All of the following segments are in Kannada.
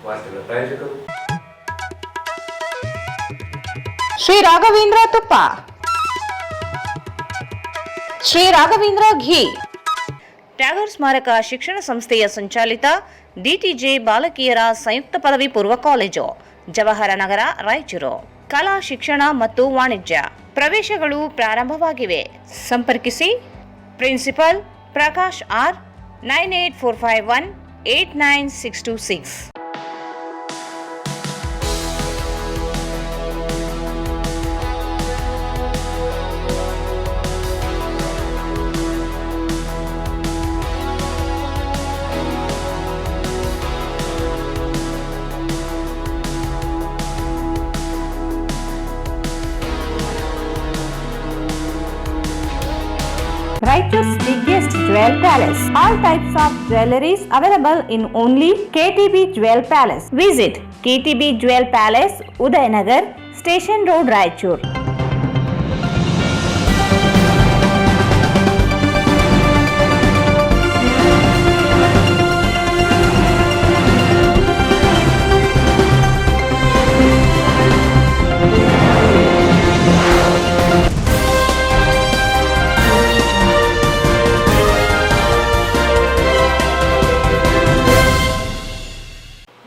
ವಾರ್ತೆಗಳ ಪ್ರಾಯೋಜಕರು ಶ್ರೀ ರಾಘವೇಂದ್ರ ತುಪ್ಪ, ಶ್ರೀ ರಾಘವೇಂದ್ರ ಘೀ, ಟ್ಯಾಗರ್ ಸ್ಮಾರಕ ಶಿಕ್ಷಣ ಸಂಸ್ಥೆಯ ಸಂಚಾಲಿತ ಡಿಟಿಜೆ ಬಾಲಕಿಯರ ಸಂಯುಕ್ತ ಪದವಿ ಪೂರ್ವ ಕಾಲೇಜು, ಜವಾಹರ ನಗರ, ರಾಯಚೂರು. ಕಲಾ ಶಿಕ್ಷಣ ಮತ್ತು ವಾಣಿಜ್ಯ ಪ್ರವೇಶಗಳು ಪ್ರಾರಂಭವಾಗಿವೆ. ಸಂಪರ್ಕಿಸಿ principal Prakash R 9845189626. Raichur's biggest jewel palace. All types of jewelries available in only KTB Jewel Palace. Visit KTB Jewel Palace, Udayanagar, Station Road, Raichur.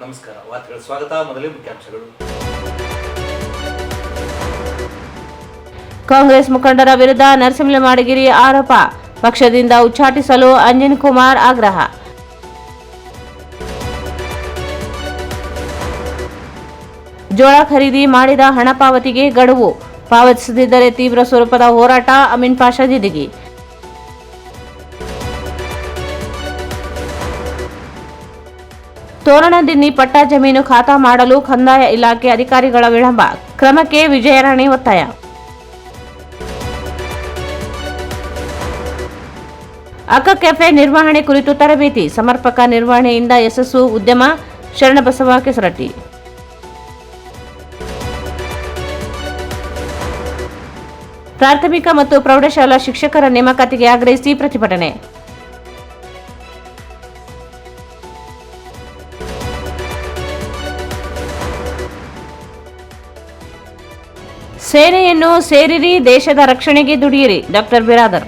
ನಮಸ್ಕಾರ. ವಾರ್ತೆಗಳ ಸ್ವಾಗತ. ಮೊದಲೇ ಮುಖ್ಯಾಂಶಗಳು. ಕಾಂಗ್ರೆಸ್ ಮುಖಂಡರ ವಿರುದ್ಧ ನರಸಿಂಹ ಮಾಡಗಿರಿ ಆರೋಪ, ಪಕ್ಷದಿಂದ ಉಚ್ಚಾಟಿಸಲು ಅಂಜನ್ ಕುಮಾರ್ ಆಗ್ರಹ. ಜೋಳ ಖರೀದಿ ಮಾಡಿದ ಹಣ ಪಾವತಿಗೆ ಗಡುವು, ಪಾವತಿಸದಿದ್ದರೆ ತೀವ್ರ ಸ್ವರೂಪದ ಹೋರಾಟ, ಅಮೀನ್ ಪಾಷಾ ಜಿಂದಗಿ. ತೋರಣದಿನ್ನಿ ಪಟ್ಟ ಜಮೀನು ಖಾತಾ ಮಾಡಲು ಕಂದಾಯ ಇಲಾಖೆ ಅಧಿಕಾರಿಗಳ ವಿಳಂಬ, ಕ್ರಮಕ್ಕೆ ವಿಜಯರಾಣಿ ಒತ್ತಾಯ. ಅಕ್ಕ ಕೆಫೆ ನಿರ್ವಹಣೆ ಕುರಿತು ತರಬೇತಿ, ಸಮರ್ಪಕ ನಿರ್ವಹಣೆಯಿಂದ ಯಶಸ್ಸು ಉದ್ಯಮ, ಶರಣಬಸವ ಕೆಸರಟ್ಟಿ. ಪ್ರಾಥಮಿಕ ಮತ್ತು ಪ್ರೌಢಶಾಲಾ ಶಿಕ್ಷಕರ ನೇಮಕಾತಿಗೆ ಆಗ್ರಹಿಸಿ ಪ್ರತಿಭಟನೆ. ಸೇನೆಯನ್ನು ಸೇರಿರಿ, ದೇಶದ ರಕ್ಷಣೆಗೆ ದುಡಿಯಿರಿ, ಡಾಕ್ಟರ್ ಬಿರಾದರ್.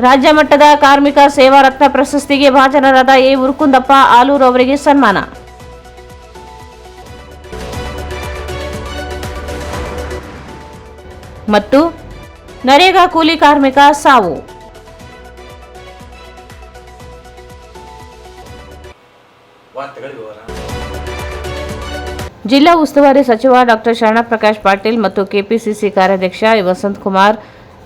ರಾಜ್ಯ ಮಟ್ಟದ ಕಾರ್ಮಿಕ ಸೇವಾ ರತ್ನ ಪ್ರಶಸ್ತಿಗೆ ಭಾಜನರಾದ ಎ ಉರುಕುಂದಪ್ಪ ಆಲೂರು ಅವರಿಗೆ ಸನ್ಮಾನ. ಮತ್ತು ನರೇಗಾ ಕೂಲಿ ಕಾರ್ಮಿಕ ಸಾವು. ಜಿಲ್ಲಾ ಉಸ್ತುವಾರಿ ಸಚಿವ ಡಾಕ್ಟರ್ ಶರಣಪ್ರಕಾಶ್ ಪಾಟೀಲ್ ಮತ್ತು ಕೆಪಿಸಿಸಿ ಕಾರ್ಯಾಧ್ಯಕ್ಷ ವಸಂತ್ ಕುಮಾರ್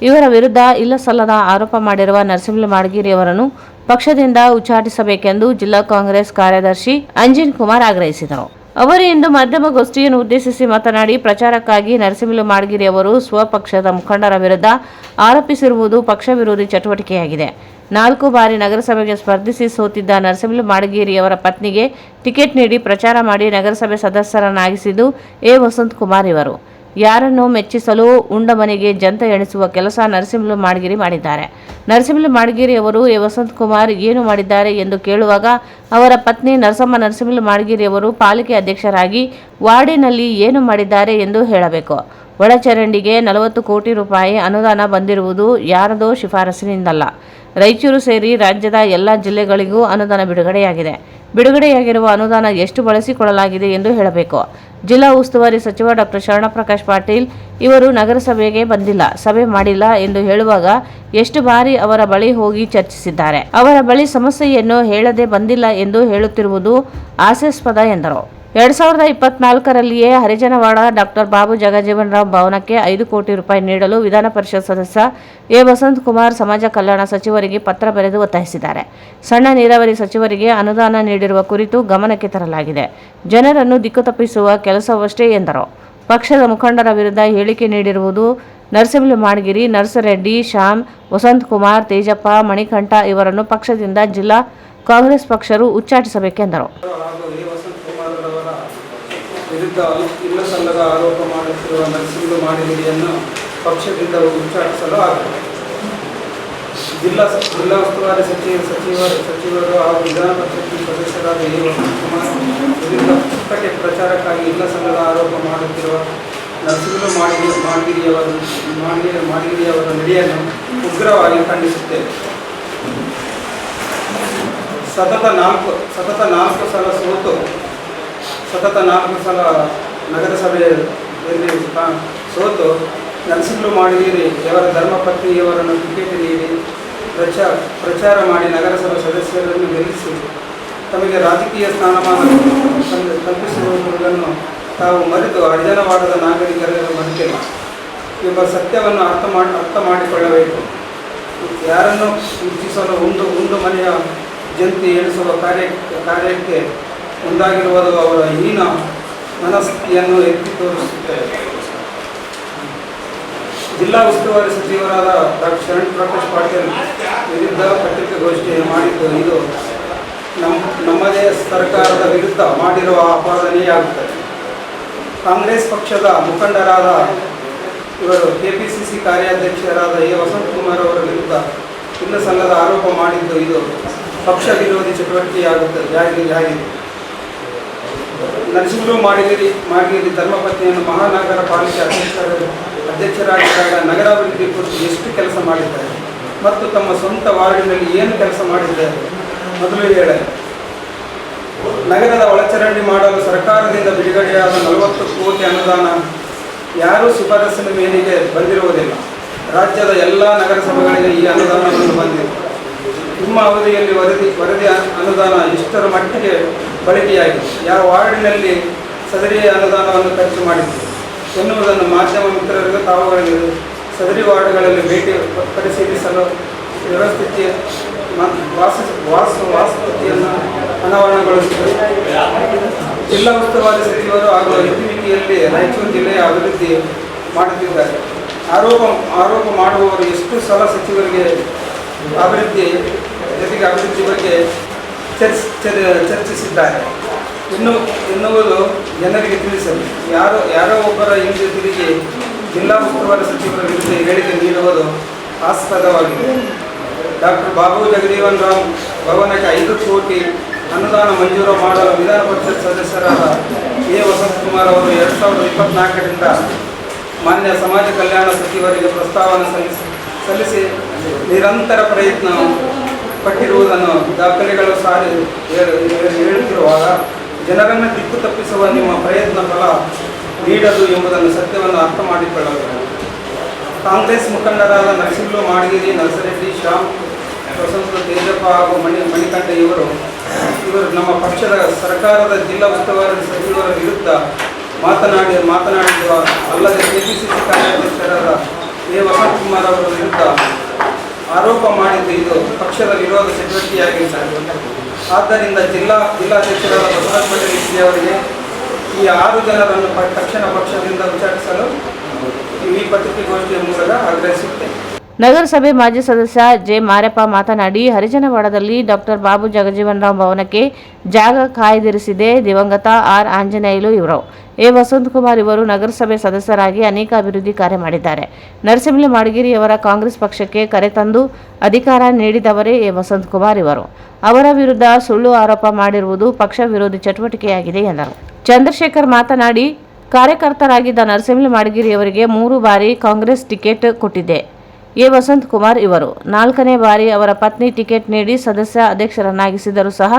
ಇವರ ವಿರುದ್ಧ ಇಲ್ಲಸಲ್ಲದ ಆರೋಪ ಮಾಡಿರುವ ನರಸಿಂಹ ಮಾಡಗಿರಿ ಅವರನ್ನು ಪಕ್ಷದಿಂದ ಉಚ್ಚಾಟಿಸಬೇಕೆಂದು ಜಿಲ್ಲಾ ಕಾಂಗ್ರೆಸ್ ಕಾರ್ಯದರ್ಶಿ ಅಂಜನ್ ಕುಮಾರ್ ಆಗ್ರಹಿಸಿದರು. ಅವರು ಇಂದು ಮಾಧ್ಯಮಗೋಷ್ಠಿಯನ್ನು ಉದ್ದೇಶಿಸಿ ಮಾತನಾಡಿ, ಪ್ರಚಾರಕ್ಕಾಗಿ ನರಸಿಂಹ ಮಾಡಗಿರಿ ಅವರು ಸ್ವಪಕ್ಷದ ಮುಖಂಡರ ವಿರುದ್ಧ ಆರೋಪಿಸಿರುವುದು ಪಕ್ಷ ವಿರೋಧಿ ಚಟುವಟಿಕೆಯಾಗಿದೆ. 4 ಬಾರಿ ನಗರಸಭೆಗೆ ಸ್ಪರ್ಧಿಸಿ ಸೋತಿದ್ದ ನರಸಿಂಹ ಮಾಡಗಿರಿ ಅವರ ಪತ್ನಿಗೆ ಟಿಕೆಟ್ ನೀಡಿ ಪ್ರಚಾರ ಮಾಡಿ ನಗರಸಭೆ ಸದಸ್ಯರನ್ನಾಗಿಸಿದ್ದು ಎ ವಸಂತ್ ಕುಮಾರ್ ಇವರು. ಯಾರನ್ನು ಮೆಚ್ಚಿಸಲು ಉಂಡ ಮನೆಗೆ ಜಂತ ಎಣಿಸುವ ಕೆಲಸ ನರಸಿಂಹ ಮಾಡಗಿರಿ ಮಾಡಿದ್ದಾರೆ. ನರಸಿಂಹ ಮಾಡಗಿರಿ ಅವರು ಎ ವಸಂತ್ ಕುಮಾರ್ ಏನು ಮಾಡಿದ್ದಾರೆ ಎಂದು ಕೇಳುವಾಗ ಅವರ ಪತ್ನಿ ನರಸಿಂಹ ಮಾಡಗಿರಿ ಅವರು ಪಾಲಿಕೆ ಅಧ್ಯಕ್ಷರಾಗಿ ವಾರ್ಡಿನಲ್ಲಿ ಏನು ಮಾಡಿದ್ದಾರೆ ಎಂದು ಹೇಳಬೇಕು. ಒಳಚರಂಡಿಗೆ 40 ಕೋಟಿ ರೂಪಾಯಿ ಅನುದಾನ ಬಂದಿರುವುದು ಯಾರದೋ ಶಿಫಾರಸಿನಿಂದಲ್ಲ. ರಾಯಚೂರು ಸೇರಿ ರಾಜ್ಯದ ಎಲ್ಲ ಜಿಲ್ಲೆಗಳಿಗೂ ಅನುದಾನ ಬಿಡುಗಡೆಯಾಗಿದೆ. ಬಿಡುಗಡೆಯಾಗಿರುವ ಅನುದಾನ ಎಷ್ಟು ಬಳಸಿಕೊಳ್ಳಲಾಗಿದೆ ಎಂದು ಹೇಳಬೇಕು. ಜಿಲ್ಲಾ ಉಸ್ತುವಾರಿ ಸಚಿವ ಡಾಕ್ಟರ್ ಶರಣಪ್ರಕಾಶ್ ಪಾಟೀಲ್ ಇವರು ನಗರಸಭೆಗೆ ಬಂದಿಲ್ಲ, ಸಭೆ ಮಾಡಿಲ್ಲ ಎಂದು ಹೇಳುವಾಗ ಎಷ್ಟು ಬಾರಿ ಅವರ ಬಳಿ ಹೋಗಿ ಚರ್ಚಿಸಿದ್ದಾರೆ. ಅವರ ಬಳಿ ಸಮಸ್ಯೆಯನ್ನು ಹೇಳದೆ ಬಂದಿಲ್ಲ ಎಂದು ಹೇಳುತ್ತಿರುವುದು ಹಾಸ್ಯಾಸ್ಪದ ಎಂದರು. 2024ರಲ್ಲಿಯೇ ಹರಿಜನವಾಡ ಡಾಕ್ಟರ್ ಬಾಬು ಜಗಜೀವನ್ ರಾವ್ ಭವನಕ್ಕೆ 5 ಕೋಟಿ ರೂಪಾಯಿ ನೀಡಲು ವಿಧಾನ ಪರಿಷತ್ ಸದಸ್ಯ ಎ ವಸಂತ್ ಕುಮಾರ್ ಸಮಾಜ ಕಲ್ಯಾಣ ಸಚಿವರಿಗೆ ಪತ್ರ ಬರೆದು ಒತ್ತಾಯಿಸಿದ್ದಾರೆ. ಸಣ್ಣ ನೀರಾವರಿ ಸಚಿವರಿಗೆ ಅನುದಾನ ನೀಡಿರುವ ಕುರಿತು ಗಮನಕ್ಕೆ ತರಲಾಗಿದೆ. ಜನರನ್ನು ದಿಕ್ಕು ತಪ್ಪಿಸುವ ಕೆಲಸವಷ್ಟೇ ಎಂದರು. ಪಕ್ಷದ ಮುಖಂಡರ ವಿರುದ್ಧ ಹೇಳಿಕೆ ನೀಡಿರುವುದು ನರಸಿಂಹ ಮಾಡಗಿರಿ, ನರ್ಸರೆಡ್ಡಿ, ಶ್ಯಾಮ್, ವಸಂತ್ ಕುಮಾರ್, ತೇಜಪ್ಪ, ಮಣಿಕಂಠ ಇವರನ್ನು ಪಕ್ಷದಿಂದ ಜಿಲ್ಲಾ ಕಾಂಗ್ರೆಸ್ ಪಕ್ಷರು ಉಚ್ಚಾಟಿಸಬೇಕೆಂದರು. ವಿರುದ್ಧ ಇಲ್ಲಸಲ್ಲದ ಆರೋಪ ಮಾಡುತ್ತಿರುವ ನರಸಿಂಹ ಮಾಡಗಿರಿಯನ್ನು ಪಕ್ಷದಿಂದ ಉಚ್ಚಾಟಿಸಲು ಆಗಿದೆ. ಜಿಲ್ಲಾ ಉಸ್ತುವಾರಿ ಸಚಿವರು ಹಾಗೂ ವಿಧಾನ ಪರಿಷತ್ ಸದಸ್ಯರಾದ ಎ ವಸಂತಕುಮಾರ್ ವಿರುದ್ಧ ಪುಸ್ತಕ ಪ್ರಚಾರಕ್ಕಾಗಿ ಇಲ್ಲ ಸಲ್ಲದ ಆರೋಪ ಮಾಡುತ್ತಿರುವ ನರಸಿಂಹ ಮಾಡಗಿರಿಯವರ ನಡೆಯನ್ನು ಉಗ್ರವಾಗಿ ಖಂಡಿಸುತ್ತೇವೆ. ಸತತ ನಾಲ್ಕು ಸಲ ನಗರಸಭೆಯಲ್ಲಿ ಸೋತು ನರಸಿಂಹ ಮಾಡಗಿರಿಯವರ ಧರ್ಮಪತ್ನಿಯವರನ್ನು ಟಿಕೆಟ್ ನೀಡಿ ಪ್ರಚಾರ ಮಾಡಿ ನಗರಸಭೆ ಸದಸ್ಯರನ್ನು ಗೆಲ್ಲಿಸಿ ತಮಗೆ ರಾಜಕೀಯ ಸ್ಥಾನಮಾನ ಕಲ್ಪಿಸಿರುವುದನ್ನು ತಾವು ಮರೆತು ಅರ್ಜನವಾಡದ ನಾಗರಿಕರಿಗೆ ಮರೆತಿಲ್ಲ ಎಂಬ ಸತ್ಯವನ್ನು ಅರ್ಥ ಮಾಡಿಕೊಳ್ಳಬೇಕು. ಯಾರನ್ನು ಇಚ್ಛಿಸಲು ಉಂಡು ಮನೆಯ ಜಂತಿ ಎಣಿಸುವ ಕಾರ್ಯಕ್ಕೆ ಮುಂದಾಗಿರುವುದು ಅವರ ಹೀನ ಮನಸ್ಥಿತಿಯನ್ನು ಎತ್ತಿ ತೋರಿಸುತ್ತದೆ. ಜಿಲ್ಲಾ ಉಸ್ತುವಾರಿ ಸಚಿವರಾದ ಡಾಕ್ಟರ್ ಶರಣ್ ಪ್ರಕಾಶ್ ಪಾಟೀಲ್ ವಿರುದ್ಧ ಪತ್ರಿಕಾಗೋಷ್ಠಿ ಮಾಡಿದ್ದು ಇದು ನಮ್ಮದೇ ಸರ್ಕಾರದ ವಿರುದ್ಧ ಮಾಡಿರುವ ಆಪಾದನೆಯಾಗುತ್ತದೆ. ಕಾಂಗ್ರೆಸ್ ಪಕ್ಷದ ಮುಖಂಡರಾದ ಇವರು ಕೆಪಿಸಿಸಿ ಕಾರ್ಯಾಧ್ಯಕ್ಷರಾದ ಎ ವಸಂತಕುಮಾರ್ ಅವರ ವಿರುದ್ಧ ಇಲ್ಲ ಸಲ್ಲದ ಆರೋಪ ಮಾಡಿದ್ದು ಇದು ಪಕ್ಷ ವಿರೋಧಿ ಚಟುವಟಿಕೆಯಾಗಿದೆ. ನರಸಿಂಹ ಮಾಡಗಿರಿ ಧರ್ಮಪತ್ನಿಯನ್ನು ಮಹಾನಗರ ಪಾಲಿಕೆ ಅಧ್ಯಕ್ಷರಾಗಿದ್ದಾಗ ನಗರಾಭಿವೃದ್ಧಿ ಕುರಿತು ಎಷ್ಟು ಕೆಲಸ ಮಾಡಿದ್ದಾರೆ ಮತ್ತು ತಮ್ಮ ಸ್ವಂತ ವಾರ್ಡಿನಲ್ಲಿ ಏನು ಕೆಲಸ ಮಾಡಿದ್ದಾರೆ ಮೊದಲು ಹೇಳಿ. ನಗರದ ಒಳಚರಂಡಿ ಮಾಡಲು ಸರ್ಕಾರದಿಂದ ಬಿಡುಗಡೆಯಾದ 40 ಕೋಟಿ ಅನುದಾನ ಯಾರೂ ಶಿಫಾರಸಿನ ಮೇರೆಗೆ ಬಂದಿರುವುದಿಲ್ಲ. ರಾಜ್ಯದ ಎಲ್ಲ ನಗರಸಭೆಗಳಿಗೆ ಈ ಅನುದಾನವನ್ನು ಬಂದಿದೆ. ನಿಮ್ಮ ಅವಧಿಯಲ್ಲಿ ವರದಿ ಅನುದಾನ ಎಷ್ಟರ ಮಟ್ಟಿಗೆ ಬಳಕೆಯಾಗಿದೆ, ಯಾವ ವಾರ್ಡಿನಲ್ಲಿ ಸದರಿ ಅನುದಾನವನ್ನು ಖರ್ಚು ಮಾಡಿದೆ ಎನ್ನುವುದನ್ನು ಮಾಧ್ಯಮ ಮಿತ್ರರಿಗೆ ತಾವುಗಳಿಗೆ ಸದರಿ ವಾರ್ಡ್ಗಳಲ್ಲಿ ಭೇಟಿ ಪರಿಶೀಲಿಸಲು ವ್ಯವಸ್ಥಿತಿ ವಾಸ್ತುಸ್ಥಿತಿಯನ್ನು ಅನಾವರಣಗೊಳಿಸಿದರು. ಜಿಲ್ಲಾ ಉಸ್ತುವಾರಿ ಸಚಿವರು ಹಾಗೂ ಇತಿಮಿತಿಯಲ್ಲಿ ರಾಯಚೂರು ಜಿಲ್ಲೆಯ ಅಭಿವೃದ್ಧಿ ಮಾಡುತ್ತಿದ್ದಾರೆ. ಆರೋಪ ಮಾಡುವವರು ಎಷ್ಟು ಸಲ ಸಚಿವರಿಗೆ ಅಭಿವೃದ್ಧಿ ಬಗ್ಗೆ ಚರ್ಚಿಸಿದ್ದಾರೆ ಎನ್ನುವುದು ಜನರಿಗೆ ತಿಳಿಸಲು ಯಾರೋ ಒಬ್ಬರ ಹಿಂದೆ ತಿರುಗಿ ಜಿಲ್ಲಾ ಉಸ್ತುವಾರಿ ಸಚಿವರ ವಿರುದ್ಧ ಹೇಳಿಕೆ ನೀಡುವುದು ಆಸ್ಪದವಾಗಿದೆ. ಡಾಕ್ಟರ್ ಬಾಬು ಜಗಜೀವನ್ ರಾಮ್ ಭವನಕ್ಕೆ 5 ಕೋಟಿ ಅನುದಾನ ಮಂಜೂರು ಮಾಡಲು ವಿಧಾನ ಪರಿಷತ್ ಸದಸ್ಯರಾದ ಎ ವಸಂತಕುಮಾರ್ ಅವರು 2024ರಿಂದ ಮಾನ್ಯ ಸಮಾಜ ಕಲ್ಯಾಣ ಸಚಿವರಿಗೆ ಪ್ರಸ್ತಾವನೆ ಸಲ್ಲಿಸಿ ನಿರಂತರ ಪ್ರಯತ್ನ ಪಟ್ಟಿರುವುದನ್ನು ದಾಖಲೆಗಳು ಸಾರಿ ಹೇಳುತ್ತಿರುವಾಗ ಜನರನ್ನು ದಿಕ್ಕು ತಪ್ಪಿಸುವ ನಿಮ್ಮ ಪ್ರಯತ್ನ ಫಲ ನೀಡದು ಎಂಬುದನ್ನು ಸತ್ಯವನ್ನು ಅರ್ಥ ಮಾಡಿಕೊಳ್ಳಬೇಕು. ಕಾಂಗ್ರೆಸ್ ಮುಖಂಡರಾದ ನರಸಿಂಹ ಮಾಡಗಿರಿ, ನರಸರೆಡ್ಡಿ, ಶ್ಯಾಮ್, ವಸಂತ, ತೇಜಪ್ಪ ಹಾಗೂ ಮಣಿಕಂಠ ಇವರು ನಮ್ಮ ಪಕ್ಷದ ಸರ್ಕಾರದ ಜಿಲ್ಲಾ ಉಸ್ತುವಾರಿ ಸಚಿವರ ವಿರುದ್ಧ ಮಾತನಾಡಿರುವ ಅಲ್ಲದೆ ಕೆಪಿಸಿಸಿ ಕಾರ್ಯಾಧ್ಯಕ್ಷರಾದ ಎ ವಸಂತಕುಮಾರ್ ಅವರ ವಿರುದ್ಧ ಆರೋಪ ಮಾಡಿದ್ದು ಇದು ಪಕ್ಷದ ವಿರೋಧ ಚಟುವಟಿಕೆಯಾಗಿದೆ. ಆದ್ದರಿಂದ ಜಿಲ್ಲಾಧ್ಯಕ್ಷರಾದ ಬಸವರಾಜ ಪಟೇಲ್ ಅವರಿಗೆ ಈ 6 ಜನರನ್ನು ತಕ್ಷಣ ಪಕ್ಷದಿಂದ ವಿಚಾರಿಸಲು ಈ ಪತ್ರಿಕಾಗೋಷ್ಠಿಯ ಮೂಲಕ ಆಗ್ರಹಿಸುತ್ತೇನೆ. ನಗರಸಭೆ ಮಾಜಿ ಸದಸ್ಯ ಜೆ ಮಾರಪ್ಪ ಮಾತನಾಡಿ, ಹರಿಜನವಾಡದಲ್ಲಿ ಡಾಕ್ಟರ್ ಬಾಬು ಜಗಜೀವನ್ ರಾಮ್ ಭವನಕ್ಕೆ ಜಾಗ ಕಾಯ್ದಿರಿಸಿದೆ ದಿವಂಗತ ಆರ್ ಆಂಜನೇಯಲು ಇವರು. ಎ ವಸಂತಕುಮಾರ್ ಇವರು ನಗರಸಭೆ ಸದಸ್ಯರಾಗಿ ಅನೇಕ ಅಭಿವೃದ್ಧಿ ಕಾರ್ಯ ಮಾಡಿದ್ದಾರೆ. ನರಸಿಂಹ ಮಾಡಗಿರಿಯವರ ಕಾಂಗ್ರೆಸ್ ಪಕ್ಷಕ್ಕೆ ಕರೆತಂದು ಅಧಿಕಾರ ನೀಡಿದವರೇ ಎ ವಸಂತಕುಮಾರ್ ಇವರು. ಅವರ ವಿರುದ್ಧ ಸುಳ್ಳು ಆರೋಪ ಮಾಡಿರುವುದು ಪಕ್ಷ ವಿರೋಧಿ ಚಟುವಟಿಕೆಯಾಗಿದೆ ಎಂದರು. ಚಂದ್ರಶೇಖರ್ ಮಾತನಾಡಿ, ಕಾರ್ಯಕರ್ತರಾಗಿದ್ದ ನರಸಿಂಹ ಮಾಡಗಿರಿಯವರಿಗೆ 3 ಬಾರಿ ಕಾಂಗ್ರೆಸ್ ಟಿಕೆಟ್ ಕೊಟ್ಟಿದೆ. ಎ ವಸಂತಕುಮಾರ್ ಇವರು 4ನೇ ಬಾರಿ ಅವರ ಪತ್ನಿ ಟಿಕೆಟ್ ನೀಡಿ ಸದಸ್ಯ ಅಧ್ಯಕ್ಷರನ್ನಾಗಿಸಿದರೂ ಸಹ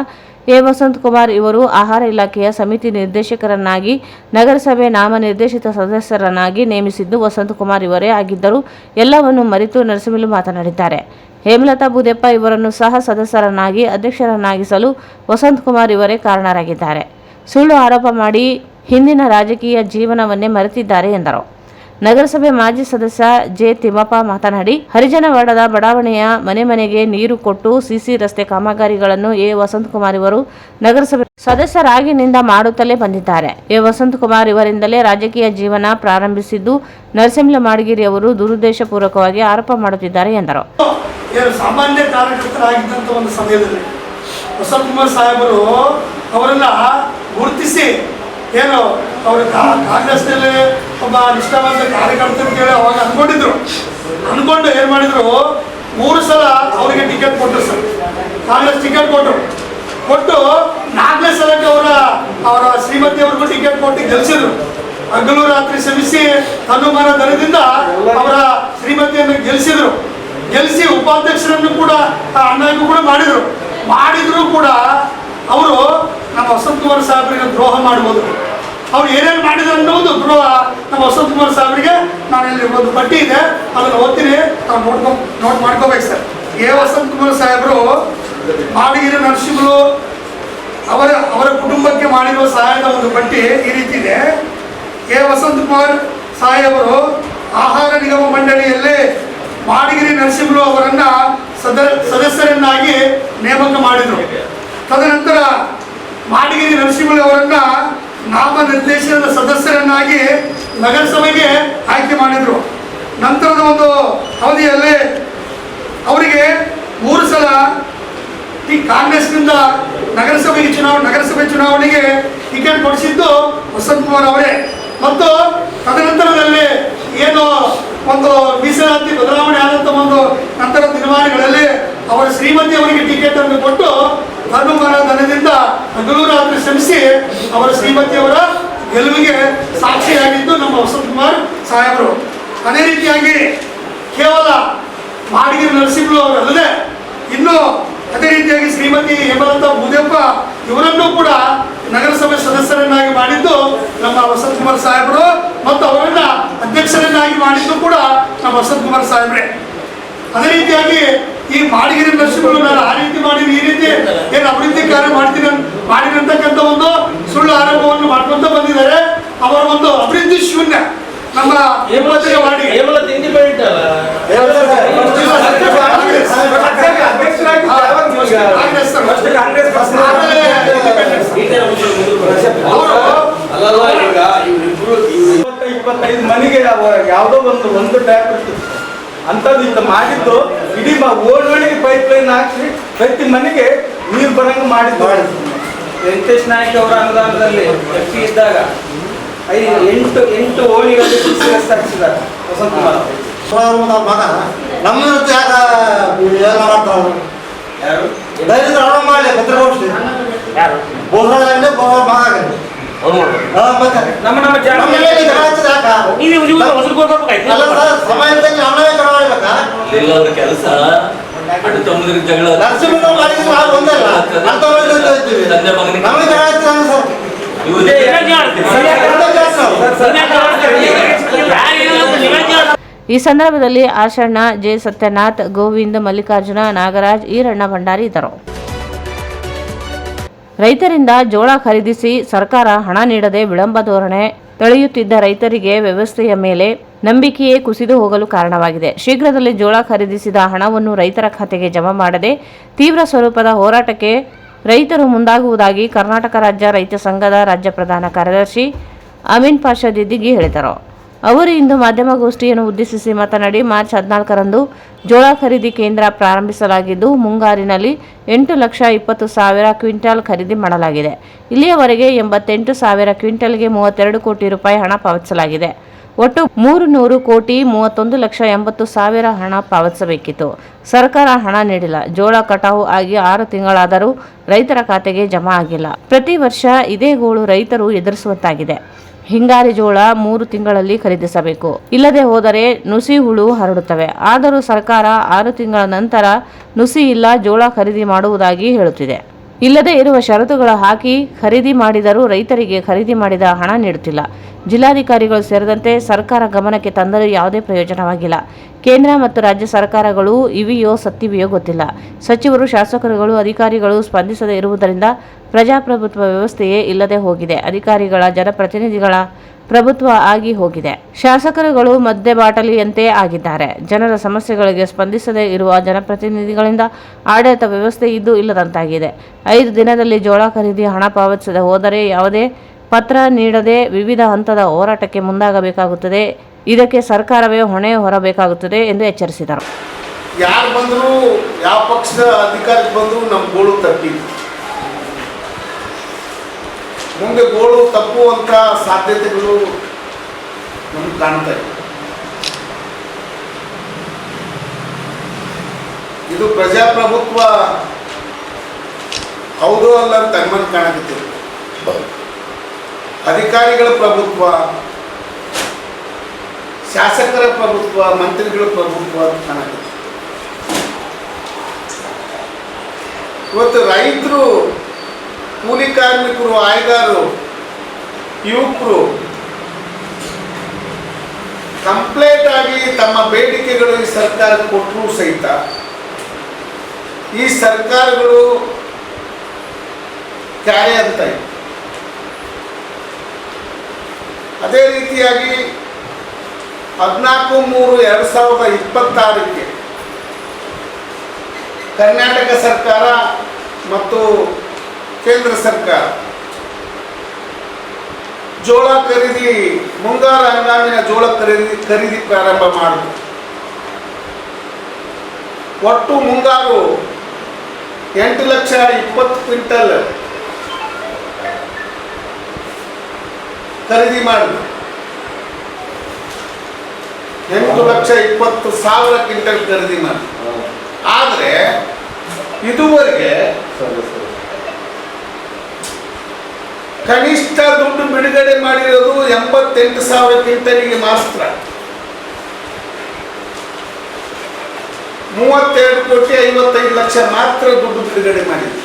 ಎ ವಸಂತಕುಮಾರ್ ಇವರು ಆಹಾರ ಇಲಾಖೆಯ ಸಮಿತಿ ನಿರ್ದೇಶಕರನ್ನಾಗಿ ನಗರಸಭೆ ನಾಮನಿರ್ದೇಶಿತ ಸದಸ್ಯರನ್ನಾಗಿ ನೇಮಿಸಿದ್ದು ವಸಂತಕುಮಾರ್ ಇವರೇ ಆಗಿದ್ದರೂ ಎಲ್ಲವನ್ನು ಮರೆತು ನರಸಿಂಹಲು ಮಾತನಾಡಿದ್ದಾರೆ. ಹೇಮಲತಾ ಬೂದೆಪ್ಪ ಇವರನ್ನು ಸಹ ಸದಸ್ಯರನ್ನಾಗಿ ಅಧ್ಯಕ್ಷರನ್ನಾಗಿಸಲು ವಸಂತಕುಮಾರ್ ಇವರೇ ಕಾರಣರಾಗಿದ್ದಾರೆ. ಸುಳ್ಳು ಆರೋಪ ಮಾಡಿ ಹಿಂದಿನ ರಾಜಕೀಯ ಜೀವನವನ್ನೇ ಮರೆತಿದ್ದಾರೆ ಎಂದರು. ನಗರಸಭೆ ಮಾಜಿ ಸದಸ್ಯ ಜೆ ತಿಮ್ಮಪ್ಪ ಮಾತನಾಡಿ, ಹರಿಜನವಾಡದ ಬಡಾವಣೆಯ ಮನೆಗೆ ನೀರು ಕೊಟ್ಟು ಸಿಸಿ ರಸ್ತೆ ಕಾಮಗಾರಿಗಳನ್ನು ಎ ವಸಂತಕುಮಾರ್ ಇವರು ನಗರಸಭೆ ಸದಸ್ಯರಾಗಿನಿಂದ ಮಾಡುತ್ತಲೇ ಬಂದಿದ್ದಾರೆ. ಎ ವಸಂತಕುಮಾರ್ ಇವರಿಂದಲೇ ರಾಜಕೀಯ ಜೀವನ ಪ್ರಾರಂಭಿಸಿದ್ದು ನರಸಿಂಹ ಮಾಡಗಿರಿ ಅವರು ದುರುದ್ದೇಶಪೂರ್ವಕವಾಗಿ ಆರೋಪ ಮಾಡುತ್ತಿದ್ದಾರೆ ಎಂದರು. ಸಾಮಾನ್ಯ ಕಾರ್ಯಕರ್ತರಾಗಿದ್ದಂಥ ಒಂದು ಸಮಯದಲ್ಲಿ ವಸಂತಕುಮಾರ್ ಸಾಹೇಬರು ಅವರೆಲ್ಲ ಗುರುತಿಸಿ ಏನು ಅವರು ಕಾಂಗ್ರೆಸ್ನಲ್ಲಿ ಒಬ್ಬ ನಿಷ್ಠಾವಂತ ಕಾರ್ಯಕರ್ತ ಅಂತೇಳಿ ಅವಾಗ ಅಂದ್ಕೊಂಡು ಏನು ಮಾಡಿದ್ರು, 3 ಸಲ ಅವರಿಗೆ ಟಿಕೆಟ್ ಕೊಟ್ಟರು ಸರ್. ಕಾಂಗ್ರೆಸ್ ಟಿಕೆಟ್ ಕೊಟ್ಟು 4ನೇ ಸಲಕ್ಕೆ ಅವರ ಶ್ರೀಮತಿ ಅವ್ರಿಗೂ ಟಿಕೆಟ್ ಕೊಟ್ಟು ಗೆಲ್ಲಿಸಿದ್ರು. ಹಗಲು ರಾತ್ರಿ ಶ್ರಮಿಸಿ ತನುಮಾನ ಧನದಿಂದ ಅವರ ಶ್ರೀಮತಿಯನ್ನು ಗೆಲ್ಲಿಸಿ ಉಪಾಧ್ಯಕ್ಷರನ್ನು ಕೂಡ ಅಣ್ಣಗೂ ಕೂಡ ಮಾಡಿದ್ರು ಕೂಡ ಅವರು ನಮ್ಮ ವಸಂತ್ ಕುಮಾರ್ ಸಾಹೇಬರಿಗೆ ದ್ರೋಹ ಮಾಡಬಹುದು. ಅವ್ರು ಏನೇನು ಮಾಡಿದ್ರು ಅನ್ನೋದು ದ್ರೋಹ ನಮ್ಮ ವಸಂತ್ ಕುಮಾರ್ ಸಾಹೇಬರಿಗೆ ನಾನು ಇಲ್ಲಿ ಒಂದು ಪಟ್ಟಿ ಇದೆ, ಅದನ್ನು ಓದ್ತೀನಿ, ನಾವು ನೋಟ್ ಮಾಡ್ಕೋಬೇಕು ಸರ್. ವಸಂತ್ ಕುಮಾರ್ ಸಾಹೇಬರು ಮಾಡಿಗಿರಿ ನರಸಿಂಹರು ಅವರ ಕುಟುಂಬಕ್ಕೆ ಮಾಡಿರುವ ಸಹಾಯದ ಒಂದು ಪಟ್ಟಿ ಈ ರೀತಿ ಇದೆ. ವಸಂತ್ ಕುಮಾರ್ ಸಾಹೇಬರು ಆಹಾರ ನಿಗಮ ಮಂಡಳಿಯಲ್ಲಿ ಮಾಡಿಗಿರಿ ನರಸಿಂಹರು ಅವರನ್ನ ಸದಸ್ಯರನ್ನಾಗಿ ನೇಮಕ ಮಾಡಿದರು. ತದನಂತರ ಮಾಡಿಗಿರಿ ನರಸಿಂಹರು ಅವರನ್ನ ನಾಮನಿರ್ದೇಶನದ ಸದಸ್ಯರನ್ನಾಗಿ ನಗರಸಭೆಗೆ ಆಯ್ಕೆ ಮಾಡಿದರು. ನಂತರದ ಒಂದು ಅವಧಿಯಲ್ಲಿ ಅವರಿಗೆ 3 ಸಲ ಈ ಕಾಂಗ್ರೆಸ್ನಿಂದ ನಗರಸಭೆ ಚುನಾವಣೆಗೆ ಟಿಕೆಟ್ ಕೊಡಿಸಿದ್ದು ವಸಂತ್ ಕುಮಾರ್ ಅವರೇ. ಮತ್ತು ತದನಂತರದಲ್ಲಿ ಏನು ಒಂದು ಮೀಸಲಾತಿ ಬದಲಾವಣೆ ಆದಂಥ ಒಂದು ನಂತರದ ದಿನಮಾನಗಳಲ್ಲಿ ಅವರ ಶ್ರೀಮತಿ ಅವರಿಗೆ ಟಿಕೆಟ್ ಅನ್ನು ಕೊಟ್ಟು ಧನದಿಂದ ಹಗಲು ರಾತ್ರಿ ಶ್ರಮಿಸಿ ಅವರ ಶ್ರೀಮತಿಯವರ ಗೆಲುವಿಗೆ ಸಾಕ್ಷಿಯಾಗಿದ್ದು ನಮ್ಮ ವಸಂತ್ ಕುಮಾರ್ ಸಾಹೇಬರು. ಅದೇ ರೀತಿಯಾಗಿ ಕೇವಲ ಮಾಡಿಗಿರಿ ನರಸಿಂಹರು ಅವರಲ್ಲದೆ ಇನ್ನೂ ಅದೇ ರೀತಿಯಾಗಿ ಶ್ರೀಮತಿ ಹೇಮಲತಾ ಭೂದೇಪ್ಪ ಇವರನ್ನು ಕೂಡ ನಗರಸಭೆ ಸದಸ್ಯರನ್ನಾಗಿ ಮಾಡಿದ್ದು ನಮ್ಮ ವಸಂತ್ ಕುಮಾರ್ ಸಾಹೇಬರು ಮತ್ತು ಅವರನ್ನ ಅಧ್ಯಕ್ಷರನ್ನಾಗಿ ಮಾಡಿದ್ದು ಕೂಡ ನಮ್ಮ ವಸಂತ್ ಕುಮಾರ್ ಸಾಹೇಬ್ರೆ. ಅದೇ ರೀತಿಯಾಗಿ ಈ ಮಾಡಿಗಿರಿ ನರಸಿಂಹರು ನಾನು ಆ ರೀತಿ ಮಾಡಿದ ಈ ರೀತಿ ಏನು ಅಭಿವೃದ್ಧಿ ಕಾರ್ಯ ಮಾಡಿರ್ತಕ್ಕಂಥ ಒಂದು ಸುಳ್ಳು ಆರೋಪವನ್ನು ಮಾಡ್ಕೊಂತ ಬಂದಿದ್ದಾರೆ. ಅವರ ಒಂದು ಅಭಿವೃದ್ಧಿ ಶೂನ್ಯ ನಮ್ಮ ಮಾಡಿ ಮನೆಗೆ ಯಾವುದೋ ಒಂದು ಟ್ಯಾಪ್ ಅಂಥದ್ದು ಇಂತ ಮಾಡಿದ್ದು ಇಡೀ ಓಲ್ವಣಿಗೆ ಪೈಪ್ ಲೈನ್ ಹಾಕಿ ಪ್ರತಿ ಮನೆಗೆ ನೀರು ಬರಂಗ ಮಾಡಿದ್ದು. ವೆಂಕಟೇಶ್ ನಾಯಕ್ ಅವರ ಅನುದಾನದಲ್ಲಿ ಎಫ್ಟಿ ಇದ್ದಾಗ 8 ಓಣಿಗಳಲ್ಲಿ ಹಾಕಿಸಿದ್ದಾರೆ ವಸಂತ್ ಕುಮಾರ್ ಮಗ ನಮ್ಮ ಮಾಡಲಿ ಪತ್ರಿಕೋಷ್ಠಿ ಸಮಯದಲ್ಲಿ ಅವನೇ ಚಳವಳಿಬೇಕಾ ಕೆಲಸ ಜಗಳ ನರಸಿಂಹ ಮಾಡಿದ್ರೆ ಒಂದಲ್ಲ ನಮಗೆ ಈ ಸಂದರ್ಭದಲ್ಲಿ ಆಶಣ್ಣ, ಜೆ ಸತ್ಯನಾಥ್, ಗೋವಿಂದ್, ಮಲ್ಲಿಕಾರ್ಜುನ, ನಾಗರಾಜ್, ಈರಣ್ಣ ಭಂಡಾರಿ ಇದ್ದರು. ರೈತರಿಂದ ಜೋಳ ಖರೀದಿಸಿ ಸರ್ಕಾರ ಹಣ ನೀಡದೆ ವಿಳಂಬ ಧೋರಣೆ ತಳೆಯುತ್ತಿದ್ದ ರೈತರಿಗೆ ವ್ಯವಸ್ಥೆಯ ಮೇಲೆ ನಂಬಿಕೆಯೇ ಕುಸಿದು ಹೋಗಲು ಕಾರಣವಾಗಿದೆ. ಶೀಘ್ರದಲ್ಲಿ ಜೋಳ ಖರೀದಿಸಿದ ಹಣವನ್ನು ರೈತರ ಖಾತೆಗೆ ಜಮಾ ಮಾಡದೆ ತೀವ್ರ ಸ್ವರೂಪದ ಹೋರಾಟಕ್ಕೆ ರೈತರು ಮುಂದಾಗುವುದಾಗಿ ಕರ್ನಾಟಕ ರಾಜ್ಯ ರೈತ ಸಂಘದ ರಾಜ್ಯ ಪ್ರಧಾನ ಕಾರ್ಯದರ್ಶಿ ಅಮೀನ್ ಪಾಷಾ ದಿದ್ದಿಗಿ ಹೇಳಿದರು. ಅವರು ಇಂದು ಮಾಧ್ಯಮಗೋಷ್ಠಿಯನ್ನು ಉದ್ದೇಶಿಸಿ ಮಾತನಾಡಿ, ಮಾರ್ಚ್ 14ರಂದು ಜೋಳ ಖರೀದಿ ಕೇಂದ್ರ ಪ್ರಾರಂಭಿಸಲಾಗಿದ್ದು ಮುಂಗಾರಿನಲ್ಲಿ 8,20,000 ಕ್ವಿಂಟಾಲ್ ಖರೀದಿ ಮಾಡಲಾಗಿದೆ. ಇಲ್ಲಿಯವರೆಗೆ 88,000 ಕ್ವಿಂಟಾಲ್ಗೆ 32 ಕೋಟಿ ರೂಪಾಯಿ ಹಣ ಪಾವತಿಸಲಾಗಿದೆ. ಒಟ್ಟು 300 ಕೋಟಿ 31,80,000 ಹಣ ಪಾವತಿಸಬೇಕಿತ್ತು. ಸರ್ಕಾರ ಹಣ ನೀಡಿಲ್ಲ. ಜೋಳ ಕಟಾವು ಆಗಿ 6 ತಿಂಗಳಾದರೂ ರೈತರ ಖಾತೆಗೆ ಜಮಾ ಆಗಿಲ್ಲ. ಪ್ರತಿ ವರ್ಷ ಇದೇ ಗೋಳು ರೈತರು ಎದುರಿಸುವಂತಾಗಿದೆ. ಹಿಂಗಾರಿ ಜೋಳ 3 ತಿಂಗಳಲ್ಲಿ ಖರೀದಿಸಬೇಕು, ಇಲ್ಲದೆ ಹೋದರೆ ನುಸಿ ಹುಳು ಹರಡುತ್ತವೆ. ಆದರೂ ಸರ್ಕಾರ 6 ತಿಂಗಳ ನಂತರ ನುಸಿ ಇಲ್ಲ ಜೋಳ ಖರೀದಿ ಮಾಡುವುದಾಗಿ ಹೇಳುತ್ತಿದೆ. ಇಲ್ಲದೆ ಇರುವ ಷರತ್ತುಗಳು ಹಾಕಿ ಖರೀದಿ ಮಾಡಿದರೂ ರೈತರಿಗೆ ಖರೀದಿ ಮಾಡಿದ ಹಣ ನೀಡುತ್ತಿಲ್ಲ. ಜಿಲ್ಲಾಧಿಕಾರಿಗಳು ಸೇರಿದಂತೆ ಸರ್ಕಾರ ಗಮನಕ್ಕೆ ತಂದರೂ ಯಾವುದೇ ಪ್ರಯೋಜನವಾಗಿಲ್ಲ. ಕೇಂದ್ರ ಮತ್ತು ರಾಜ್ಯ ಸರ್ಕಾರಗಳು ಇವೆಯೋ ಸತ್ತಿವೆಯೋ ಗೊತ್ತಿಲ್ಲ. ಸಚಿವರು, ಶಾಸಕರುಗಳು, ಅಧಿಕಾರಿಗಳು ಸ್ಪಂದಿಸದೇ ಇರುವುದರಿಂದ ಪ್ರಜಾಪ್ರಭುತ್ವ ವ್ಯವಸ್ಥೆಯೇ ಇಲ್ಲದೆ ಹೋಗಿದೆ. ಅಧಿಕಾರಿಗಳ, ಜನಪ್ರತಿನಿಧಿಗಳ ಪ್ರಭುತ್ವ ಆಗಿ ಹೋಗಿದೆ. ಶಾಸಕರುಗಳು ಮದ್ಯ ಬಾಟಲಿಯಂತೆ ಆಗಿದ್ದಾರೆ. ಜನರ ಸಮಸ್ಯೆಗಳಿಗೆ ಸ್ಪಂದಿಸದೇ ಇರುವ ಜನಪ್ರತಿನಿಧಿಗಳಿಂದ ಆಡಳಿತ ವ್ಯವಸ್ಥೆ ಇದ್ದು ಇಲ್ಲದಂತಾಗಿದೆ. 5 ದಿನದಲ್ಲಿ ಜೋಳ ಖರೀದಿ ಹಣ ಪಾವತಿಸದೆ ಹೋದರೆ ಯಾವುದೇ ಪತ್ರ ನೀಡದೆ ವಿವಿಧ ಹಂತದ ಹೋರಾಟಕ್ಕೆ ಮುಂದಾಗಬೇಕಾಗುತ್ತದೆ. ಇದಕ್ಕೆ ಸರ್ಕಾರವೇ ಹೊಣೆ ಹೊರಬೇಕಾಗುತ್ತದೆ ಎಂದು ಎಚ್ಚರಿಸಿದರು. ಯಾರು ಬಂದರೂ, ಯಾವ ಪಕ್ಷದ ಅಧಿಕಾರಕ್ಕೆ ಬಂದರೂ ನಮ್ಮ ಗೋಳು ತಪ್ಪಿ ಮುಂದೆ ಗೋಳು ತಪ್ಪುವಂಥ ಸಾಧ್ಯತೆಗಳು ನಮ್ಗೆ ಕಾಣ್ತಾ ಇದೆ. ಇದು ಪ್ರಜಾಪ್ರಭುತ್ವ ಹೌದು ಅಲ್ಲ ಅಂತ ಅನುಮಾನ ಕಾಣಕತ್ತೀವಿ. ಅಧಿಕಾರಿಗಳ ಪ್ರಭುತ್ವ, ಶಾಸಕರ ಪ್ರಭುತ್ವ, ಮಂತ್ರಿಗಳ ಪ್ರಭುತ್ವ ಅಂತ ಕಾಣಕತ್ತೀವಿ. ಇವತ್ತು ರೈತರು, ಕೂಲಿ ಕಾರ್ಮಿಕರು, ಆಯ್ಗಾರರು, ಯುವಕರು ಕಂಪ್ಲೇಂಟ್ ಆಗಿ ತಮ್ಮ ಬೇಡಿಕೆಗಳು ಈ ಸರ್ಕಾರಕ್ಕೆ ಕೊಟ್ಟರೂ ಸಹಿತ ಈ ಸರ್ಕಾರಗಳು ಕ್ಯಾರೆ ಅಂತ ಇದೆ. ಅದೇ ರೀತಿಯಾಗಿ 14/3/2026 ಕರ್ನಾಟಕ ಸರ್ಕಾರ ಮತ್ತು ಕೇಂದ್ರ ಸರ್ಕಾರ ಜೋಳ ಖರೀದಿ, ಮುಂಗಾರು ಹಂಗಾಮಿನ ಜೋಳ ಖರೀದಿ ಪ್ರಾರಂಭ ಮಾಡಿತು. ಒಟ್ಟು ಮುಂಗಾರು 8,20,000 ಕ್ವಿಂಟಲ್ ಖರೀದಿ ಮಾಡಿದ್ರು. 8,20,000 ಕ್ವಿಂಟಲ್ ಖರೀದಿ ಮಾಡಿದ್ರು. ಆದರೆ ಇದುವರೆಗೆ ಕನಿಷ್ಠ ದುಡ್ಡು ಬಿಡುಗಡೆ ಮಾಡಿರೋದು 88,000 ಕ್ವಿಂಟಲಿಗೆ ಮಾತ್ರ. 32,55,00,000 ಮಾತ್ರ ದುಡ್ಡು ಬಿಡುಗಡೆ ಮಾಡಿದ್ರು.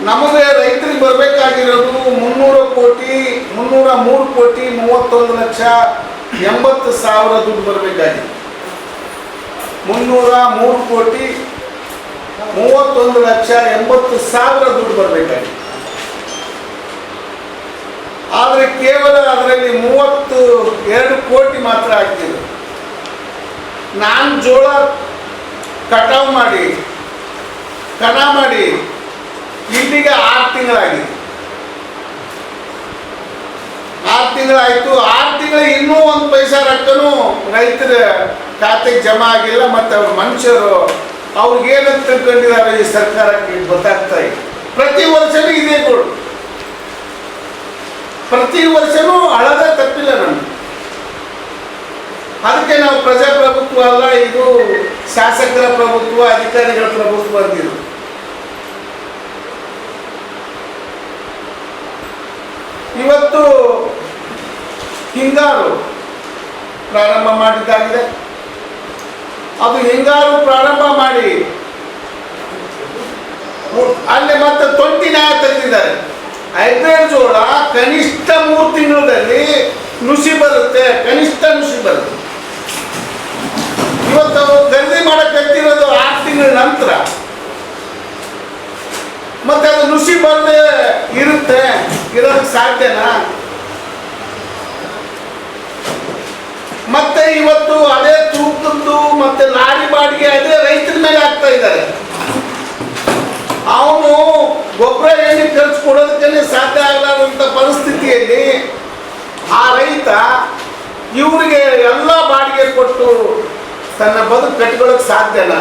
ನಮಗೆ ರೈತರಿಗೆ ಬರಬೇಕಾಗಿರೋದು 303,31,80,00,000 ದುಡ್ಡು ಬರಬೇಕಾಗಿದೆ. 303,31,80,00,000 ದುಡ್ಡು ಬರಬೇಕಾಗಿದೆ. ಆದರೆ ಕೇವಲ ಅದರಲ್ಲಿ 32 ಕೋಟಿ ಮಾತ್ರ ಆಗ್ತಿದೆ. ನಾನು ಜೋಳ ಕಟಾವು ಮಾಡಿ ಕಣ ಮಾಡಿ ಇಲ್ಲಿಗೆ 6 ತಿಂಗಳಾಗಿದೆ. 6 ತಿಂಗಳಾಯಿತು. 6 ತಿಂಗಳು ಇನ್ನೂ 1 ಪೈಸಾ ರೊಕ್ಕನೂ ರೈತರ ಖಾತೆಗೆ ಜಮಾ ಆಗಿಲ್ಲ. ಮತ್ತು ಅವ್ರ ಮನುಷ್ಯರು ಅವ್ರಿಗೇನಂತ ತಿಳ್ಕೊಂಡಿದ್ದಾರೆ ಈ ಸರ್ಕಾರಕ್ಕೆ ಗೊತ್ತಾಗ್ತಾ ಇದೆ. ಪ್ರತಿ ವರ್ಷನೂ ಇದೇ ಗೋಳು, ಪ್ರತಿ ವರ್ಷನೂ ಹಳದ ತಪ್ಪಿಲ್ಲ ನಮ್ಗೆ. ಅದಕ್ಕೆ ನಾವು ಪ್ರಜಾಪ್ರಭುತ್ವ ಅಲ್ಲ, ಇದು ಶಾಸಕರ ಪ್ರಭುತ್ವ, ಅಧಿಕಾರಿಗಳ ಪ್ರಭುತ್ವ ಅಂದಿರು. ಇವತ್ತು ಹಿಂಗಾರು ಪ್ರಾರಂಭ ಮಾಡಿದ್ದಾಗಿದೆ. ಅದು ಹಿಂಗಾರು ಪ್ರಾರಂಭ ಮಾಡಿ ಅಲ್ಲಿ ಮತ್ತೆ 20 ನ್ಯಾಯ ತೆಗೆದಿದ್ದಾರೆ. ಹೈಬ್ರಿಡ್ ಜೋಳ ಕನಿಷ್ಠ 3 ತಿಂಗಳಲ್ಲಿ ನುಸಿ ಬರುತ್ತೆ, ಕನಿಷ್ಠ ನುಸಿ ಬರುತ್ತೆ. ಇವತ್ತು ಖರೀದಿ ಮಾಡಕ್ಕಿರೋದು 6 ತಿಂಗಳ ನಂತರ. ಮತ್ತೆ ಅದು ನುಸಿ ಬರದೆ ಇರುತ್ತೆ, ಇರೋದಕ್ಕೆ ಸಾಧ್ಯನಾ? ಮತ್ತೆ ಇವತ್ತು ಅದೇ ತೂಕದ್ದು ಮತ್ತೆ ಲಾರಿ ಬಾಡಿಗೆ ಅದೇ ರೈತರ ಮೇಲೆ ಆಗ್ತಾ ಇದ್ದಾರೆ. ಅವನು ಗೊಬ್ಬರ ಎಣ್ಣೆ ಖರ್ಚು ಕೊಡೋದಕ್ಕೆ ಸಾಧ್ಯ ಆಗಲಾರಂತ ಪರಿಸ್ಥಿತಿಯಲ್ಲಿ ಆ ರೈತ ಇವರಿಗೆ ಎಲ್ಲ ಬಾಡಿಗೆ ಕೊಟ್ಟು ತನ್ನ ಬದುಕು ಕಟ್ಕೊಳ್ಳೋಕೆ ಸಾಧ್ಯನಾ?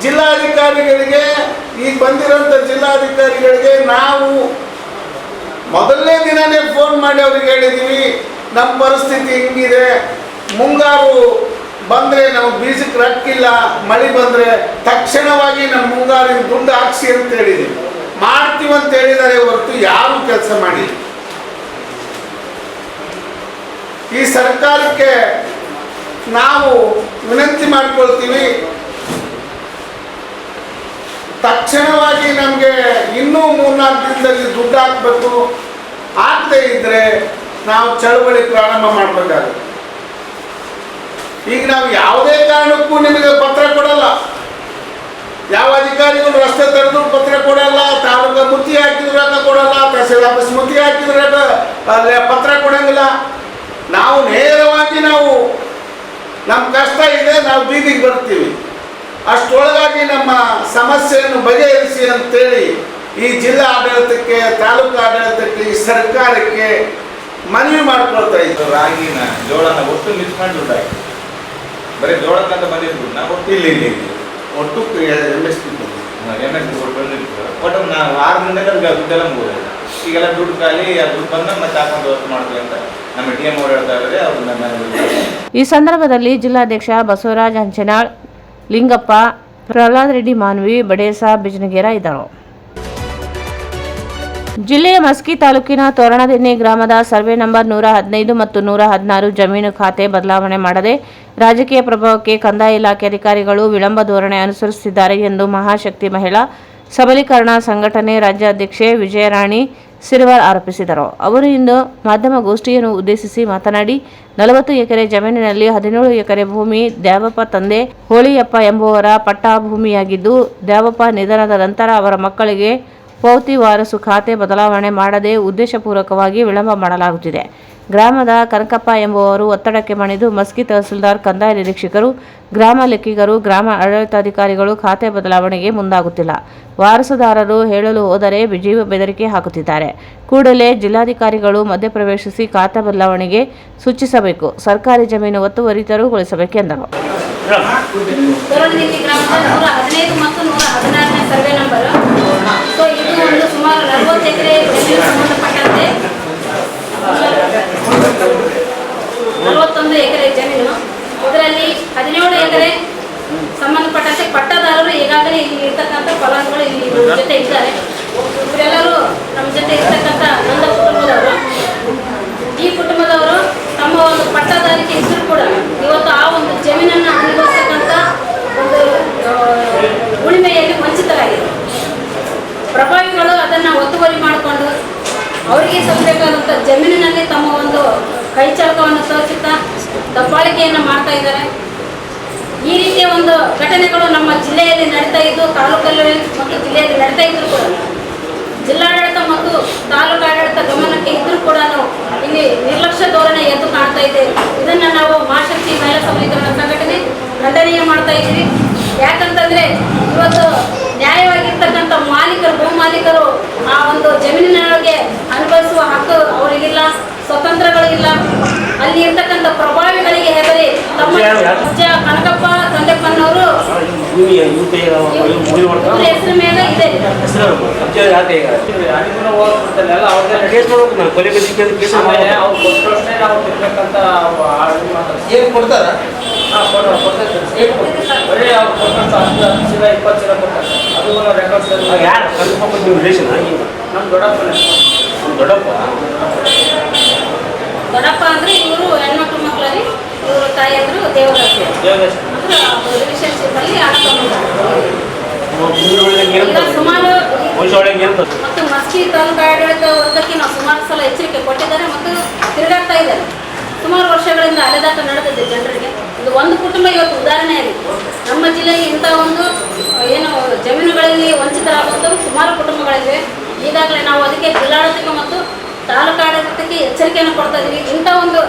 ಜಿಲ್ಲಾಧಿಕಾರಿಗಳಿಗೆ, ಈಗ ಬಂದಿರೋಂಥ ಜಿಲ್ಲಾಧಿಕಾರಿಗಳಿಗೆ ನಾವು ಮೊದಲನೇ ದಿನನೇ ಫೋನ್ ಮಾಡಿ ಅವ್ರಿಗೆ ಹೇಳಿದ್ದೀವಿ, ನಮ್ಮ ಪರಿಸ್ಥಿತಿ ಹಿಂಗಿದೆ, ಮುಂಗಾರು ಬಂದರೆ ನಮಗೆ ಬೀಜಕ್ಕೆ ರೊಕ್ಕಿಲ್ಲ, ಮಳೆ ಬಂದರೆ ತಕ್ಷಣವಾಗಿ ನಮ್ಮ ಮುಂಗಾರಿನ ದುಡ್ಡು ಹಾಕ್ಸಿ ಅಂತ ಹೇಳಿದ್ದೀವಿ. ಮಾಡ್ತೀವಂತ ಹೇಳಿದ್ದಾರೆ ಹೊರತು ಯಾರೂ ಕೆಲಸ ಮಾಡಿಲ್ಲ. ಈ ಸರ್ಕಾರಕ್ಕೆ ನಾವು ವಿನಂತಿ ಮಾಡ್ಕೊಳ್ತೀವಿ, ತಕ್ಷಣವಾಗಿ ನಮಗೆ ಇನ್ನೂ 3-4 ದಿನದಲ್ಲಿ ದುಡ್ಡು ಹಾಕಬೇಕು. ಆಗದೇ ಇದ್ದರೆ ನಾವು ಚಳವಳಿ ಪ್ರಾರಂಭ ಮಾಡಬೇಕಾಗುತ್ತೆ. ಈಗ ನಾವು ಯಾವುದೇ ಕಾರಣಕ್ಕೂ ನಿಮಗೆ ಪತ್ರ ಕೊಡಲ್ಲ, ಯಾವ ಅಧಿಕಾರಿಗಳು ರಸ್ತೆ ತೆರೆದು ಪತ್ರ ಕೊಡಲ್ಲ, ತಾಲೂಕು ಮುತ್ತಿ ಹಾಕಿದ್ರು ರೊಕ್ಕ ಕೊಡಲ್ಲ, ತಹಸೀಲ್ ಆಫೀಸ್ ಮುತ್ತಿ ಹಾಕಿದ್ರು ಪತ್ರ ಕೊಡಂಗಿಲ್ಲ. ನಾವು ನೇರವಾಗಿ ನಾವು ನಮ್ಮ ಕಷ್ಟ ಇದೆ, ನಾವು ಬೀದಿಗೆ ಬರ್ತೀವಿ. ಅಷ್ಟೊಳಗಾಗಿ ನಮ್ಮ ಸಮಸ್ಯೆಯನ್ನು ಬಗೆಹರಿಸಿ ಅಂತೇಳಿ ಈ ಜಿಲ್ಲಾ ಆಡಳಿತಕ್ಕೆ, ತಾಲೂಕು ಆಡಳಿತಕ್ಕೆ, ಈ ಸರ್ಕಾರಕ್ಕೆ ಮನವಿ ಮಾಡ್ಕೊಳ್ತಾ ಇದ್ದೀವಿ. ರಾಗಿನ ಜೋಳನ ಒಟ್ಟು ಮಿಸ್ ಮಾಡಿ ದುಡ್ಡು ಹಾಕಿ ಬರೀ ಜೋಳಕ್ಕಂತ ಬಂದಿದ್ದು ನಾವು ಇಲ್ಲಿ ಒಟ್ಟು MSP ಬಂದಿತ್ತು. ಒಟ್ಟು ನಾವು 6 ದಿನದಲ್ಲಿ ದುಡ್ಡೆಲ್ಲ ಮುಗಿದ. ಈಗೆಲ್ಲ ದುಡ್ಡು ಖಾಲಿ, ಆ ದುಡ್ಡು ಬಂದಾಗ ಮತ್ತೆ ಹಾಕೊಂಡು ವ್ಯವಸ್ಥೆ ಮಾಡ್ತೀವಿ ಅಂತ ನಮ್ಮ ಡಿ ಎಂ ಅವರು ಹೇಳ್ತಾ ಇದ್ದಾರೆ, ಅವ್ರನ್ನ ನಾನು ಈ ಸಂದರ್ಭದಲ್ಲಿ ಜಿಲ್ಲಾಧ್ಯಕ್ಷ ಬಸವರಾಜ್ ಹಂಚನಾಳ್, ಲಿಂಗಪ್ಪ, ಪ್ರಹ್ಲಾದ್ ರೆಡ್ಡಿ ಮಾನ್ವಿ, ಬಡೇಸ ಬಿಜನಗೇರ ಇದ್ದರು. ಜಿಲ್ಲೆಯ ಮಸ್ಕಿ ತಾಲೂಕಿನ ತೋರಣದಿನ್ನಿ ಗ್ರಾಮದ ಸರ್ವೆ ನಂಬರ್ 115 ಮತ್ತು 116 ಜಮೀನು ಖಾತೆ ಬದಲಾವಣೆ ಮಾಡದೆ ರಾಜಕೀಯ ಪ್ರಭಾವಕ್ಕೆ ಕಂದಾಯ ಇಲಾಖೆ ಅಧಿಕಾರಿಗಳು ವಿಳಂಬ ಧೋರಣೆ ಅನುಸರಿಸುತ್ತಿದ್ದಾರೆ ಎಂದು ಮಹಾಶಕ್ತಿ ಮಹಿಳಾ ಸಬಲೀಕರಣ ಸಂಘಟನೆ ರಾಜ್ಯಾಧ್ಯಕ್ಷೆ ವಿಜಯರಾಣಿ ಸಿರ್ವಾರ್ ಆರೋಪಿಸಿದರು. ಅವರು ಇಂದು ಮಾಧ್ಯಮಗೋಷ್ಠಿಯನ್ನು ಉದ್ದೇಶಿಸಿ ಮಾತನಾಡಿ 40 ಎಕರೆ ಜಮೀನಿನಲ್ಲಿ 17 ಎಕರೆ ಭೂಮಿ ದ್ಯಾವಪ್ಪ ತಂದೆ ಹೋಳಿಯಪ್ಪ ಎಂಬುವರ ಪಟ್ಟಾ ಭೂಮಿಯಾಗಿದ್ದು, ದ್ಯಾವಪ್ಪ ನಿಧನದ ನಂತರ ಅವರ ಮಕ್ಕಳಿಗೆ ಪೌತಿ ವಾರಸು ಖಾತೆ ಬದಲಾವಣೆ ಮಾಡದೆ ಉದ್ದೇಶಪೂರ್ವಕವಾಗಿ ವಿಳಂಬ ಮಾಡಲಾಗುತ್ತಿದೆ. ಗ್ರಾಮದ ಕನಕಪ್ಪ ಎಂಬುವರು ಒತ್ತಡಕ್ಕೆ ಮಣಿದು ಮಸ್ಕಿ ತಹಸೀಲ್ದಾರ್, ಕಂದಾಯ ನಿರೀಕ್ಷಕರು, ಗ್ರಾಮ ಲೆಕ್ಕಿಗರು, ಗ್ರಾಮ ಆಡಳಿತಾಧಿಕಾರಿಗಳು ಖಾತೆ ಬದಲಾವಣೆಗೆ ಮುಂದಾಗುತ್ತಿಲ್ಲ. ವಾರಸುದಾರರು ಹೇಳಲು ಹೋದರೆ ಜೀವ ಬೆದರಿಕೆ ಹಾಕುತ್ತಿದ್ದಾರೆ. ಕೂಡಲೇ ಜಿಲ್ಲಾಧಿಕಾರಿಗಳು ಮಧ್ಯಪ್ರವೇಶಿಸಿ ಖಾತೆ ಬದಲಾವಣೆಗೆ ಸೂಚಿಸಬೇಕು. ಸರ್ಕಾರಿ ಜಮೀನು ಒತ್ತುವರಿ ತೆರವುಗೊಳಿಸಬೇಕೆಂದರು. ತೋರಣದಿನ್ನಿ ಗ್ರಾಮದ 115 ಮತ್ತು 116ನೇ ಸರ್ವೆ ನಂಬರ್. ಸೊ ಇದು ಒಂದು ಸುಮಾರು 40 ಎಕರೆ ಜಮೀನು ಸಂಬಂಧಪಟ್ಟಂತೆ 41 ಎಕರೆ ಜಮೀನು. ಇದರಲ್ಲಿ 17 ಎಕರೆ ಸಂಬಂಧಪಟ್ಟಂತೆ ಪಟ್ಟದಾರರು ಈಗಾಗಲೇ ಇಲ್ಲಿ ಇರ್ತಕ್ಕಂಥ ಫಲಾನುಭವಿಗಳು ಇಲ್ಲಿ ನಮ್ಮ ಜೊತೆ ಇದ್ದಾರೆ. ಇವರೆಲ್ಲರೂ ನಮ್ಮ ಜೊತೆ ಇರ್ತಕ್ಕಂಥ ನಂದ ಕುಟುಂಬದವರು. ಈ ಕುಟುಂಬದವರು ತಮ್ಮ ಒಂದು ಪಟ್ಟದಾರಿಕೆ ಇದ್ರೂ ಕೂಡ ಇವತ್ತು ಆ ಒಂದು ಜಮೀನನ್ನು ಅನುಭವಿಸ್ತಕ್ಕಂಥ ಒಂದು ಉಳಿಮೆಯಲ್ಲಿ ವಂಚಿತರಾಗಿದೆ. ಪ್ರಭಾವಿಗಳು ಅದನ್ನು ಒತ್ತುವರಿ ಮಾಡಿಕೊಂಡು ಅವರಿಗೆ ಸಲ್ಲಬೇಕಾದಂಥ ಜಮೀನಿನಲ್ಲಿ ತಮ್ಮ ಒಂದು ಕೈಚಳಕವನ್ನು ತೋರಿಸುತ್ತಾ ದಬ್ಬಾಳಿಕೆಯನ್ನು ಮಾಡ್ತಾ ಇದ್ದಾರೆ. ಈ ರೀತಿಯ ಒಂದು ಘಟನೆಗಳು ನಮ್ಮ ಜಿಲ್ಲೆಯಲ್ಲಿ ನಡೀತಾ ಇದ್ದು, ತಾಲೂಕಲ್ಲಿ ಮತ್ತು ಜಿಲ್ಲೆಯಲ್ಲಿ ನಡೀತಾ ಇದ್ದರೂ ಕೂಡ ಜಿಲ್ಲಾಡಳಿತ ಮತ್ತು ತಾಲೂಕು ಆಡಳಿತ ಗಮನಕ್ಕೆ ಇದ್ದರೂ ಕೂಡ ಇಲ್ಲಿ ನಿರ್ಲಕ್ಷ್ಯ ಧೋರಣೆ ಎದ್ದು ಕಾಣ್ತಾ ಇದೆ. ಇದನ್ನು ನಾವು ಮಹಾಶಕ್ತಿ ಮಹಿಳಾ ಸಬಲೀಕರಣ ಸಂಘಟನೆ ಖಂಡನೀಯ ಮಾಡ್ತಾ ಇದ್ದೀವಿ. ಯಾಕಂತಂದರೆ ಇವತ್ತು ನ್ಯಾಯವಾಗಿರ್ತಕ್ಕಂಥ ಮಾಲೀಕರು, ಭೂ ಮಾಲೀಕರು ಆ ಒಂದು ಜಮೀನಿನೊಳಗೆ ಅನುಭವಿಸುವ ಹಕ್ಕು ಅವರಿಗಿಲ್ಲ, ಸ್ವತಂತ್ರಗಳಿಲ್ಲ. ಅಲ್ಲಿ ಇರ್ತಕ್ಕಂಥ ಪ್ರಭಾವಿಗಳಿಗೆ ಹೆದರಿ ತಮ್ಮ ಅಜ್ಜ ಕನಕಪ್ಪ ತಂದೆಪ್ಪನವರು ಇವ್ರ ಹೆಸರು ಮೇಲೆ ಇದೆ. ಏನು ಕೊಡ್ತಾರ? ಬರೀ ಅವ್ರು ಕೊಟ್ಟಂತ 10 ಚೀಲ 20 ಚೀಲ ಕೊಡ್ತಾರೆ. ಅದು ರೆಕಾರ್ಡ್ಸ್ ನಮ್ಮ ದೊಡ್ಡಪ್ಪ ಅಂದ್ರೆ ಇವರು ಹೆಣ್ಮಕ್ಳು ಮಕ್ಕಳಲ್ಲಿ, ಇವರು ತಾಯಿ ಅಂದ್ರು ದೇವರಾಜ್ ಅಂದ್ರೆ ರಿಲೇಶನ್ಶಿಪ್ ಅಲ್ಲಿ ಸುಮಾರು ಮತ್ತು ಮಸ್ಕಿ ತಾಲೂಕು ಆಡಳಿತ ವರ್ಗಕ್ಕೆ ನಾವು ಸುಮಾರು ಸಲ ಎಚ್ಚರಿಕೆ ಕೊಟ್ಟಿದ್ದಾರೆ ಮತ್ತು ತಿರುಗಾಡ್ತಾ ಇದ್ದಾರೆ. ಸುಮಾರು ವರ್ಷಗಳಿಂದ ಅಲೆದಾಟ ನಡೆದಿದೆ ಜನರಿಗೆ. ಇದು ಒಂದು ಕುಟುಂಬ ಇವತ್ತು ಉದಾಹರಣೆಯಾಗಿದೆ. ನಮ್ಮ ಜಿಲ್ಲೆಯಲ್ಲಿ ಇಂಥ ಒಂದು ಏನು ಜಮೀನುಗಳಲ್ಲಿ ವಂಚಿತರಾಗುವಂಥವ್ರು ಸುಮಾರು ಕುಟುಂಬಗಳಿವೆ. ಈಗಾಗಲೇ ನಾವು ಅದಕ್ಕೆ ಜಿಲ್ಲಾಡಳಿತ ಮತ್ತು ತಾಲೂಕು ಆಡಳಿತಕ್ಕೆ ಎಚ್ಚರಿಕೆಯನ್ನು ಕೊಡ್ತಾ ಇದ್ದೀವಿ. ಇಂಥ ಒಂದು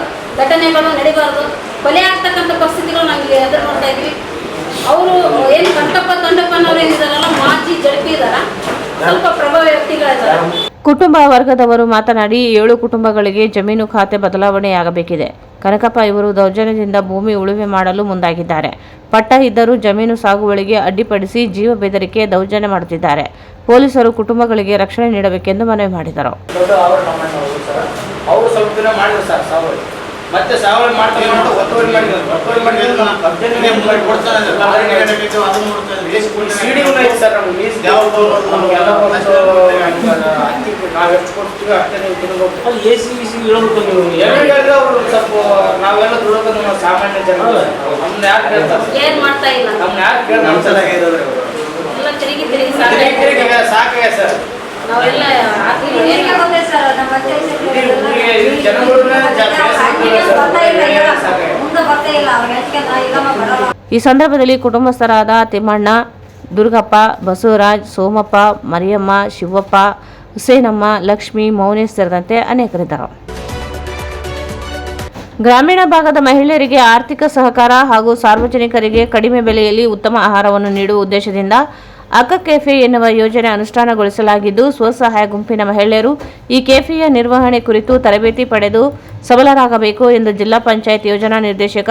ಘಟನೆಗಳು ನಡೀಬಾರ್ದು. ಕೊಲೆ ಆಗ್ತಕ್ಕಂಥ ಪರಿಸ್ಥಿತಿಗಳು ನಾವಿಲ್ಲಿ ಎದುರು ನೋಡ್ತಾ ಇದ್ವಿ. ಅವರು ಏನು ಕನಕಪ್ಪ ತಂಡಪ್ಪನವ್ರು ಏನಿದಾರಲ್ಲ, ಮಾಜಿ ಜಡ್ಪಿ ಇದಾರ, ಸ್ವಲ್ಪ ಪ್ರಭಾವಿ ವ್ಯಕ್ತಿಗಳಿದ್ದಾರೆ. ಕುಟುಂಬ ವರ್ಗದವರು ಮಾತನಾಡಿ 7 ಕುಟುಂಬಗಳಿಗೆ ಜಮೀನು ಖಾತೆ ಬದಲಾವಣೆಯಾಗಬೇಕಿದೆ. ಕನಕಪ್ಪ ಇವರು ದೌರ್ಜನ್ಯದಿಂದ ಭೂಮಿ ಉಳುಮೆ ಮಾಡಲು ಮುಂದಾಗಿದ್ದಾರೆ. ಪಟ್ಟ ಇದ್ದರೂ ಜಮೀನು ಸಾಗುವಳಿಗೆ ಅಡ್ಡಿಪಡಿಸಿ ಜೀವ ಬೆದರಿಕೆ ದೌರ್ಜನ್ಯ ಮಾಡುತ್ತಿದ್ದಾರೆ. ಪೊಲೀಸರು ಕುಟುಂಬಗಳಿಗೆ ರಕ್ಷಣೆ ನೀಡಬೇಕೆಂದು ಮನವಿ ಮಾಡಿದರು. ಅವರು ಸ್ವಲ್ಪ ದಿನ ಮಾಡಿದ್ರು ಸರ್ ಸಾವಳಿ, ಮತ್ತೆ ಸಾವಳಿ ಮಾಡ್ತೀವಿ ಒತ್ತುವರಿ ಮಾಡಿದ್ರು. ಒತ್ತುವರಿ ಮಾಡಿದ್ರು ಸರ್ ನಮ್ಗೆ ನಾವು ಎಷ್ಟು ಕೊಡ್ತೀವಿ ಅಷ್ಟೇ ನೀವು ಹೇಳಿದ್ರೆ ಅವರು ಸ್ವಲ್ಪ ನಾವೆಲ್ಲ ದುಡೋದು ಸಾಮಾನ್ಯ ಜನ. ನಮ್ನ ಯಾಕೆ ಹೇಳ್ತಾರೆ, ಏನ್ ಮಾಡ್ತಾ ಇಲ್ಲ, ನಮ್ನ ಯಾಕೆ ಹೇಳ್ತಾರೆ, ಎಲ್ಲ ತಿರುಗಿ ಸಾಕಾಗ ಸರ್. ನಾವೆಲ್ಲ ಈ ಸಂದರ್ಭದಲ್ಲಿ ಕುಟುಂಬಸ್ಥರಾದ ತಿಮ್ಮಣ್ಣ, ದುರ್ಗಪ್ಪ, ಬಸವರಾಜ್, ಸೋಮಪ್ಪ, ಮರಿಯಮ್ಮ, ಶಿವಪ್ಪ, ಹುಸೇನಮ್ಮ, ಲಕ್ಷ್ಮಿ, ಮೌನೇಶ್ ಸೇರಿದಂತೆ ಅನೇಕರಿದ್ದರು. ಗ್ರಾಮೀಣ ಭಾಗದ ಮಹಿಳೆಯರಿಗೆ ಆರ್ಥಿಕ ಸಹಕಾರ ಹಾಗೂ ಸಾರ್ವಜನಿಕರಿಗೆ ಕಡಿಮೆ ಬೆಲೆಯಲ್ಲಿ ಉತ್ತಮ ಆಹಾರವನ್ನು ನೀಡುವ ಉದ್ದೇಶದಿಂದ ಅಕ್ಕ ಕೆಫೆ ಎನ್ನುವ ಯೋಜನೆ ಅನುಷ್ಠಾನಗೊಳಿಸಲಾಗಿದ್ದು, ಸ್ವಸಹಾಯ ಗುಂಪಿನ ಮಹಿಳೆಯರು ಈ ಕೆಫೆಯ ನಿರ್ವಹಣೆ ಕುರಿತು ತರಬೇತಿ ಪಡೆದು ಸಬಲರಾಗಬೇಕು ಎಂದು ಜಿಲ್ಲಾ ಪಂಚಾಯತ್ ಯೋಜನಾ ನಿರ್ದೇಶಕ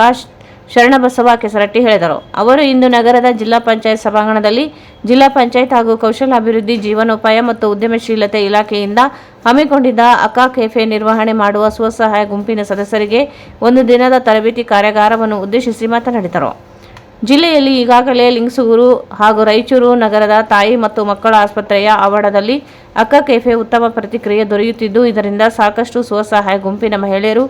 ಶರಣಬಸವ ಕೆಸರಟ್ಟಿ ಹೇಳಿದರು. ಅವರು ಇಂದು ನಗರದ ಜಿಲ್ಲಾ ಪಂಚಾಯತ್ ಸಭಾಂಗಣದಲ್ಲಿ ಜಿಲ್ಲಾ ಪಂಚಾಯತ್ ಹಾಗೂ ಕೌಶಲಾಭಿವೃದ್ಧಿ, ಜೀವನೋಪಾಯ ಮತ್ತು ಉದ್ಯಮಶೀಲತೆ ಇಲಾಖೆಯಿಂದ ಹಮ್ಮಿಕೊಂಡಿದ್ದ ಅಕ್ಕಾ ಕೆಫೆ ನಿರ್ವಹಣೆ ಮಾಡುವ ಸ್ವಸಹಾಯ ಗುಂಪಿನ ಸದಸ್ಯರಿಗೆ ಒಂದು ದಿನದ ತರಬೇತಿ ಕಾರ್ಯಾಗಾರವನ್ನು ಉದ್ದೇಶಿಸಿ ಮಾತನಾಡಿದರು. ಜಿಲ್ಲೆಯಲ್ಲಿ ಈಗಾಗಲೇ ಲಿಂಗಸೂರು ಹಾಗೂ ರಾಯಚೂರು ನಗರದ ತಾಯಿ ಮತ್ತು ಮಕ್ಕಳ ಆಸ್ಪತ್ರೆಯ ಆವರಣದಲ್ಲಿ ಅಕ್ಕಾ ಕೆಫೆ ಉತ್ತಮ ಪ್ರತಿಕ್ರಿಯೆ ದೊರೆಯುತ್ತಿದ್ದು, ಇದರಿಂದ ಸಾಕಷ್ಟು ಸ್ವಸಹಾಯ ಗುಂಪಿನ ಮಹಿಳೆಯರು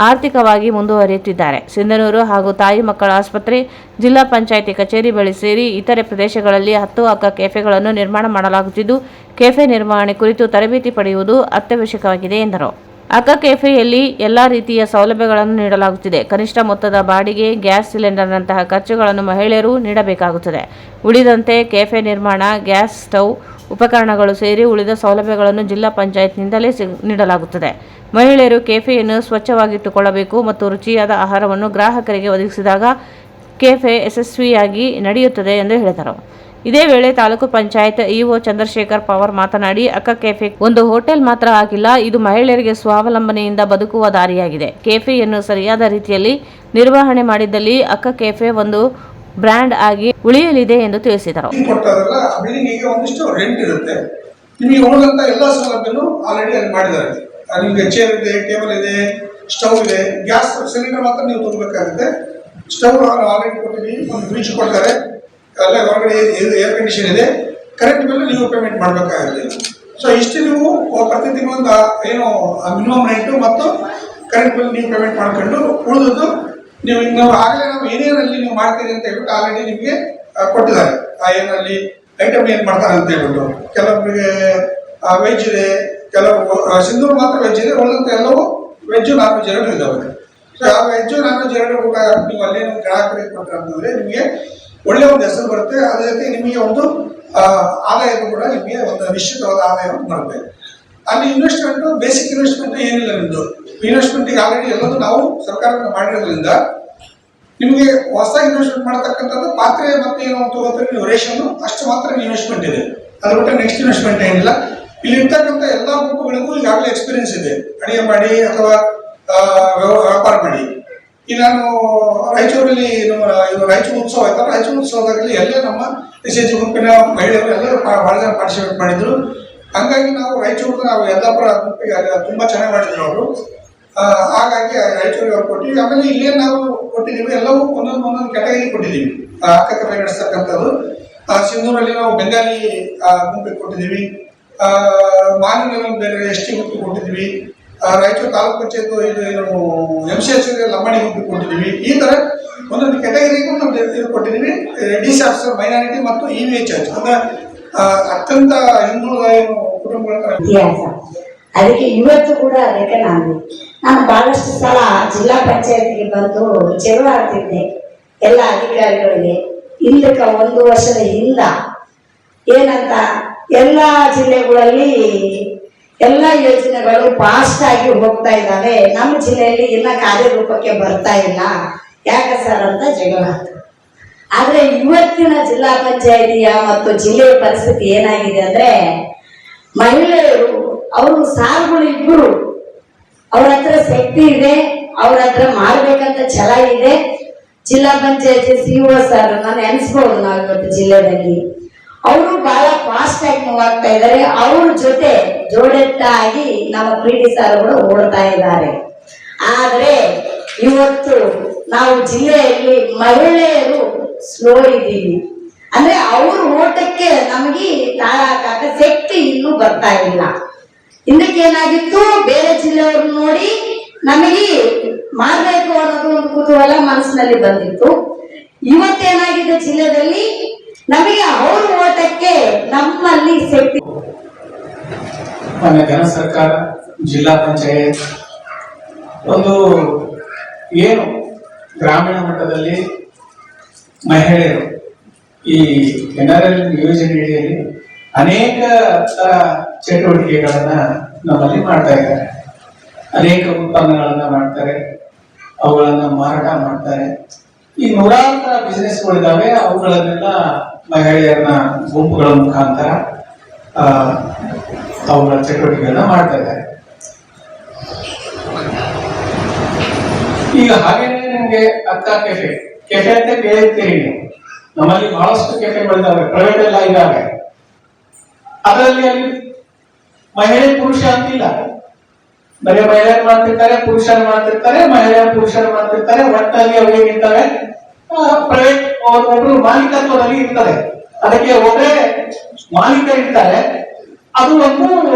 ಆರ್ಥಿಕವಾಗಿ ಮುಂದುವರಿಯುತ್ತಿದ್ದಾರೆ. ಸಿಂಧನೂರು ಹಾಗೂ ತಾಯಿ ಮಕ್ಕಳ ಆಸ್ಪತ್ರೆ, ಜಿಲ್ಲಾ ಪಂಚಾಯಿತಿ ಕಚೇರಿ ಬಳಿ ಸೇರಿ ಇತರೆ ಪ್ರದೇಶಗಳಲ್ಲಿ 10 ಅಕ್ಕಾ ಕೆಫೆಗಳನ್ನು ನಿರ್ಮಾಣ ಮಾಡಲಾಗುತ್ತಿದ್ದು, ಕೆಫೆ ನಿರ್ವಹಣೆ ಕುರಿತು ತರಬೇತಿ ಪಡೆಯುವುದು ಅತ್ಯವಶ್ಯಕವಾಗಿದೆ ಎಂದರು. ಅಕ್ಕಾ ಕೆಫೆಯಲ್ಲಿ ಎಲ್ಲಾ ರೀತಿಯ ಸೌಲಭ್ಯಗಳನ್ನು ನೀಡಲಾಗುತ್ತಿದೆ. ಕನಿಷ್ಠ ಮೊತ್ತದ ಬಾಡಿಗೆ, ಗ್ಯಾಸ್ ಸಿಲಿಂಡರ್ನಂತಹ ಖರ್ಚುಗಳನ್ನು ಮಹಿಳೆಯರು ನೀಡಬೇಕಾಗುತ್ತದೆ. ಉಳಿದಂತೆ ಕೆಫೆ ನಿರ್ಮಾಣ, ಗ್ಯಾಸ್ ಸ್ಟವ್, ಉಪಕರಣಗಳು ಸೇರಿ ಉಳಿದ ಸೌಲಭ್ಯಗಳನ್ನು ಜಿಲ್ಲಾ ಪಂಚಾಯತ್ನಿಂದಲೇ ನೀಡಲಾಗುತ್ತದೆ. ಮಹಿಳೆಯರು ಕೆಫೆಯನ್ನು ಸ್ವಚ್ಛವಾಗಿಟ್ಟುಕೊಳ್ಳಬೇಕು ಮತ್ತು ರುಚಿಯಾದ ಆಹಾರವನ್ನು ಗ್ರಾಹಕರಿಗೆ ಒದಗಿಸಿದಾಗ ಕೆಫೆ ಯಶಸ್ವಿಯಾಗಿ ನಡೆಯುತ್ತದೆ ಎಂದು ಹೇಳಿದರು. ಇದೇ ವೇಳೆ ತಾಲೂಕು ಪಂಚಾಯತ್ ಇಒ ಚಂದ್ರಶೇಖರ್ ಪವಾರ್ ಮಾತನಾಡಿ, ಅಕ್ಕಾ ಕೆಫೆ ಒಂದು ಹೋಟೆಲ್ ಮಾತ್ರ ಆಗಿಲ್ಲ, ಇದು ಮಹಿಳೆಯರಿಗೆ ಸ್ವಾವಲಂಬನೆಯಿಂದ ಬದುಕುವ ದಾರಿಯಾಗಿದೆ. ಕೆಫೆಯನ್ನು ಸರಿಯಾದ ರೀತಿಯಲ್ಲಿ ನಿರ್ವಹಣೆ ಮಾಡಿದ್ದಲ್ಲಿ ಅಕ್ಕಾ ಕೆಫೆ ಒಂದು ಬ್ರ್ಯಾಂಡ್ ಆಗಿ ಉಳಿಯಲಿದೆ ಎಂದು ತಿಳಿಸಿದರು. ಕೊಟ್ಟಾರಲ್ಲ ಬಿಲ್ಡಿಂಗಿಗೆ ಒಂದಿಷ್ಟು ರೆಂಟ್ ಇರುತ್ತೆ. ನಿಮಗೆ ಉಳಿದಂತ ಎಲ್ಲ ಸೌಲಭ್ಯನು ಆಲ್ರೆಡಿ ಅಲ್ಲಿ ಮಾಡಿದ್ದಾರೆ. ನಿಮಗೆ ಚೇರ್ ಇದೆ, ಟೇಬಲ್ ಇದೆ, ಸ್ಟವ್ ಇದೆ. ಗ್ಯಾಸ್ ಸಿಲಿಂಡರ್ ಮಾತ್ರ ನೀವು ತುಂಬಬೇಕಾಗುತ್ತೆ. ಸ್ಟವ್ ಆಲ್ರೆಡಿ ಕೊಟ್ಟಿದ್ದೀವಿ, ಒಂದು ಫ್ರಿಡ್ಜ್ ಕೊಡ್ತಾರೆ, ಎಲ್ಲ ಹೊರಗಡೆ ಏರ್ ಕಂಡೀಷನ್ ಇದೆ. ಕರೆಂಟ್ ಬಿಲ್ ನೀವು ಪೇಮೆಂಟ್ ಮಾಡಬೇಕಾಗುತ್ತೆ. ಸೊ ಇಷ್ಟು ನೀವು ಪ್ರತಿ ತಿಂಗಳು ಏನು ಮಿನಿಮಮ್ ರೆಂಟು ಮತ್ತು ಕರೆಂಟ್ ಬಿಲ್ ನೀವು ಪೇಮೆಂಟ್ ಮಾಡ್ಕೊಂಡು ಉಳಿದದ್ದು ನೀವು ಆಗಲೇ ನಾವು ಏನೇನಲ್ಲಿ ನೀವು ಮಾಡ್ತೀರಿ ಅಂತ ಹೇಳ್ಬಿಟ್ಟು ಆಲ್ರೆಡಿ ನಿಮಗೆ ಕೊಟ್ಟಿದ್ದಾರೆ. ಆ ಏನಲ್ಲಿ ಐಟಮ್ ಏನು ಮಾಡ್ತಾರೆ ಅಂತ ಹೇಳ್ಬಿಟ್ಟು ಕೆಲವೊಬ್ಬರಿಗೆ ವೆಜ್ ಇದೆ, ಕೆಲವು ಸಿಂಧೂರು ಮಾತ್ರ ವೆಜ್ ಇದೆ, ಉಳಿದಂತ ಎಲ್ಲವೂ ವೆಜ್ಜು ನಾನ್ ವೆಜ್ ಎರಡು ಇದ್ದಾವೆ. ಸೊ ಆ ವೆಜ್ಜು ನಾನ್ ವೆಜ್ ಎರಡು ಊಟ ನೀವು ಅಲ್ಲೇನು ಗ್ರಾಹಕರಿಗೆ ಕೊಟ್ಟರೆ ಅಂತಂದರೆ ನಿಮಗೆ ಒಳ್ಳೆಯ ಒಂದು ಹೆಸರು ಬರುತ್ತೆ. ಅದೇ ಜೊತೆ ನಿಮಗೆ ಒಂದು ಆದಾಯಕ್ಕೂ ಕೂಡ ನಿಮಗೆ ಒಂದು ನಿಶ್ಚಿತವಾದ ಆದಾಯವನ್ನು ಬರುತ್ತೆ. ಅಲ್ಲಿ ಇನ್ವೆಸ್ಟ್ಮೆಂಟು ಬೇಸಿಕ್ ಇನ್ವೆಸ್ಟ್ಮೆಂಟ್ ಏನಿಲ್ಲ. ನಿಮ್ಮದು ಇನ್ವೆಸ್ಟ್ಮೆಂಟಿಗೆ ಆಲ್ರೆಡಿ ಎಲ್ಲದೂ ನಾವು ಸರ್ಕಾರದಿಂದ ಮಾಡಿರೋದ್ರಿಂದ ನಿಮಗೆ ಹೊಸ ಇನ್ವೆಸ್ಟ್ಮೆಂಟ್ ಮಾಡತಕ್ಕಂಥದ್ದು ಪಾತ್ರೆ ಮತ್ತು ಏನೋ ತಗೋತಾರೆ ನೀವು ರೇಷನ್ನು ಅಷ್ಟು ಮಾತ್ರ ಇನ್ವೆಸ್ಟ್ಮೆಂಟ್ ಇದೆ. ಅದು ಬಿಟ್ಟರೆ ನೆಕ್ಸ್ಟ್ ಇನ್ವೆಸ್ಟ್ಮೆಂಟ್ ಏನಿಲ್ಲ. ಇಲ್ಲಿ ಇರ್ತಕ್ಕಂಥ ಎಲ್ಲ ಗುಂಪುಗಳಿಗೂ ಈಗಾಗಲೇ ಎಕ್ಸ್ಪೀರಿಯನ್ಸ್ ಇದೆ, ಅಡಿಗೆ ಮಾಡಿ ಅಥವಾ ವ್ಯಾಪಾರ ಮಾಡಿ. ಈಗ ನಾನು ರಾಯಚೂರಲ್ಲಿ ಇದು ರಾಯಚೂರು ಉತ್ಸವ ಆಯ್ತಲ್ಲ, ರಾಯಚೂರು ಉತ್ಸವದಲ್ಲಿ ಎಲ್ಲೇ ನಮ್ಮ SHG ಗುಂಪಿನ ಮಹಿಳೆಯರು ಎಲ್ಲರೂ ಭಾಳ ಜನ ಪಾರ್ಟಿಸಿಪೇಟ್ ಮಾಡಿದ್ರು. ಹಂಗಾಗಿ ನಾವು ರಾಯಚೂರು ನಾವು ಯಲ್ಲಾಪುರ ಗುಂಪಿಗೆ ತುಂಬ ಚೆನ್ನಾಗಿ ಮಾಡಿದ್ರು ಅವರು. ಹಾಗಾಗಿ ರಾಯಚೂರಿಗೆ ಅವ್ರು ಕೊಟ್ಟಿವಿ. ಆಮೇಲೆ ಇಲ್ಲೇ ನಾವು ಕೊಟ್ಟಿದ್ದೀವಿ, ಎಲ್ಲವೂ ಒಂದೊಂದು ಕ್ಯಾಟಗರಿ ಕೊಟ್ಟಿದ್ದೀವಿ. ಅಕ್ಕಾ ಕೆಫೆ ನಡೆಸ್ತಕ್ಕಂಥದ್ದು ಸಿಂಧೂರಲ್ಲಿ ನಾವು ಬೆಂಗಾಲಿ ಗುಂಪಿಗೆ ಕೊಟ್ಟಿದ್ದೀವಿ, ಮಾನವನಲ್ಲಿ ಬೇರೆ ST ಗುಂಪಿಗೆ ಕೊಟ್ಟಿದ್ದೀವಿ, ರಾಯಚೂರು ತಾಲೂಕು ಪಂಚಾಯತ್ ಇದು MCH ಲಂಬಾಣಿ ಗುಂಪಿಗೆ ಕೊಟ್ಟಿದ್ದೀವಿ. ಈ ಥರ ಒಂದೊಂದು ಕ್ಯಾಟಗರಿಗೂ ನಾವು ಕೊಟ್ಟಿದ್ದೀವಿ. DC ಆಫೀಸರ್ ಮೈನಾರಿಟಿ ಮತ್ತು EVH ಅಂದ್ರೆ ಅತ್ಯಂತ ಹಿಂದುಳಿದ ಏನು ಕುಟುಂಬಗಳ ಇತಿಹಾಸ. ಅದಕ್ಕೆ ಇವತ್ತು ಕೂಡ ಅದಕ್ಕೆ ನಾನು ಬಹಳಷ್ಟು ಸಲ ಜಿಲ್ಲಾ ಪಂಚಾಯತ್ಗೆ ಬಂದು ಜಗಳಾಡ್ತಿದ್ದೆ ಎಲ್ಲ ಅಧಿಕಾರಿಗಳಿಗೆ. ಇಲ್ಲಕ್ಕ 1 ವರ್ಷದ ಹಿಂದ ಏನಂತ ಎಲ್ಲ ಜಿಲ್ಲೆಗಳಲ್ಲಿ ಎಲ್ಲ ಯೋಜನೆಗಳು ಫಾಸ್ಟ್ ಆಗಿ ಹೋಗ್ತಾ ಇದ್ದಾವೆ, ನಮ್ಮ ಜಿಲ್ಲೆಯಲ್ಲಿ ಇನ್ನ ಕಾರ್ಯರೂಪಕ್ಕೆ ಬರ್ತಾ ಇಲ್ಲ, ಯಾಕೆ ಸರ್ ಅಂತ ಜಗಳ. ಆದ್ರೆ ಇವತ್ತಿನ ಜಿಲ್ಲಾ ಪಂಚಾಯತಿಯ ಮತ್ತು ಜಿಲ್ಲೆಯ ಪರಿಸ್ಥಿತಿ ಏನಾಗಿದೆ ಅಂದ್ರೆ, ಮಹಿಳೆಯರು ಅವರು ಸಾರ್ಗಳು ಇಬ್ಬರು ಅವ್ರ ಹತ್ರ ಶಕ್ತಿ ಇದೆ, ಅವ್ರ ಹತ್ರ ಮಾಡ್ಬೇಕಂತ ಛಲ ಇದೆ. ಜಿಲ್ಲಾ ಪಂಚಾಯತಿ CO ಸರ್ ನಾನು ಎನಿಸ್ಬೋದು ನಾವು ಇವತ್ತು ಜಿಲ್ಲೆಯಲ್ಲಿ ಅವರು ಬಹಳ ಫಾಸ್ಟ್ ಆಗಿ ಮೂವ್ ಆಗ್ತಾ ಇದ್ದಾರೆ. ಅವ್ರ ಜೊತೆ ಜೋಡೆಟ್ಟಾಗಿ ನಮ್ಮ PD ಸಾರ್ಗಳು ಓಡ್ತಾ ಇದ್ದಾರೆ. ಆದ್ರೆ ಇವತ್ತು ನಾವು ಜಿಲ್ಲೆಯಲ್ಲಿ ಮಹಿಳೆಯರು ಸ್ಲೋ ಇದ್ದೀವಿ. ಅಂದ್ರೆ ಅವ್ರ ಓಟಕ್ಕೆ ನಮಗೆ ತಾಳ ಹಾಕಾಕ ಶಕ್ತಿ ಇನ್ನೂ ಬರ್ತಾ ಇಲ್ಲ. ಇದಕ್ಕೇನಾಗಿತ್ತು, ಬೇರೆ ಜಿಲ್ಲೆಯವ್ರನ್ನ ನೋಡಿ ನಮಗೆ ಮಾಡ್ಬೇಕು ಅನ್ನೋದು ಒಂದು ಕುತೂಹಲ ಮನಸ್ಸಿನಲ್ಲಿ ಬಂದಿತ್ತು. ಇವತ್ತೇನಾಗಿದೆ, ಜಿಲ್ಲೆಯಲ್ಲಿ ನಮಗೆ ಅವ್ರ ಓಟಕ್ಕೆ ನಮ್ಮಲ್ಲಿ ಶಕ್ತಿ. ಘನ ಸರ್ಕಾರ, ಜಿಲ್ಲಾ ಪಂಚಾಯತ್ ಒಂದು ಏನು ಗ್ರಾಮೀಣ ಮಟ್ಟದಲ್ಲಿ ಮಹಿಳೆಯರು ಈ NRL ಯೋಜನೆಯಲ್ಲಿ ಅನೇಕ ತರ ಚಟುವಟಿಕೆಗಳನ್ನ ನಮ್ಮಲ್ಲಿ ಮಾಡ್ತಾ ಇದ್ದಾರೆ. ಅನೇಕ ಉತ್ಪನ್ನಗಳನ್ನ ಮಾಡ್ತಾರೆ, ಅವುಗಳನ್ನ ಮಾರಾಟ ಮಾಡ್ತಾರೆ. ಈ ನೂರಾರು ತರ ಬಿಸಿನೆಸ್ಗಳಿದ್ದಾವೆ. ಅವುಗಳನ್ನೆಲ್ಲ ಮಹಿಳೆಯರನ್ನ ಗುಂಪುಗಳ ಮುಖಾಂತರ ಅವುಗಳ ಚಟುವಟಿಕೆಗಳನ್ನ ಮಾಡ್ತಾ ಇದ್ದಾರೆ. ಈಗ ಹಾಗೇನೆ ನಿಮ್ಗೆ ಅಕ್ಕಾ ಕೆಫೆ ಕೆಫೆ ಅಂತ ಕೇಳಿರ್ತೀರಿ ನೀವು. ನಮ್ಮಲ್ಲಿ ಬಹಳಷ್ಟು ಕೆಫೆಗಳಿದ್ದಾವೆ, ಪ್ರೈವೇಟ್ ಎಲ್ಲ ಇದ್ದಾವೆ. ಅದರಲ್ಲಿ ಅಲ್ಲಿ ಮಹಿಳೆ ಪುರುಷ ಅಂತಿಲ್ಲ, ಬರೀ ಮಹಿಳೆಯರು ಮಾಡ್ತಿರ್ತಾರೆ, ಪುರುಷರು ಮಾಡ್ತಿರ್ತಾರೆ, ಮಹಿಳೆಯರು ಪುರುಷರು ಮಾಡ್ತಿರ್ತಾರೆ. ಒಟ್ಟಲ್ಲಿ ಅವು ಏನಿರ್ತವೆ ಪ್ರೈವೇಟ್ ಒಬ್ರು ಮಾಲೀಕತ್ವದಲ್ಲಿ ಇರ್ತಾರೆ. ಅದಕ್ಕೆ ಒಬ್ಬರೇ ಮಾಲೀಕ ಇರ್ತಾರೆ. ಅದು ಒಂದು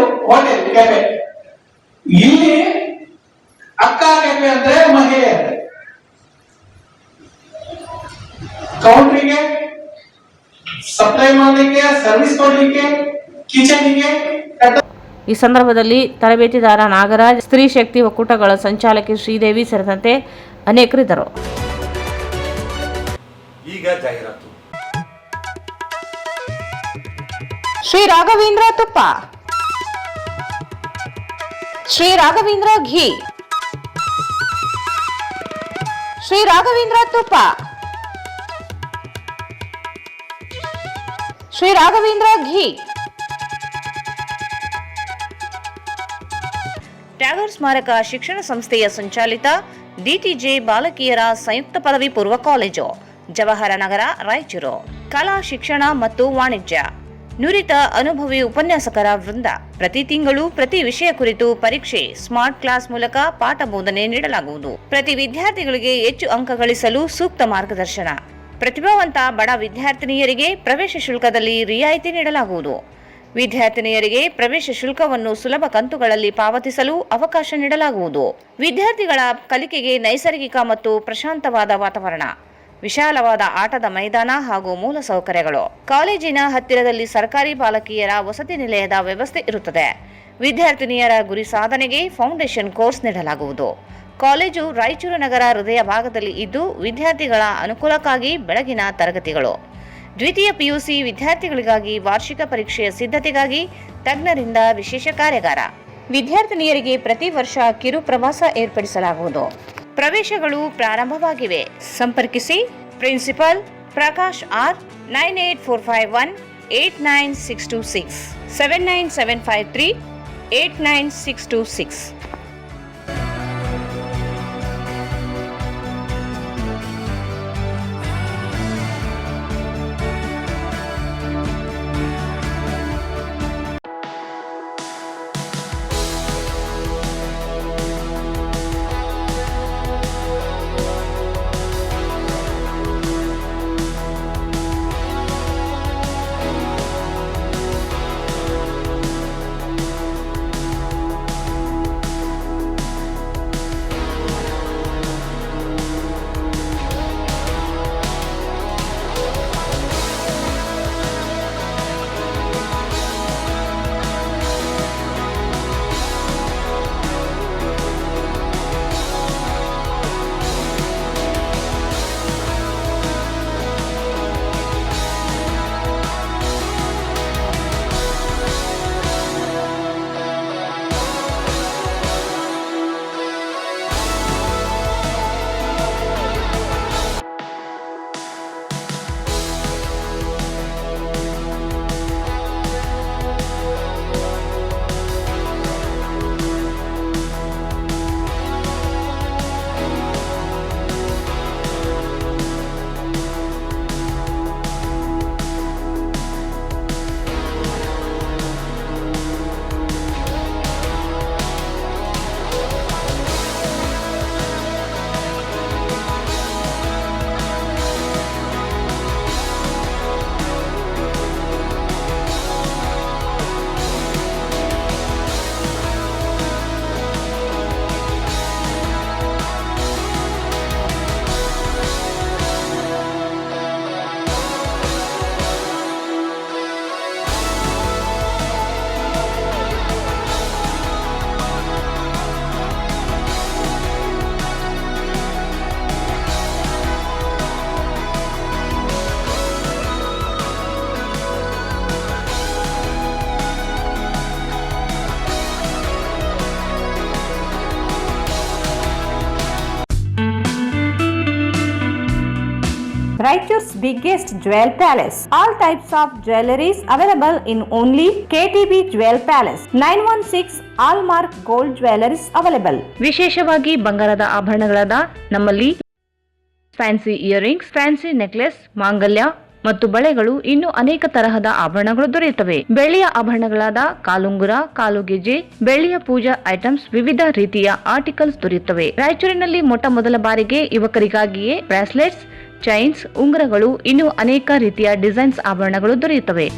ಹೋಟೆಲ್ ಕೆಫೆ. ಇಲ್ಲಿ ಅಕ್ಕ ಕೆಫೆ ಅಂದ್ರೆ ಮಹಿಳೆಯರು ಕೌಂಟ್ರಿಗೆ ಸಪ್ಲೈ ಮಾಡಲಿಕ್ಕೆ, ಸರ್ವಿಸ್ ಕೊಡ್ಲಿಕ್ಕೆ, ಕಿಚನ್ಗೆ. ಈ ಸಂದರ್ಭದಲ್ಲಿ ತರಬೇತಿದಾರ ನಾಗರಾಜ್, ಸ್ತ್ರೀ ಶಕ್ತಿ ಒಕ್ಕೂಟಗಳ ಸಂಚಾಲಕಿ ಶ್ರೀದೇವಿ ಸೇರಿದಂತೆ ಅನೇಕರಿದ್ದರು. ಈಗ ಜಾಹೀರಾತು. ಶ್ರೀ ರಾಘವೇಂದ್ರ ತುಪ್ಪ, ಶ್ರೀ ರಾಘವೇಂದ್ರ ಘೀ, ಶ್ರೀ ರಾಘವೇಂದ್ರ ತುಪ್ಪ, ಶ್ರೀ ರಾಘವೇಂದ್ರ ಘೀ. ಟ್ಯಾಗರ್ ಸ್ಮಾರಕ ಶಿಕ್ಷಣ ಸಂಸ್ಥೆಯ ಸಂಚಾಲಿತ ಡಿಟಿಜೆ ಬಾಲಕಿಯರ ಸಂಯುಕ್ತ ಪದವಿ ಪೂರ್ವ ಕಾಲೇಜು, ಜವಾಹರ ನಗರ, ರಾಯಚೂರು. ಕಲಾ ಶಿಕ್ಷಣ ಮತ್ತು ವಾಣಿಜ್ಯ, ನುರಿತ ಅನುಭವಿ ಉಪನ್ಯಾಸಕರ ವೃಂದ. ಪ್ರತಿ ತಿಂಗಳು ಪ್ರತಿ ವಿಷಯ ಕುರಿತು ಪರೀಕ್ಷೆ, ಸ್ಮಾರ್ಟ್ ಕ್ಲಾಸ್ ಮೂಲಕ ಪಾಠ ಬೋಧನೆ ನೀಡಲಾಗುವುದು. ಪ್ರತಿ ವಿದ್ಯಾರ್ಥಿಗಳಿಗೆ ಹೆಚ್ಚು ಅಂಕ ಗಳಿಸಲು ಸೂಕ್ತ ಮಾರ್ಗದರ್ಶನ. ಪ್ರತಿಭಾವಂತ ಬಡ ವಿದ್ಯಾರ್ಥಿನಿಯರಿಗೆ ಪ್ರವೇಶ ಶುಲ್ಕದಲ್ಲಿ ರಿಯಾಯಿತಿ ನೀಡಲಾಗುವುದು. ವಿದ್ಯಾರ್ಥಿನಿಯರಿಗೆ ಪ್ರವೇಶ ಶುಲ್ಕವನ್ನು ಸುಲಭ ಕಂತುಗಳಲ್ಲಿ ಪಾವತಿಸಲು ಅವಕಾಶ ನೀಡಲಾಗುವುದು. ವಿದ್ಯಾರ್ಥಿಗಳ ಕಲಿಕೆಗೆ ನೈಸರ್ಗಿಕ ಮತ್ತು ಪ್ರಶಾಂತವಾದ ವಾತಾವರಣ, ವಿಶಾಲವಾದ ಆಟದ ಮೈದಾನ ಹಾಗೂ ಮೂಲ ಸೌಕರ್ಯಗಳು. ಕಾಲೇಜಿನ ಹತ್ತಿರದಲ್ಲಿ ಸರ್ಕಾರಿ ಬಾಲಕಿಯರ ವಸತಿ ನಿಲಯದ ವ್ಯವಸ್ಥೆ ಇರುತ್ತದೆ. ವಿದ್ಯಾರ್ಥಿನಿಯರ ಗುರಿ ಸಾಧನೆಗೆ ಫೌಂಡೇಶನ್ ಕೋರ್ಸ್ ನೀಡಲಾಗುವುದು. ಕಾಲೇಜು ರಾಯಚೂರು ನಗರ ಹೃದಯ ಭಾಗದಲ್ಲಿ ಇದ್ದು, ವಿದ್ಯಾರ್ಥಿಗಳ ಅನುಕೂಲಕ್ಕಾಗಿ ಬೆಳಗಿನ ತರಗತಿಗಳು. ದ್ವಿತೀಯ ಪಿಯುಸಿ ವಿದ್ಯಾರ್ಥಿಗಳಿಗಾಗಿ ವಾರ್ಷಿಕ ಪರೀಕ್ಷೆಯ ಸಿದ್ಧತೆಗಾಗಿ ತಜ್ಞರಿಂದ ವಿಶೇಷ ಕಾರ್ಯಾಗಾರ. ವಿದ್ಯಾರ್ಥಿನಿಯರಿಗೆ ಪ್ರತಿ ವರ್ಷ ಕಿರು ಪ್ರವಾಸ ಏರ್ಪಡಿಸಲಾಗುವುದು. ಪ್ರವೇಶಗಳು ಪ್ರಾರಂಭವಾಗಿವೆ. ಸಂಪರ್ಕಿಸಿ principal Prakash R 9845189626 79753899626. Raichur's biggest jewel palace. All types of jewelries available in only KTB Jewel Palace. 916 Allmark Gold Jewelries available. ವಿಶೇಷವಾಗಿ ಬಂಗಾರದ ಆಭರಣಗಳಾದ ನಮ್ಮಲ್ಲಿ ಫ್ಯಾನ್ಸಿ ಇಯರಿಂಗ್ಸ್, ಫ್ಯಾನ್ಸಿ ನೆಕ್ಲೆಸ್, ಮಾಂಗಲ್ಯ ಮತ್ತು ಬಳೆಗಳು ಇನ್ನೂ ಅನೇಕ ತರಹದ ಆಭರಣಗಳು ದೊರೆಯುತ್ತವೆ. ಬೆಳ್ಳಿಯ ಆಭರಣಗಳಾದ ಕಾಲುಂಗುರ, ಕಾಲುಗೆಜೆ, ಬೆಳ್ಳಿಯ ಪೂಜಾ ಐಟಮ್ಸ್, ವಿವಿಧ ರೀತಿಯ ಆರ್ಟಿಕಲ್ಸ್ ದೊರೆಯುತ್ತವೆ. ರಾಯಚೂರಿನಲ್ಲಿ ಮೊಟ್ಟ ಮೊದಲ ಬಾರಿಗೆ ಯುವಕರಿಗಾಗಿಯೇ ಬ್ರಾಸ್ಲೆಟ್ಸ್, ಚೈನ್ಸ್, ಉಂಗುರಗಳು, ಇನ್ನೂ ಅನೇಕ ರೀತಿಯ ಡಿಸೈನ್ಸ್ ಆಭರಣಗಳು ದೊರೆಯುತ್ತವೆ.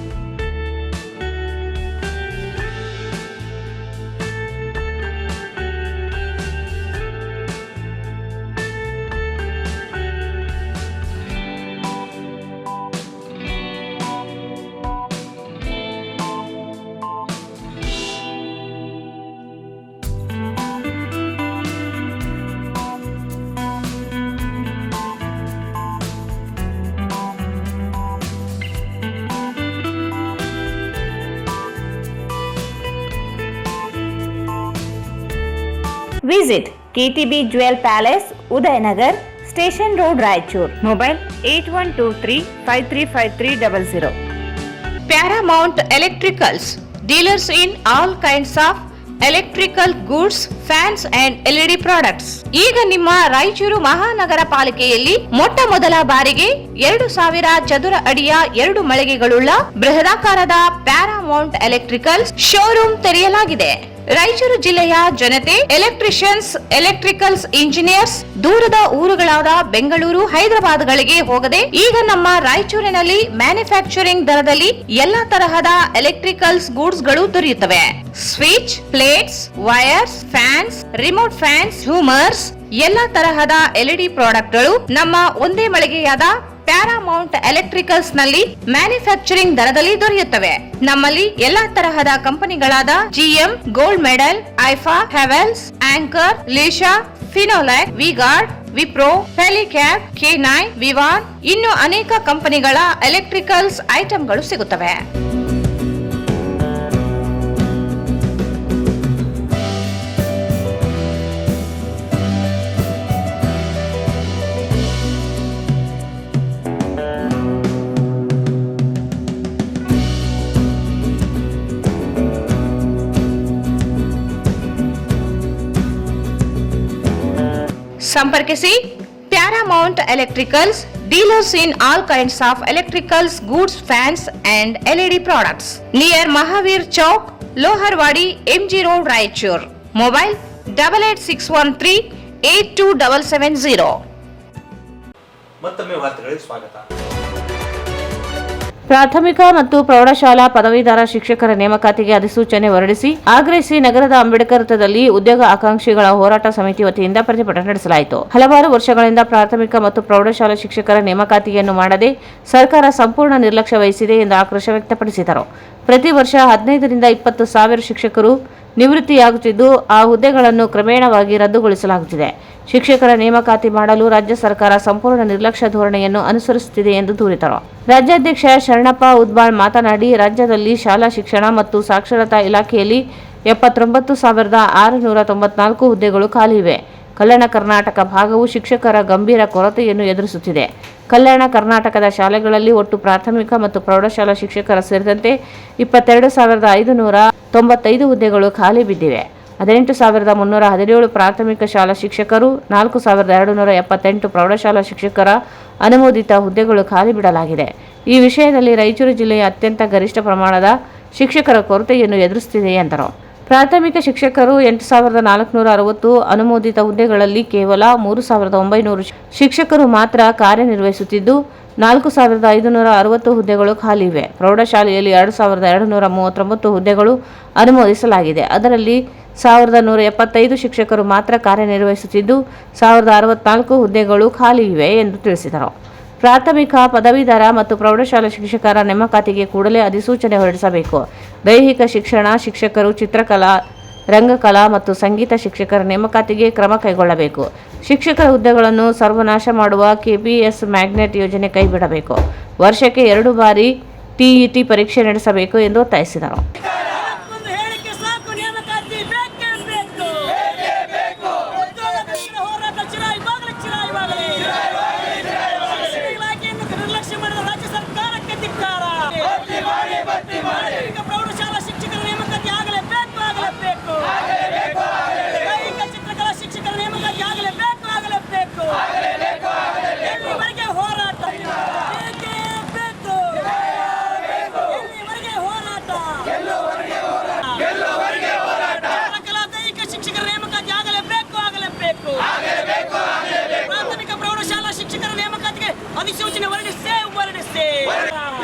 Visit KTB Jewel Palace, Udayanagar, Station Road, Raichur. Mobile 8123535300. Paramount Electricals, dealers in all kinds of electrical goods, fans and LED products. ಈಗ ನಿಮ್ಮ ರಾಯಚೂರು ಮಹಾನಗರ ಪಾಲಿಕೆಯಲ್ಲಿ ಮೊಟ್ಟ ಮೊದಲ ಬಾರಿಗೆ 2000 ಚದುರ ಅಡಿಯ 2 ಮಳಿಗೆಗಳುಳ್ಳ ಬೃಹದಾಕಾರದ ಪ್ಯಾರಾಮೌಂಟ್ ಎಲೆಕ್ಟ್ರಿಕಲ್ಸ್ ಶೋರೂಮ್ ತೆರೆಯಲಾಗಿದೆ. ರಾಯಚೂರು ಜಿಲ್ಲೆಯ ಜನತೆ, ಎಲೆಕ್ಟ್ರಿಷಿಯನ್ಸ್, ಎಲೆಕ್ಟ್ರಿಕಲ್ಸ್ ಇಂಜಿನಿಯರ್ಸ್ ದೂರದ ಊರುಗಳಾದ ಬೆಂಗಳೂರು, ಹೈದರಾಬಾದ್ಗಳಿಗೆ ಹೋಗದೆ ಈಗ ನಮ್ಮ ರಾಯಚೂರಿನಲ್ಲಿ ಮ್ಯಾನುಫ್ಯಾಕ್ಚರಿಂಗ್ ದರದಲ್ಲಿ ಎಲ್ಲಾ ತರಹದ ಎಲೆಕ್ಟ್ರಿಕಲ್ಸ್ ಗೂಡ್ಸ್ ಗಳು ದೊರೆಯುತ್ತವೆ. Switch, plates, wires, fans, remote fans, ಹ್ಯೂಮರ್ಸ್, ಎಲ್ಲಾ ತರಹದ LED ಪ್ರಾಡಕ್ಟ್ ಗಳು ನಮ್ಮ ಒಂದೇ ಮಳಿಗೆಯಾದ ಪ್ಯಾರಾಮೌಂಟ್ ಎಲೆಕ್ಟ್ರಿಕಲ್ಸ್ ನಲ್ಲಿ ಮ್ಯಾನುಫ್ಯಾಕ್ಚರಿಂಗ್ ದರದಲ್ಲಿ ದೊರೆಯುತ್ತವೆ. ನಮ್ಮಲ್ಲಿ ಎಲ್ಲಾ ತರಹದ ಕಂಪನಿಗಳಾದ GM, ಗೋಲ್ಡ್ ಮೆಡಲ್, ಐಫಾ, ಹೆವೆಲ್ಸ್, ಆಂಕರ್, ಲೀಶಾ, ಫಿನೋಲ್ಯಾಕ್, ವಿಗಾರ್ಡ್, ವಿಪ್ರೋ, ಫೆಲಿಕ್ಯಾಪ್, K9, ವಿವಾನ್ ಇನ್ನು ಅನೇಕ ಕಂಪನಿಗಳ ಎಲೆಕ್ಟ್ರಿಕಲ್ಸ್ ಐಟಂಗಳು ಸಿಗುತ್ತವೆ. ಸಂಪರ್ಕಿಸಿ paramount electricals, dealers in all kinds of electricals goods, fans and LED products, near Mahavir Chowk, Loharwadi, MG road, Raichur. Mobile 8861382770. ಮತ್ತೊಮ್ಮೆ ವಾರ್ತೆಗಳಿಗೆ ಸ್ವಾಗತ. ಪ್ರಾಥಮಿಕ ಮತ್ತು ಪ್ರೌಢಶಾಲಾ ಪದವೀಧರ ಶಿಕ್ಷಕರ ನೇಮಕಾತಿಗೆ ಅಧಿಸೂಚನೆ ಹೊರಡಿಸಿ ಆಗ್ರಹಿಸಿ ನಗರದ ಅಂಬೇಡ್ಕರ್ ವೃತ್ತದಲ್ಲಿ ಉದ್ಯೋಗ ಆಕಾಂಕ್ಷಿಗಳ ಹೋರಾಟ ಸಮಿತಿ ವತಿಯಿಂದ ಪ್ರತಿಭಟನೆ ನಡೆಸಲಾಯಿತು. ಹಲವಾರು ವರ್ಷಗಳಿಂದ ಪ್ರಾಥಮಿಕ ಮತ್ತು ಪ್ರೌಢಶಾಲಾ ಶಿಕ್ಷಕರ ನೇಮಕಾತಿಯನ್ನು ಮಾಡದೆ ಸರ್ಕಾರ ಸಂಪೂರ್ಣ ನಿರ್ಲಕ್ಷ್ಯ ವಹಿಸಿದೆ ಎಂದು ಆಕ್ರೋಶ ವ್ಯಕ್ತಪಡಿಸಿದರು. ಪ್ರತಿ ವರ್ಷ 15 ರಿಂದ 20 ಸಾವಿರ ಶಿಕ್ಷಕರು ನಿವೃತ್ತಿಯಾಗುತ್ತಿದ್ದು ಆ ಹುದ್ದೆಗಳನ್ನು ಕ್ರಮೇಣವಾಗಿ ರದ್ದುಗೊಳಿಸಲಾಗುತ್ತಿದೆ. ಶಿಕ್ಷಕರ ನೇಮಕಾತಿ ಮಾಡಲು ರಾಜ್ಯ ಸರ್ಕಾರ ಸಂಪೂರ್ಣ ನಿರ್ಲಕ್ಷ್ಯ ಧೋರಣೆಯನ್ನು ಅನುಸರಿಸುತ್ತಿದೆ ಎಂದು ದೂರಿದರು. ರಾಜ್ಯಾಧ್ಯಕ್ಷ ಶರಣಪ್ಪ ಉದ್ಬಾಳ್ ಮಾತನಾಡಿ, ರಾಜ್ಯದಲ್ಲಿ ಶಾಲಾ ಶಿಕ್ಷಣ ಮತ್ತು ಸಾಕ್ಷರತಾ ಇಲಾಖೆಯಲ್ಲಿ 79,694 ಹುದ್ದೆಗಳು ಖಾಲಿ ಇವೆ. ಕಲ್ಯಾಣ ಕರ್ನಾಟಕ ಭಾಗವು ಶಿಕ್ಷಕರ ಗಂಭೀರ ಕೊರತೆಯನ್ನು ಎದುರಿಸುತ್ತಿದೆ. ಕಲ್ಯಾಣ ಕರ್ನಾಟಕದ ಶಾಲೆಗಳಲ್ಲಿ ಒಟ್ಟು ಪ್ರಾಥಮಿಕ ಮತ್ತು ಪ್ರೌಢಶಾಲಾ ಶಿಕ್ಷಕರ ಸೇರಿದಂತೆ 22,595 ಹುದ್ದೆಗಳು ಖಾಲಿ ಬಿದ್ದಿವೆ. 18,317 ಪ್ರಾಥಮಿಕ ಶಾಲಾ ಶಿಕ್ಷಕರು, 4,278 ಪ್ರೌಢಶಾಲಾ ಶಿಕ್ಷಕರ ಅನುಮೋದಿತ ಹುದ್ದೆಗಳು ಖಾಲಿ ಬಿಡಲಾಗಿದೆ. ಈ ವಿಷಯದಲ್ಲಿ ರಾಯಚೂರು ಜಿಲ್ಲೆಯ ಅತ್ಯಂತ ಗರಿಷ್ಠ ಪ್ರಮಾಣದ ಶಿಕ್ಷಕರ ಕೊರತೆಯನ್ನು ಎದುರಿಸುತ್ತಿದೆ ಎಂದರು. ಪ್ರಾಥಮಿಕ ಶಿಕ್ಷಕರು 8,460 ಅನುಮೋದಿತ ಹುದ್ದೆಗಳಲ್ಲಿ ಕೇವಲ 3,900 ಶಿಕ್ಷಕರು ಮಾತ್ರ ಕಾರ್ಯನಿರ್ವಹಿಸುತ್ತಿದ್ದು 4,560 ಹುದ್ದೆಗಳು ಖಾಲಿ ಇವೆ. ಪ್ರೌಢಶಾಲೆಯಲ್ಲಿ 2,239 ಹುದ್ದೆಗಳು ಅನುಮೋದಿಸಲಾಗಿದೆ. ಅದರಲ್ಲಿ 1,175 ಶಿಕ್ಷಕರು ಮಾತ್ರ ಕಾರ್ಯನಿರ್ವಹಿಸುತ್ತಿದ್ದು 1,064 ಹುದ್ದೆಗಳು ಖಾಲಿ ಇವೆ ಎಂದು ತಿಳಿಸಿದರು. ಪ್ರಾಥಮಿಕ ಪದವೀಧರ ಮತ್ತು ಪ್ರೌಢಶಾಲಾ ಶಿಕ್ಷಕರ ನೇಮಕಾತಿಗೆ ಕೂಡಲೇ ಅಧಿಸೂಚನೆ ಹೊರಡಿಸಬೇಕು. ದೈಹಿಕ ಶಿಕ್ಷಣ ಶಿಕ್ಷಕರು, ಚಿತ್ರಕಲಾ, ರಂಗಕಲಾ ಮತ್ತು ಸಂಗೀತ ಶಿಕ್ಷಕರ ನೇಮಕಾತಿಗೆ ಕ್ರಮ ಕೈಗೊಳ್ಳಬೇಕು. ಶಿಕ್ಷಕರ ಹುದ್ದೆಗಳನ್ನು ಸರ್ವನಾಶ ಮಾಡುವ KPS ಮ್ಯಾಗ್ನೆಟ್ ಯೋಜನೆ ಕೈಬಿಡಬೇಕು. ವರ್ಷಕ್ಕೆ 2 ಬಾರಿ TET ಪರೀಕ್ಷೆ ನಡೆಸಬೇಕು ಎಂದು ಒತ್ತಾಯಿಸಿದರು. ಅಧಿಸೂಚನೆ ಹೊರಡಿಸಿ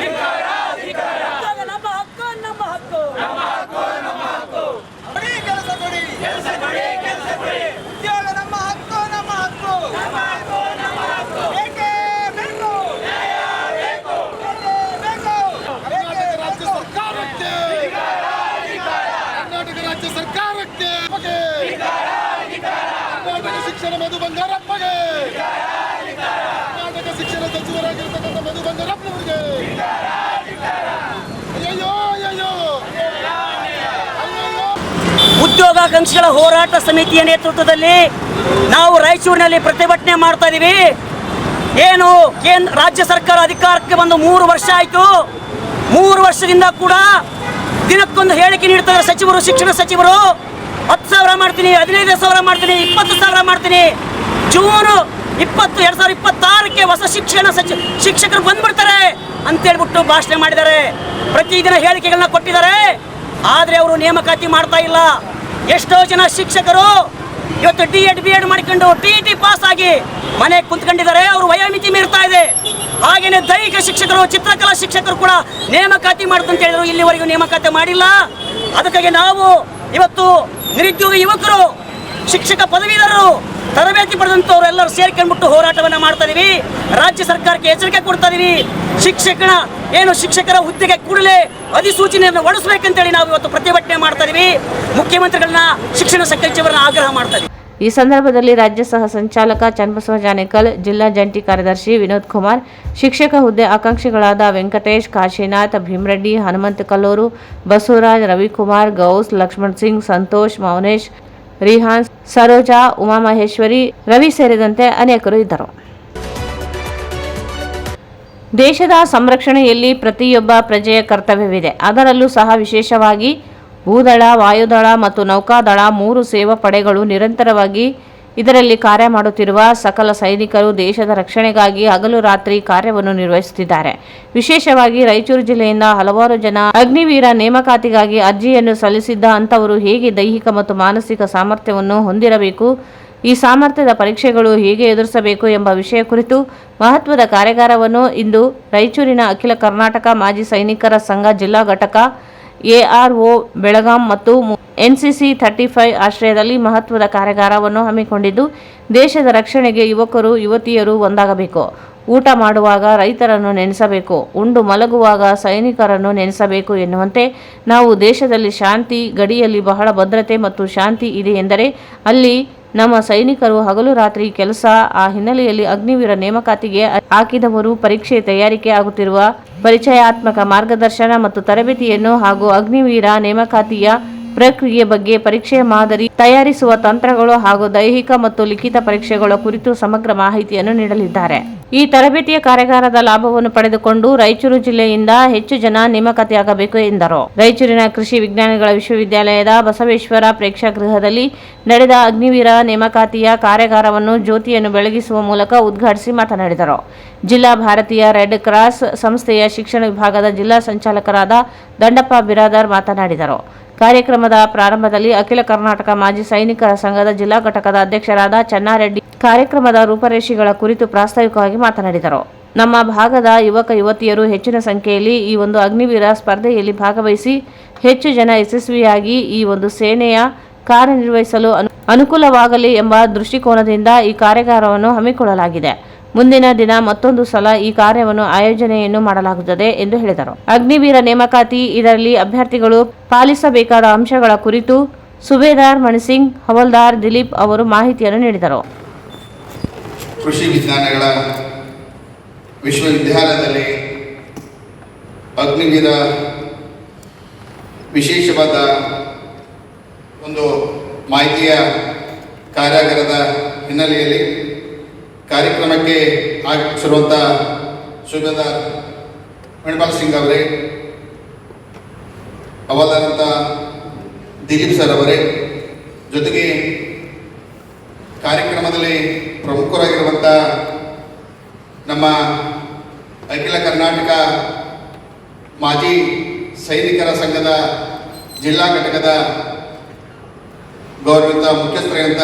ನಮ್ಮ ಹಕ್ಕು ಉದ್ಯೋಗ ನಮ್ಮ ಹಕ್ಕು ಬೇಕೇ ಬೇಕು. ಕರ್ನಾಟಕ ರಾಜ್ಯ ಸರ್ಕಾರಕ್ಕೆ ಕರ್ನಾಟಕ ಶಿಕ್ಷಣ ಮಧು ಬಂಗಾರಪ್ಪಗೆ ಕರ್ನಾಟಕ ಶಿಕ್ಷಣ ಸಚಿವರಾಗಿರ್ತಕ್ಕಂಥ ಮಧು ಬಂಗಾರಪ್ಪನವರಿಗೆ ಉದ್ಯೋಗಾಕಾಂಕ್ಷಿಗಳ ಹೋರಾಟ ಸಮಿತಿಯ ನೇತೃತ್ವದಲ್ಲಿ ನಾವು ರಾಯಚೂರಿನಲ್ಲಿ ಪ್ರತಿಭಟನೆ ಮಾಡ್ತಾ ಇದೀವಿ. ಏನು ರಾಜ್ಯ ಸರ್ಕಾರ ಅಧಿಕಾರಕ್ಕೆ ಬಂದು 3 ವರ್ಷ ಆಯಿತು. 3 ವರ್ಷದಿಂದ ಕೂಡ ದಿನಕ್ಕೊಂದು ಹೇಳಿಕೆ ನೀಡ್ತಾರೆ ಸಚಿವರು, ಶಿಕ್ಷಣ ಸಚಿವರು. 10,000 ಮಾಡ್ತೀನಿ, 15,000 ಮಾಡ್ತೀನಿ, 20,000 ಮಾಡ್ತೀನಿ. ಜೂನ್ 20, 2026ಕ್ಕೆ ಹೊಸ ಶಿಕ್ಷಕರು ಬಂದ್ಬಿಡ್ತಾರೆ ಅಂತೇಳ್ಬಿಟ್ಟು ಭಾಷಣ ಮಾಡಿದ್ದಾರೆ. ಪ್ರತಿದಿನ ಹೇಳಿಕೆಗಳನ್ನ ಕೊಟ್ಟಿದ್ದಾರೆ. ಆದರೆ ಅವರು ನೇಮಕಾತಿ ಮಾಡ್ತಾ ಇಲ್ಲ. ಎಷ್ಟೋ ಜನ ಶಿಕ್ಷಕರು ಇವತ್ತು D.Ed B.Ed ಮಾಡಿಕೊಂಡು TET ಪಾಸ್ ಆಗಿ ಮನೆಗೆ ಕುಂತ್ಕೊಂಡಿದ್ದಾರೆ. ಅವರು ವಯೋಮಿತಿ ಮೀರ್ತಾ ಇದೆ. ಹಾಗೇನೆ ದೈಹಿಕ ಶಿಕ್ಷಕರು, ಚಿತ್ರಕಲಾ ಶಿಕ್ಷಕರು ಕೂಡ ನೇಮಕಾತಿ ಮಾಡ್ತಂತ ಹೇಳಿದ್ರು. ಇಲ್ಲಿವರೆಗೂ ನೇಮಕಾತಿ ಮಾಡಿಲ್ಲ. ಅದಕ್ಕಾಗಿ ನಾವು ಇವತ್ತು ನಿರುದ್ಯೋಗ ಯುವಕರು, ಶಿಕ್ಷಕ ಪದವೀಧರರು, ತರಬೇತಿ ಪಡೆದಂಥವ್ರು ಎಲ್ಲರೂ ಸೇರ್ಕೊಂಡ್ಬಿಟ್ಟು ಹೋರಾಟವನ್ನು ಮಾಡ್ತಾ ಇದೀವಿ. ರಾಜ್ಯ ಸರ್ಕಾರಕ್ಕೆ ಎಚ್ಚರಿಕೆ ಕೊಡ್ತಾ ಇದೀವಿ. ಶಿಕ್ಷಕರ ಹುದ್ದೆಗೆ ಕೂಡಲೇ ಅಧಿಸೂಚನೆಯನ್ನು ಹೊರಡಿಸಬೇಕಂತೇಳಿ ನಾವು ಇವತ್ತು ಪ್ರತಿಭಟನೆ ಮಾಡ್ತಾ ಇದೀವಿ. ಮುಖ್ಯಮಂತ್ರಿಗಳನ್ನ, ಶಿಕ್ಷಣ ಸಚಿವರನ್ನ ಆಗ್ರಹ ಮಾಡ್ತಾ ಇದೀವಿ. ಈ ಸಂದರ್ಭದಲ್ಲಿ ರಾಜ್ಯ ಸಹ ಸಂಚಾಲಕ ಚನ್ನಬಸವ ಜಾನೇಕಲ್, ಜಿಲ್ಲಾ ಜಂಟಿ ಕಾರ್ಯದರ್ಶಿ ವಿನೋದ್ ಕುಮಾರ್, ಶಿಕ್ಷಕ ಹುದ್ದೆ ಆಕಾಂಕ್ಷಿಗಳಾದ ವೆಂಕಟೇಶ್, ಕಾಶಿನಾಥ್, ಭೀಮರೆಡ್ಡಿ, ಹನುಮಂತ ಕಲ್ಲೂರು, ಬಸವರಾಜ್, ರವಿಕುಮಾರ್, ಗೌಸ್, ಲಕ್ಷ್ಮಣ್ ಸಿಂಗ್, ಸಂತೋಷ್, ಮೌನೇಶ್, ರಿಹಾನ್, ಸರೋಜಾ, ಉಮಾಮಹೇಶ್ವರಿ, ರವಿ ಸೇರಿದಂತೆ ಅನೇಕರು ಇದ್ದರು. ದೇಶದ ಸಂರಕ್ಷಣೆಯಲ್ಲಿ ಪ್ರತಿಯೊಬ್ಬ ಪ್ರಜೆಯ ಕರ್ತವ್ಯವಿದೆ. ಅದರಲ್ಲೂ ಸಹ ವಿಶೇಷವಾಗಿ ಭೂದಳ, ವಾಯುದಳ ಮತ್ತು ನೌಕಾದಳ 3 ಸೇವಾ ಪಡೆಗಳು ನಿರಂತರವಾಗಿ ಇದರಲ್ಲಿ ಕಾರ್ಯ ಮಾಡುತ್ತಿರುವ ಸಕಲ ಸೈನಿಕರು ದೇಶದ ರಕ್ಷಣೆಗಾಗಿ ಹಗಲು ರಾತ್ರಿ ಕಾರ್ಯವನ್ನು ನಿರ್ವಹಿಸುತ್ತಿದ್ದಾರೆ. ವಿಶೇಷವಾಗಿ ರಾಯಚೂರು ಜಿಲ್ಲೆಯಿಂದ ಹಲವಾರು ಜನ ಅಗ್ನಿವೀರ ನೇಮಕಾತಿಗಾಗಿ ಅರ್ಜಿಯನ್ನು ಸಲ್ಲಿಸಿದ್ದ ಅಂತವರು ಹೇಗೆ ದೈಹಿಕ ಮತ್ತು ಮಾನಸಿಕ ಸಾಮರ್ಥ್ಯವನ್ನು ಹೊಂದಿರಬೇಕು, ಈ ಸಾಮರ್ಥ್ಯದ ಪರೀಕ್ಷೆಗಳು ಹೇಗೆ ಎದುರಿಸಬೇಕು ಎಂಬ ವಿಷಯ ಕುರಿತು ಮಹತ್ವದ ಕಾರ್ಯಾಗಾರವನ್ನು ಇಂದು ರಾಯಚೂರಿನ ಅಖಿಲ ಕರ್ನಾಟಕ ಮಾಜಿ ಸೈನಿಕರ ಸಂಘ ಜಿಲ್ಲಾ ಘಟಕ, ARO ಬೆಳಗಾಂ ಮತ್ತು NCC 35 ಆಶ್ರಯದಲ್ಲಿ ಮಹತ್ವದ ಕಾರ್ಯಾಗಾರವನ್ನು ಹಮ್ಮಿಕೊಂಡಿದ್ದು, ದೇಶದ ರಕ್ಷಣೆಗೆ ಯುವಕರು ಯುವತಿಯರು ಒಂದಾಗಬೇಕು. ಊಟ ಮಾಡುವಾಗ ರೈತರನ್ನು ನೆನೆಸಬೇಕು, ಉಂಡು ಮಲಗುವಾಗ ಸೈನಿಕರನ್ನು ನೆನೆಸಬೇಕು ಎನ್ನುವಂತೆ ನಾವು ದೇಶದಲ್ಲಿ ಶಾಂತಿ, ಗಡಿಯಲ್ಲಿ ಬಹಳ ಭದ್ರತೆ ಮತ್ತು ಶಾಂತಿ ಇದೆ ಎಂದರೆ ಅಲ್ಲಿ ನಮ್ಮ ಸೈನಿಕರು ಹಗಲು ರಾತ್ರಿ ಕೆಲಸ. ಆ ಹಿನ್ನೆಲೆಯಲ್ಲಿ ಅಗ್ನಿವೀರ ನೇಮಕಾತಿಗೆ ಹಾಕಿದವರು ಪರೀಕ್ಷೆ ತಯಾರಿಕೆ ಆಗುತ್ತಿರುವ ಪರಿಚಯಾತ್ಮಕ ಮಾರ್ಗದರ್ಶನ ಮತ್ತು ತರಬೇತಿಯನ್ನು ಹಾಗೂ ಅಗ್ನಿವೀರ ನೇಮಕಾತಿಯ ಪ್ರಕ್ರಿಯೆ ಬಗ್ಗೆ, ಪರೀಕ್ಷೆ ಮಾದರಿ ತಯಾರಿಸುವ ತಂತ್ರಗಳು ಹಾಗೂ ದೈಹಿಕ ಮತ್ತು ಲಿಖಿತ ಪರೀಕ್ಷೆಗಳ ಕುರಿತು ಸಮಗ್ರ ಮಾಹಿತಿಯನ್ನು ನೀಡಲಿದ್ದಾರೆ. ಈ ತರಬೇತಿಯ ಕಾರ್ಯಾಗಾರದ ಲಾಭವನ್ನು ಪಡೆದುಕೊಂಡು ರಾಯಚೂರು ಜಿಲ್ಲೆಯಿಂದ ಹೆಚ್ಚು ಜನ ನೇಮಕಾತಿಯಾಗಬೇಕು ಎಂದರು. ರಾಯಚೂರಿನ ಕೃಷಿ ವಿಜ್ಞಾನಗಳ ವಿಶ್ವವಿದ್ಯಾಲಯದ ಬಸವೇಶ್ವರ ಪ್ರೇಕ್ಷಾಗೃಹದಲ್ಲಿ ನಡೆದ ಅಗ್ನಿವೀರ ನೇಮಕಾತಿಯ ಕಾರ್ಯಾಗಾರವನ್ನು ಜ್ಯೋತಿಯನ್ನು ಬೆಳಗಿಸುವ ಮೂಲಕ ಉದ್ಘಾಟಿಸಿ ಮಾತನಾಡಿದರು. ಜಿಲ್ಲಾ ಭಾರತೀಯ ರೆಡ್ ಕ್ರಾಸ್ ಸಂಸ್ಥೆಯ ಶಿಕ್ಷಣ ವಿಭಾಗದ ಜಿಲ್ಲಾ ಸಂಚಾಲಕರಾದ ದಂಡಪ್ಪ ಬಿರಾದಾರ್ ಮಾತನಾಡಿದರು. ಕಾರ್ಯಕ್ರಮದ ಪ್ರಾರಂಭದಲ್ಲಿ ಅಖಿಲ ಕರ್ನಾಟಕ ಮಾಜಿ ಸೈನಿಕರ ಸಂಘದ ಜಿಲ್ಲಾ ಘಟಕದ ಅಧ್ಯಕ್ಷರಾದ ಚೆನ್ನಾರೆಡ್ಡಿ ಕಾರ್ಯಕ್ರಮದ ರೂಪರೇಷೆಗಳ ಕುರಿತು ಪ್ರಾಸ್ತಾವಿಕವಾಗಿ ಮಾತನಾಡಿದರು. ನಮ್ಮ ಭಾಗದ ಯುವಕ ಯುವತಿಯರು ಹೆಚ್ಚಿನ ಸಂಖ್ಯೆಯಲ್ಲಿ ಈ ಒಂದು ಅಗ್ನಿವೀರ ಸ್ಪರ್ಧೆಯಲ್ಲಿ ಭಾಗವಹಿಸಿ ಹೆಚ್ಚು ಜನ ಯಶಸ್ವಿಯಾಗಿ ಈ ಒಂದು ಸೇನೆಯ ಕಾರ್ಯನಿರ್ವಹಿಸಲು ಅನುಕೂಲವಾಗಲಿ ಎಂಬ ದೃಷ್ಟಿಕೋನದಿಂದ ಈ ಕಾರ್ಯಾಗಾರವನ್ನು ಹಮ್ಮಿಕೊಳ್ಳಲಾಗಿದೆ. ಮುಂದಿನ ದಿನ ಮತ್ತೊಂದು ಸಲ ಈ ಕಾರ್ಯವನ್ನು ಆಯೋಜನೆಯನ್ನು ಮಾಡಲಾಗುತ್ತದೆ ಎಂದು ಹೇಳಿದರು. ಅಗ್ನಿವೀರ ನೇಮಕಾತಿ, ಇದರಲ್ಲಿ ಅಭ್ಯರ್ಥಿಗಳು ಪಾಲಿಸಬೇಕಾದ ಅಂಶಗಳ ಕುರಿತು ಸುಬೇದಾರ್ ಮಣಿಸಿಂಗ್, ಹವಲ್ದಾರ್ ದಿಲೀಪ್ ಅವರು ಮಾಹಿತಿಯನ್ನು ನೀಡಿದರು. ಕೃಷಿ ವಿಜ್ಞಾನಗಳ ವಿಶ್ವವಿದ್ಯಾಲಯದಲ್ಲಿ ಅಗ್ನಿವೀರ ವಿಶೇಷವಾದ ಒಂದು ಮಾಹಿತಿಯ ಕಾರ್ಯಾಗಾರದ ಹಿನ್ನೆಲೆಯಲ್ಲಿ ಕಾರ್ಯಕ್ರಮಕ್ಕೆ ಆಗಮಿಸಿರುವಂಥ ಸುಬೇದಾರ್ ಮಣಿಪಾಲ್ ಸಿಂಗ್ ಅವರೇ, ಹವಾಲ್ದಾರಂಥ ದಿಲೀಪ್ ಸರ್ ಅವರೇ, ಜೊತೆಗೆ ಕಾರ್ಯಕ್ರಮದಲ್ಲಿ ಪ್ರಮುಖರಾಗಿರುವಂಥ ನಮ್ಮ ಅಖಿಲ ಕರ್ನಾಟಕ ಮಾಜಿ ಸೈನಿಕರ ಸಂಘದ ಜಿಲ್ಲಾ ಘಟಕದ ಗೌರವಿತ ಮುಖ್ಯಸ್ಥರಾದಂಥ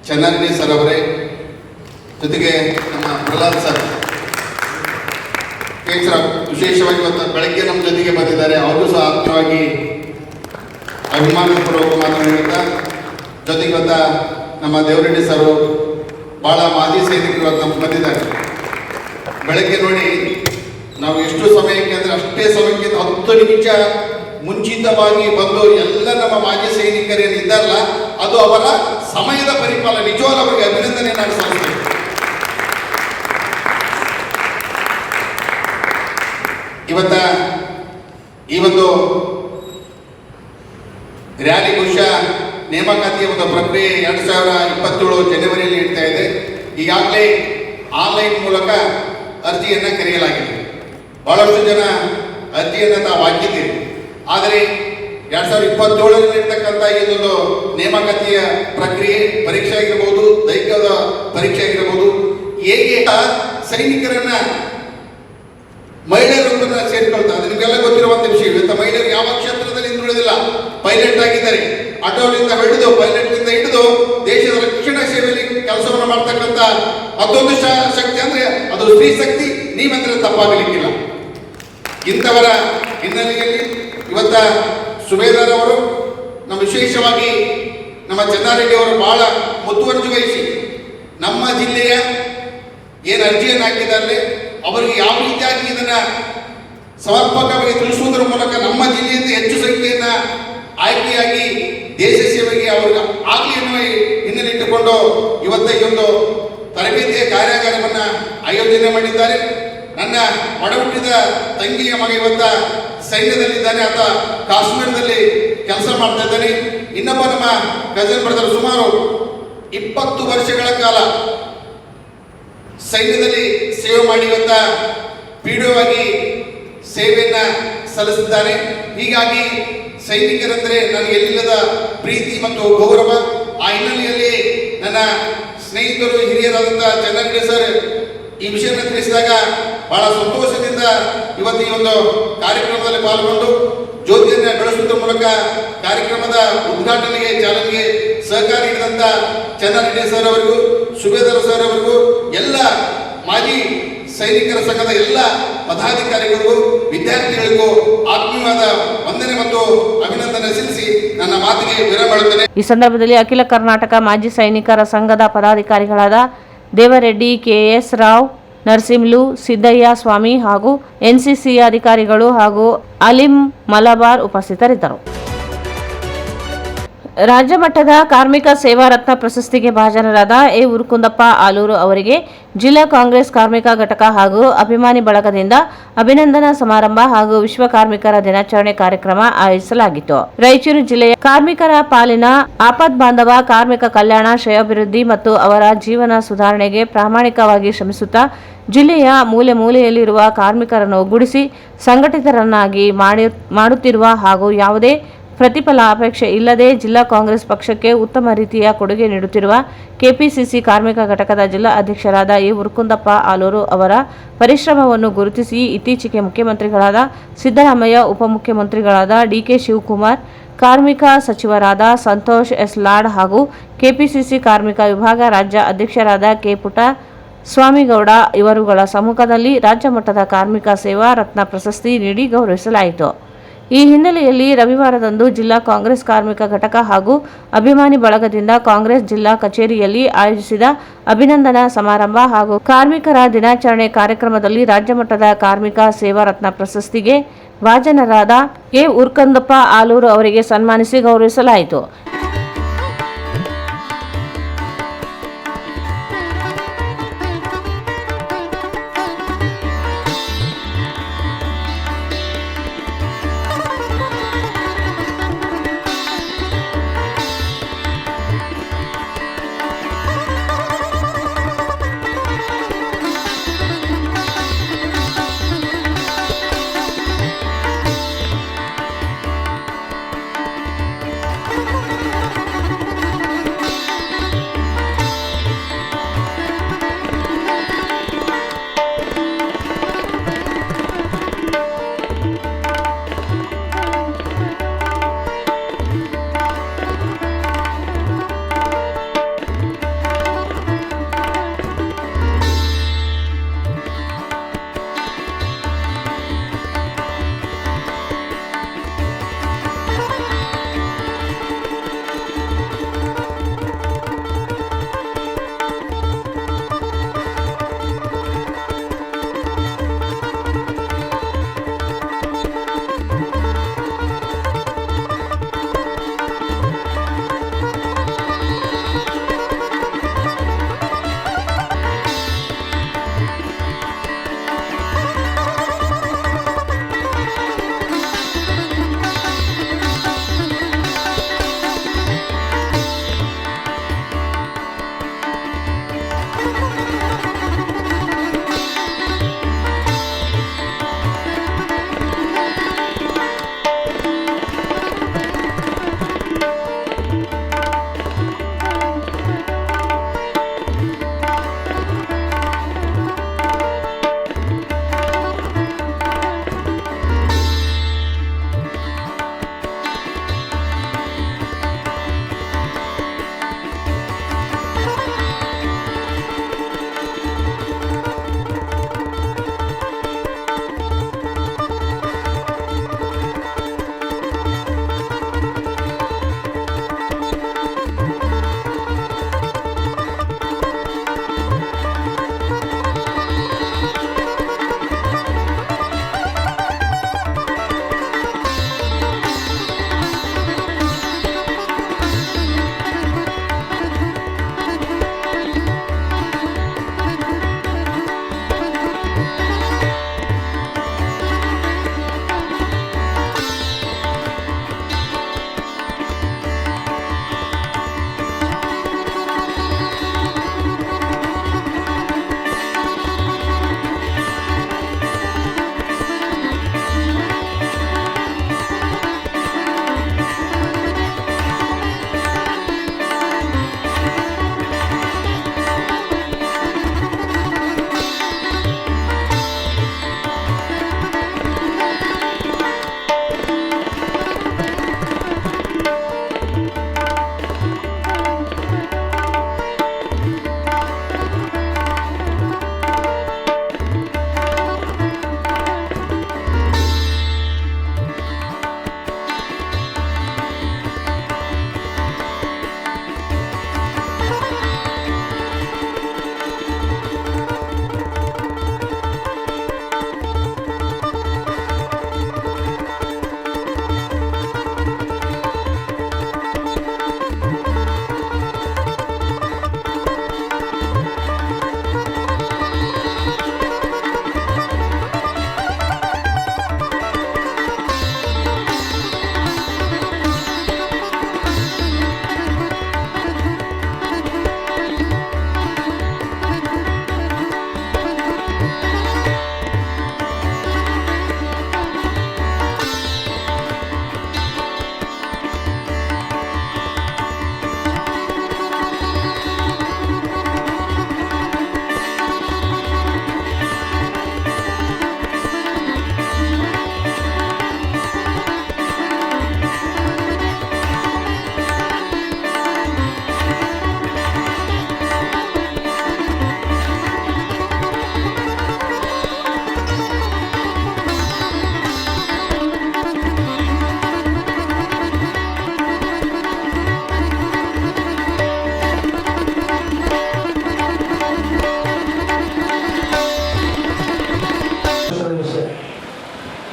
ಚೆನ್ನಾರೆಡ್ಡಿ ಸರ್ ಅವರೇ, ಜೊತೆಗೆ ನಮ್ಮ ಪ್ರಹ್ಲಾದ್ ಸರ್ ವಿಶೇಷವಾಗಿ ಇವತ್ತು ಬೆಳಗ್ಗೆ ನಮ್ಮ ಜೊತೆಗೆ ಬಂದಿದ್ದಾರೆ. ಅವ್ರಿಗೂ ಸಹ ಆತ್ಮೀಯವಾಗಿ ಅಭಿಮಾನಪೂರ್ವಕ ಮಾತನ್ನು ಹೇಳ್ತಾ, ಜೊತೆಗೆ ಇವತ್ತ ನಮ್ಮ ದೇವರೆಡ್ಡಿ ಸರ್ ಭಾಳ ಮಾಜಿ ಸೈನಿಕರು ಇವತ್ತು ನಮ್ಗೆ ಬಂದಿದ್ದಾರೆ. ಬೆಳಗ್ಗೆ ನೋಡಿ ನಾವು ಎಷ್ಟು ಸಮಯಕ್ಕೆ ಅಂದರೆ ಅಷ್ಟೇ ಸಮಯಕ್ಕೆ 10 ನಿಮಿಷ ಮುಂಚಿತವಾಗಿ ಬಂದು ಎಲ್ಲ ನಮ್ಮ ಮಾಜಿ ಸೈನಿಕರೇನು ಇದ್ದಾರಲ್ಲ, ಅದು ಅವರ ಸಮಯದ ಪರಿಪಾಲನೆ. ನಿಜವಾದ ಅವರಿಗೆ ಅಭಿನಂದನೆ ನಾನು ಸಲ್ಲಿಸ್ತೇನೆ. ಇವತ್ತ ಈ ಒಂದು ರ್ಯಾಲಿ ಬಹುಶಃ ನೇಮಕಾತಿಯ ಒಂದು ಪ್ರಕ್ರಿಯೆ 2027 ಜನವರಿಯಲ್ಲಿ ನಡೀತಾ ಇದೆ. ಈಗಾಗಲೇ ಆನ್ಲೈನ್ ಮೂಲಕ ಅರ್ಜಿಯನ್ನು ಕರೆಯಲಾಗಿದೆ. ಬಹಳಷ್ಟು ಜನ ಅರ್ಜಿಯನ್ನು ತಾವು ಹಾಕಿದ್ದೀರಿ. ಆದರೆ 2027ರಲ್ಲಿ ಇರ್ತಕ್ಕಂಥ ಇದೊಂದು ನೇಮಕಾತಿಯ ಪ್ರಕ್ರಿಯೆ, ಪರೀಕ್ಷೆ ಆಗಿರ್ಬೋದು, ದೈಹಿಕದ ಪರೀಕ್ಷೆ ಆಗಿರ್ಬೋದು, ಹೇಗೆ ಸೈನಿಕರನ್ನ ಮಹಿಳೆಯರೊಬ್ಬರನ್ನ ಸೇರಿಕೊಳ್ತಾರೆ. ನಿಮಗೆಲ್ಲ ಗೊತ್ತಿರುವಂಥ ವಿಷಯ. ಇವತ್ತು ಮಹಿಳೆಯರು ಯಾವ ಕ್ಷೇತ್ರದಲ್ಲಿ ಹಿಂದುಳಿದಿಲ್ಲ. ಪೈಲಟ್ ಆಗಿದ್ದಾರೆ. ಆಟೋಲಿಂದ ಹಿಡಿದು ಪೈಲಟ್ನಿಂದ ಹಿಡಿದು ದೇಶದ ರಕ್ಷಣಾ ಸೇವೆಯಲ್ಲಿ ಕೆಲಸವನ್ನು ಮಾಡ್ತಕ್ಕಂಥ ಮತ್ತೊಂದು ಶಕ್ತಿ ಅಂದ್ರೆ ಅದು ಸ್ತ್ರೀ ಶಕ್ತಿ. ನೀವೆಂದ್ರೆ ತಪ್ಪಾಗಲಿಕ್ಕಿಲ್ಲ. ಇಂಥವರ ಹಿನ್ನೆಲೆಯಲ್ಲಿ ಇವತ್ತ ಸುಬೇದಾರ್ ಅವರು ನಮ್ಮ ವಿಶೇಷವಾಗಿ ನಮ್ಮ ಚೆನ್ನಾರೆಡ್ಡಿ ಅವರು ಬಹಳ ಮುತುವರ್ಜಿ ವಹಿಸಿ ನಮ್ಮ ಜಿಲ್ಲೆಯ ಏನು ಅರ್ಜಿಯನ್ನು ಹಾಕಿದ್ದಾರೆ ಅವರಿಗೆ ಯಾವ ರೀತಿಯಾಗಿ ಇದನ್ನ ಸಮರ್ಪಕವಾಗಿ ತಿಳಿಸುವುದರ ಮೂಲಕ ನಮ್ಮ ಜಿಲ್ಲೆಯಿಂದ ಹೆಚ್ಚು ಸಂಖ್ಯೆಯನ್ನ ಆಯ್ಕೆಯಾಗಿ ದೇಶ ಸೇವೆಗೆ ಅವ್ರಿಗೆ ಆಗಲಿ ಎನ್ನುವ ಹಿನ್ನೆಲೆ ಇಟ್ಟುಕೊಂಡು ಇವತ್ತ ಈ ಒಂದು ತರಬೇತಿಯ ಕಾರ್ಯಾಗಾರವನ್ನು ಆಯೋಜನೆ ಮಾಡಿದ್ದಾರೆ. ನನ್ನ ಒಡಹುಟ್ಟಿದ ತಂಗಿಯ ಮಗ ಇವತ್ತ ಸೈನ್ಯದಲ್ಲಿದ್ದಾನೆ. ಆತ ಕಾಶ್ಮೀರದಲ್ಲಿ ಕೆಲಸ ಮಾಡ್ತಾ ಇದ್ದಾನೆ. ಇನ್ನೊಬ್ಬ ನಮ್ಮ ಕಜನ್ ಬ್ರದರ್ ಸುಮಾರು 20 ವರ್ಷಗಳ ಕಾಲ ಸೈನ್ಯದಲ್ಲಿ ಸೇವೆ ಮಾಡಿ ಇವತ್ತ PDO ಆಗಿ ಸೇವೆಯನ್ನ ಸಲ್ಲಿಸಿದ್ದಾರೆ. ಹೀಗಾಗಿ ಸೈನಿಕರಂದ್ರೆ ನನಗೆ ಎಲ್ಲಿಲ್ಲದ ಪ್ರೀತಿ ಮತ್ತು ಗೌರವ. ಆ ಹಿನ್ನೆಲೆಯಲ್ಲಿ ನನ್ನ ಸ್ನೇಹಿತರು ಹಿರಿಯರಾದಂಥ ಚೆನ್ನಾರೆಡ್ಡಿ ಸರ್ ಈ ವಿಷಯವನ್ನು ತಿಳಿಸಿದಾಗ ಬಹಳ ಸಂತೋಷದಿಂದ ಇವತ್ತು ಈ ಒಂದು ಕಾರ್ಯಕ್ರಮದಲ್ಲಿ ಪಾಲ್ಗೊಂಡು ಜ್ಯೋತಿಯನ್ನು ಬೆಳೆಸುವುದರ ಮೂಲಕ ಕಾರ್ಯಕ್ರಮದ ಉದ್ಘಾಟನೆಗೆ ಚಾಲನೆಗೆ ಸಹಕಾರ ನೀಡಿದಂಥ ಚೆನ್ನಾರೆಡ್ಡಿ ಸರ್ ಅವರಿಗೂ, ಸುಬೇದಾರ್ ಸರ್ ಅವರಿಗೂ, ಎಲ್ಲ ಮಾಜಿ ಸೈನಿಕರ ಸಂಘದ ಎಲ್ಲ ಪದಾಧಿಕಾರಿಗಳಿಗೂ, ವಿದ್ಯಾರ್ಥಿಗಳಿಗೂ ಆತ್ಮೀಯವಾದ ವಂದನೆ ಮತ್ತು ಅಭಿನಂದನೆ ಸಲ್ಲಿಸಿ ನನ್ನ ಮಾತಿಗೆ ವಿರಾಮ ಮಾಡುತ್ತೇನೆ. ಈ ಸಂದರ್ಭದಲ್ಲಿ ಅಖಿಲ ಕರ್ನಾಟಕ ಮಾಜಿ ಸೈನಿಕರ ಸಂಘದ ಪದಾಧಿಕಾರಿಗಳಾದ ದೇವರೆಡ್ಡಿ, KS ರಾವ್, ನರಸಿಂಹಲು, ಸಿದ್ದಯ್ಯ ಸ್ವಾಮಿ ಹಾಗೂ NCC ಅಧಿಕಾರಿಗಳು ಹಾಗೂ ಅಲಿಂ ಮಲಬಾರ್ ಉಪಸ್ಥಿತರಿದ್ದರು. ರಾಜ್ಯ ಮಟ್ಟದ ಕಾರ್ಮಿಕ ಸೇವಾ ರತ್ನ ಪ್ರಶಸ್ತಿಗೆ ಭಾಜನರಾದ ಎ ಉರುಕುಂದಪ್ಪ ಆಲೂರು ಅವರಿಗೆ ಜಿಲ್ಲಾ ಕಾಂಗ್ರೆಸ್ ಕಾರ್ಮಿಕ ಘಟಕ ಹಾಗೂ ಅಭಿಮಾನಿ ಬಳಗದಿಂದ ಅಭಿನಂದನಾ ಸಮಾರಂಭ ಹಾಗೂ ವಿಶ್ವ ಕಾರ್ಮಿಕರ ದಿನಾಚರಣೆ ಕಾರ್ಯಕ್ರಮ ಆಯೋಜಿಸಲಾಗಿತ್ತು. ರಾಯಚೂರು ಜಿಲ್ಲೆಯ ಕಾರ್ಮಿಕರ ಪಾಲಿನ ಆಪದ್ಬಾಂಧವ ಕಾರ್ಮಿಕ ಕಲ್ಯಾಣ, ಶ್ರೇಯೋಭಿವೃದ್ಧಿ ಮತ್ತು ಅವರ ಜೀವನ ಸುಧಾರಣೆಗೆ ಪ್ರಾಮಾಣಿಕವಾಗಿ ಶ್ರಮಿಸುತ್ತಾ ಜಿಲ್ಲೆಯ ಮೂಲೆ ಮೂಲೆಯಲ್ಲಿರುವ ಕಾರ್ಮಿಕರನ್ನು ಒಗ್ಗೂಡಿಸಿ ಸಂಘಟಿತರನ್ನಾಗಿ ಮಾಡುತ್ತಿರುವ ಹಾಗೂ ಯಾವುದೇ ಪ್ರತಿಫಲ ಅಪೇಕ್ಷೆ ಇಲ್ಲದೆ ಜಿಲ್ಲಾ ಕಾಂಗ್ರೆಸ್ ಪಕ್ಷಕ್ಕೆ ಉತ್ತಮ ರೀತಿಯ ಕೊಡುಗೆ ನೀಡುತ್ತಿರುವ ಕೆಪಿಸಿಸಿ ಕಾರ್ಮಿಕ ಘಟಕದ ಜಿಲ್ಲಾ ಅಧ್ಯಕ್ಷರಾದ ಎ ಉರುಕುಂದಪ್ಪ ಆಲೂರು ಅವರ ಪರಿಶ್ರಮವನ್ನು ಗುರುತಿಸಿ ಇತ್ತೀಚೆಗೆ ಮುಖ್ಯಮಂತ್ರಿಗಳಾದ ಸಿದ್ದರಾಮಯ್ಯ, ಉಪಮುಖ್ಯಮಂತ್ರಿಗಳಾದ DK ಶಿವಕುಮಾರ್, ಕಾರ್ಮಿಕ ಸಚಿವರಾದ ಸಂತೋಷ್ ಎಸ್ ಲಾಡ್ ಹಾಗೂ ಕೆಪಿಸಿಸಿ ಕಾರ್ಮಿಕ ವಿಭಾಗ ರಾಜ್ಯ ಅಧ್ಯಕ್ಷರಾದ ಕೆ ಪುಟ್ಟಸ್ವಾಮಿಗೌಡ ಇವರುಗಳ ಸಮ್ಮುಖದಲ್ಲಿ ರಾಜ್ಯ ಮಟ್ಟದ ಕಾರ್ಮಿಕ ಸೇವಾ ರತ್ನ ಪ್ರಶಸ್ತಿ ನೀಡಿ ಗೌರವಿಸಲಾಯಿತು. ಈ ಹಿನ್ನೆಲೆಯಲ್ಲಿ ರವಿವಾರದಂದು ಜಿಲ್ಲಾ ಕಾಂಗ್ರೆಸ್ ಕಾರ್ಮಿಕ ಘಟಕ ಹಾಗೂ ಅಭಿಮಾನಿ ಬಳಗದಿಂದ ಕಾಂಗ್ರೆಸ್ ಜಿಲ್ಲಾ ಕಚೇರಿಯಲ್ಲಿ ಆಯೋಜಿಸಿದ ಅಭಿನಂದನಾ ಸಮಾರಂಭ ಹಾಗೂ ಕಾರ್ಮಿಕರ ದಿನಾಚರಣೆ ಕಾರ್ಯಕ್ರಮದಲ್ಲಿ ರಾಜ್ಯ ಮಟ್ಟದ ಕಾರ್ಮಿಕ ಸೇವಾ ರತ್ನ ಪ್ರಶಸ್ತಿಗೆ ಭಾಜನರಾದ ಎ ಉರುಕುಂದಪ್ಪ ಆಲೂರು ಅವರಿಗೆ ಸನ್ಮಾನಿಸಿ ಗೌರವಿಸಲಾಯಿತು.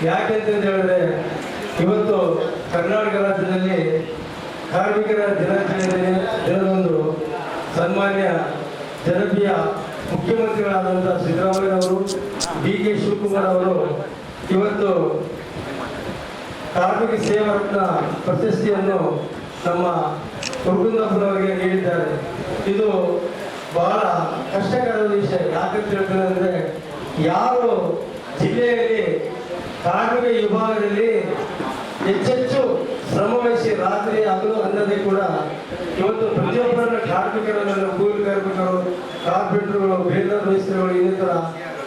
ಯಾಕೆಂತ ಹೇಳಿದ್ರೆ ಇವತ್ತು ಕರ್ನಾಟಕ ರಾಜ್ಯದಲ್ಲಿ ಕಾರ್ಮಿಕರ ದಿನದಂದು ಸನ್ಮಾನ್ಯ ಜನಪ್ರಿಯ ಮುಖ್ಯಮಂತ್ರಿಗಳಾದಂಥ ಸಿದ್ದರಾಮಯ್ಯನವರು, ಡಿ.ಕೆ. ಶಿವಕುಮಾರ್ ಅವರು ಇವತ್ತು ಕಾರ್ಮಿಕ ಸೇವಾ ರತ್ನ ಪ್ರಶಸ್ತಿಯನ್ನು ನಮ್ಮ ಹುರ್ಗುಂದಪ್ಪನವರಿಗೆ ನೀಡಿದ್ದಾರೆ. ಇದು ಬಹಳ ಕಷ್ಟಕರದ ವಿಷಯ. ಯಾಕಂತ ಹೇಳ್ತಾರೆ ಅಂದರೆ, ಯಾರು ಜಿಲ್ಲೆಯಲ್ಲಿ ಕಾರ್ಮಿಕ ವಿಭಾಗದಲ್ಲಿ ಹೆಚ್ಚೆಚ್ಚು ಶ್ರಮವಹಿಸಿ ರಾತ್ರಿ ಹಗಲು ಅನ್ನದೇ ಕೂಡ ಇವತ್ತು ಪ್ರತಿಯೊಬ್ಬರನ್ನ ಕಾರ್ಮಿಕರನ್ನು, ಕೂಲಿ ಕಾರ್ಮಿಕರು, ಕಾರ್ಪೆಂಟರ್ಗಳು, ಬೇಲ್ದಾರ್ ಮೇಸ್ತ್ರಿಗಳು, ಇನ್ನಿತರ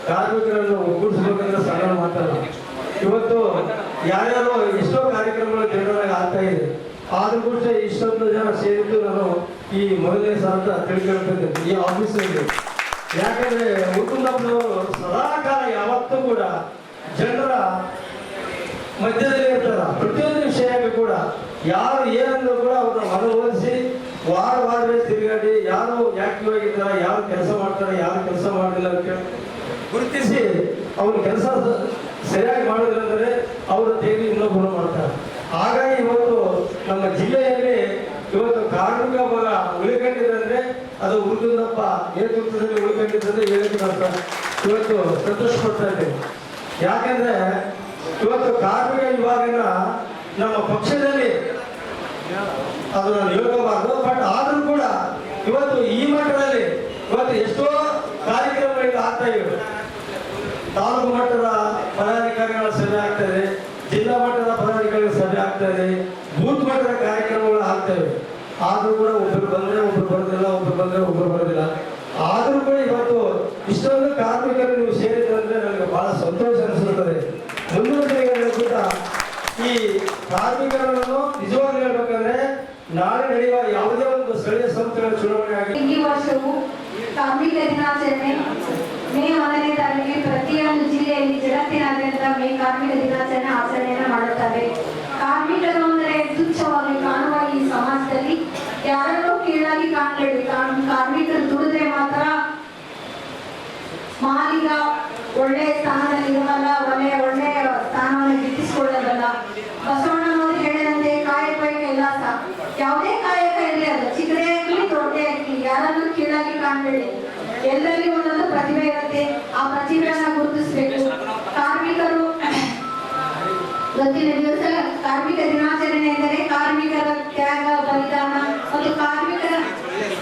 ಕಾರ್ಮಿಕರನ್ನು ಒಗ್ಗೂಡಿಸಬೇಕಂತ ಸಣ್ಣ ಮಾಡ್ತಾರೆ. ಇವತ್ತು ಯಾರ್ಯಾರೋ ಎಷ್ಟೋ ಕಾರ್ಯಕ್ರಮಗಳು ಜನರಾಗಿ ಆಗ್ತಾ ಇದೆ. ಆದ್ರೂ ಕೂಡ ಇಷ್ಟೊಂದು ಜನ ಸೇರಿದ್ದು ನಾನು ಈ ಮೊದಲನೇ ಸಲ ತಿಳ್ಕೊಳ್ತಿದ್ದೆ ಈ ಆಫೀಸಲ್ಲಿ. ಯಾಕಂದ್ರೆ ಹುರ್ಗುಂದಪ್ಪನವರು ಸದಾಕಾಲ ಯಾವತ್ತೂ ಕೂಡ ಜನರ ಮಧ್ಯದಲ್ಲಿ ಇರ್ತಾರ. ಪ್ರತಿಯೊಂದು ವಿಷಯಕ್ಕೂ ಕೂಡ ಯಾರು ಏನಂದ್ರು ಕೂಡ ಅವ್ರನ್ನ ಮನವೊಲಿಸಿ ವಾರವೇ ತಿರುಗಾಡಿ ಯಾರು ಆಕ್ಟಿವ್ ಆಗಿದ್ದಾರ, ಯಾರು ಕೆಲಸ ಮಾಡ್ತಾರೆ, ಯಾರು ಕೆಲಸ ಮಾಡಿಲ್ಲ ಅಂತ ಗುರುತಿಸಿ ಅವ್ರ ಕೆಲಸ ಸರಿಯಾಗಿ ಮಾಡಿದ್ರೆ ಅಂದರೆ ಅವರ ತೆಗೆದು ಇನ್ನೊಬ್ಬರು ಮಾಡ್ತಾರೆ. ಹಾಗಾಗಿ ಇವತ್ತು ನಮ್ಮ ಜಿಲ್ಲೆಯಲ್ಲಿ ಇವತ್ತು ಕಾರ್ಮಿಕ ಭಾಗ ಉಳಿಕೊಂಡಿದ್ರೆ ಅದು ಹುರ್ಗುಂದಪ್ಪ ನೇತೃತ್ವದಲ್ಲಿ ಉಳಿಕೊಂಡಿದ್ರೆ ಹೇಳಿಕೆ ಇವತ್ತು ಸಂತೋಷ ಪಡ್ತಾ ಇದ್ದೇವೆ. ಯಾಕೆಂದ್ರೆ ಇವತ್ತು ಕಾರ್ಮಿಕ ವಿಭಾಗನ ನಮ್ಮ ಪಕ್ಷದಲ್ಲಿ ಅದು ನಾನು ಹೇಳ್ಕೋಬಾರ್ದು, ಬಟ್ ಆದ್ರೂ ಕೂಡ ಇವತ್ತು ಈ ಮಟ್ಟದಲ್ಲಿ ಇವತ್ತು ಎಷ್ಟೋ ಕಾರ್ಯಕ್ರಮಗಳು ಆಗ್ತಾ ಇವೆ. ತಾಲೂಕು ಮಟ್ಟದ ಪದಾಧಿಕಾರಿಗಳ ಸಭೆ ಆಗ್ತದೆ, ಜಿಲ್ಲಾ ಮಟ್ಟದ ಪದಾಧಿಕಾರಿಗಳ ಸಭೆ ಆಗ್ತದೆ, ಬೂತ್ ಮಟ್ಟದ ಕಾರ್ಯಕ್ರಮಗಳು ಆಗ್ತವೆ. ಆದ್ರೂ ಕೂಡ ಒಬ್ಬರು ಬಂದ್ರೆ ಒಬ್ರು ಬರೋದಿಲ್ಲ, ಒಬ್ರು ಬಂದ್ರೆ ಒಬ್ರು ಬರೋದಿಲ್ಲ. ಆದ್ರೂ ಕೂಡ ಇವತ್ತು ಇಷ್ಟೊಂದು ಕಾರ್ಮಿಕರು ನೀವು ಸೇರಿದ್ರೆ ನನಗೆ ಬಹಳ ಸಂತೋಷ ಅನಿಸುತ್ತದೆ. ಮುಂದಿನ ದಿನಗಳಲ್ಲಿ ಕೂಡ ಈ ಕಾರ್ಮಿಕರನ್ನು ನಿಜವಾಗಿ ಹೇಳ್ಬೇಕಂದ್ರೆ ನಾಳೆ ನಡೆಯುವ ಯಾವುದೇ ಒಂದು ಸ್ಥಳೀಯ ಸಂಸ್ಥೆಗಳ ಚುನಾವಣೆ ಆಗಿ ಈ ವರ್ಷವು ಕಾರ್ಮಿಕ ದಿನಾಚರಣೆ ಮೇ 1ನೇ ತಾರೀಕಿಗೆ ಪ್ರತಿಯೊಂದು ಜಿಲ್ಲೆಯಲ್ಲಿ ಜಗತ್ತಿನಾದ್ಯಂತ ಮೇ ಕಾರ್ಮಿಕ ದಿನಾಚರಣೆ ಆಚರಣೆಯನ್ನು ಮಾಡುತ್ತಾರೆ. ಕಾರ್ಮಿಕರು ಅಂದರೆ ತುಚ್ಛವಾಗಿ ಕಾಣುವ ಈ ಸಮಾಜದಲ್ಲಿ ಯಾರನ್ನೂ ಕೀಳಾಗಿ ಕಾಣಬೇಡಿ. ಕಾರ್ಮಿಕರು ದುಡಿದ್ರೆ ಮಾತ್ರ ಮಾಲೀಕ ಒಳ್ಳೆ ಸ್ಥಾನದಲ್ಲಿ ಇರಬಲ್ಲ, ಒಳ್ಳೆ ಸ್ಥಾನವನ್ನು ಗಿಟ್ಟಿಸಿಕೊಳ್ಳಬಲ್ಲ. ಬಸವಣ್ಣನವರು ಹೇಳಿದಂತೆ ಕಾಯಕ ಕೆಲಸ, ಯಾವುದೇ ಕಾಯಕ ಇರಲಿ, ಅದು ಚಿಕ್ಕದೇ ಆಗಲಿ ದೊಡ್ಡದೇ ಆಗಲಿ, ಯಾರನ್ನು ಕೀಳಾಗಿ ಕಾಣಬೇಡಿ. ಎಲ್ಲರಿಗೂ ಒಂದೊಂದು ಪ್ರತಿಭೆ ಇರುತ್ತೆ, ಆ ಪ್ರತಿಭೆಯನ್ನ ಗುರುತಿಸಬೇಕು. ಕಾರ್ಮಿಕರು ಇವತ್ತಿನ ದಿವಸ ಕಾರ್ಮಿಕ ದಿನಾಚರಣೆ ಎಂದರೆ ಕಾರ್ಮಿಕರ ತ್ಯಾಗ, ಬಲಿದಾನ ಮತ್ತು ಕಾರ್ಮಿಕರ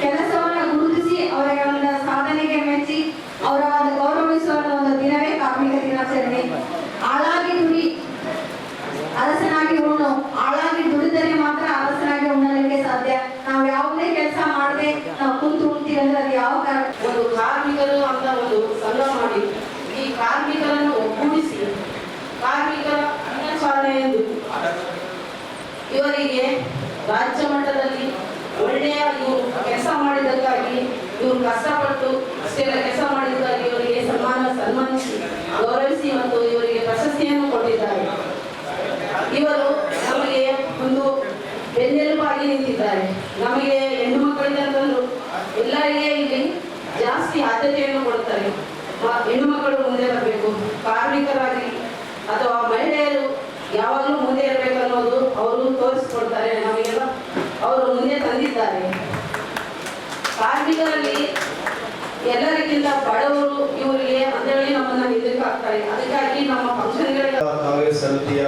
ಕೆಲಸವನ್ನು ಗುರುತಿಸಿ ಅವರ ಒಂದು ಸಾಧನೆಗೆ ಮೆಚ್ಚಿ ಅವರ ಒಂದು ಗೌರವಿಸುವ ಒಂದು ದಿನವೇ ಕಾರ್ಮಿಕ ದಿನಾಚರಣೆ. ಆಳಾಗಿ ದುಡಿ ಅರಸನಾಗಿ ಉಣ್ಣು, ಆಳಾಗಿ ದುಡಿದರೆ ಮಾತ್ರ ಅರಸನಾಗಿ ಉಣ್ಣಲಿಕ್ಕೆ ಸಾಧ್ಯ. ನಾವು ಯಾವುದೇ ಕೆಲಸ ಮಾಡದೆ ನಾವು ಕುಂತು ಉಣ್ತೀವಿ ಅಂದ್ರೆ ಅದು ಯಾವ ಒಂದು ಕಾರ್ಮಿಕರು ಅಂತ ಒಂದು ಸಂಘ ಮಾಡಿ ಈ ಕಾರ್ಮಿಕರನ್ನು ಒಗ್ಗೂಡಿಸಿ ಕಾರ್ಮಿಕರ ದಿನಾಚರಣೆ ಎಂದು ಇವರಿಗೆ ರಾಜ್ಯ ಮಟ್ಟದಲ್ಲಿ ಒಳ್ಳೆಯ ಇವರು ಕೆಲಸ ಮಾಡಿದ್ದಕ್ಕಾಗಿ, ಇವರು ಕಷ್ಟಪಟ್ಟು ಅಷ್ಟೆಲ್ಲ ಕೆಲಸ ಮಾಡಿದ್ದಕ್ಕಾಗಿ ಇವರಿಗೆ ಸನ್ಮಾನಿಸಿ ಗೌರವಿಸಿ ಮತ್ತು ಇವರಿಗೆ ಪ್ರಶಸ್ತಿಯನ್ನು ಕೊಟ್ಟಿದ್ದಾರೆ. ಇವರು ನಮಗೆ ಒಂದು ಬೆನ್ನೆಲುಬಾಗಿ ನಿಂತಿದ್ದಾರೆ. ನಮಗೆ ಹೆಣ್ಣು ಮಕ್ಕಳಿಂದಲೂ ಎಲ್ಲರಿಗೆ ಇಲ್ಲಿ ಜಾಸ್ತಿ ಆದ್ಯತೆಯನ್ನು ಕೊಡುತ್ತಾರೆ. ಹೆಣ್ಣು ಮಕ್ಕಳು ಮುಂದೆ ಬರಬೇಕು, ಕಾರ್ಮಿಕರಾಗಿ ಅಥವಾ ಮಹಿಳೆಯರು ಯಾವಾಗಲೂ ಮುಂದೆ ಇರಬೇಕು ಅನ್ನೋದು ಅವರು ತೋರಿಸಿಕೊಡ್ತಾರೆ. ನಮಗೆಲ್ಲ ಅವರು ಮುಂದೆ ತಂದಿದ್ದಾರೆ. ಕಾರ್ಮಿಕರಲ್ಲಿ ಎಲ್ಲರಿಗಿಂತ ಬಡವರು ಇವರಿಗೆ ಅಂತೇಳಿ ನಮ್ಮನ್ನ ಹಿಂದಕ್ಕೆ ಹಾಕ್ತಾರೆ. ಅದಕ್ಕಾಗಿ ನಮ್ಮ ಫಂಕ್ಷನ್ಗಳಿಗೆ ಕಾಂಗ್ರೆಸ್ ಸಮಿತಿಯ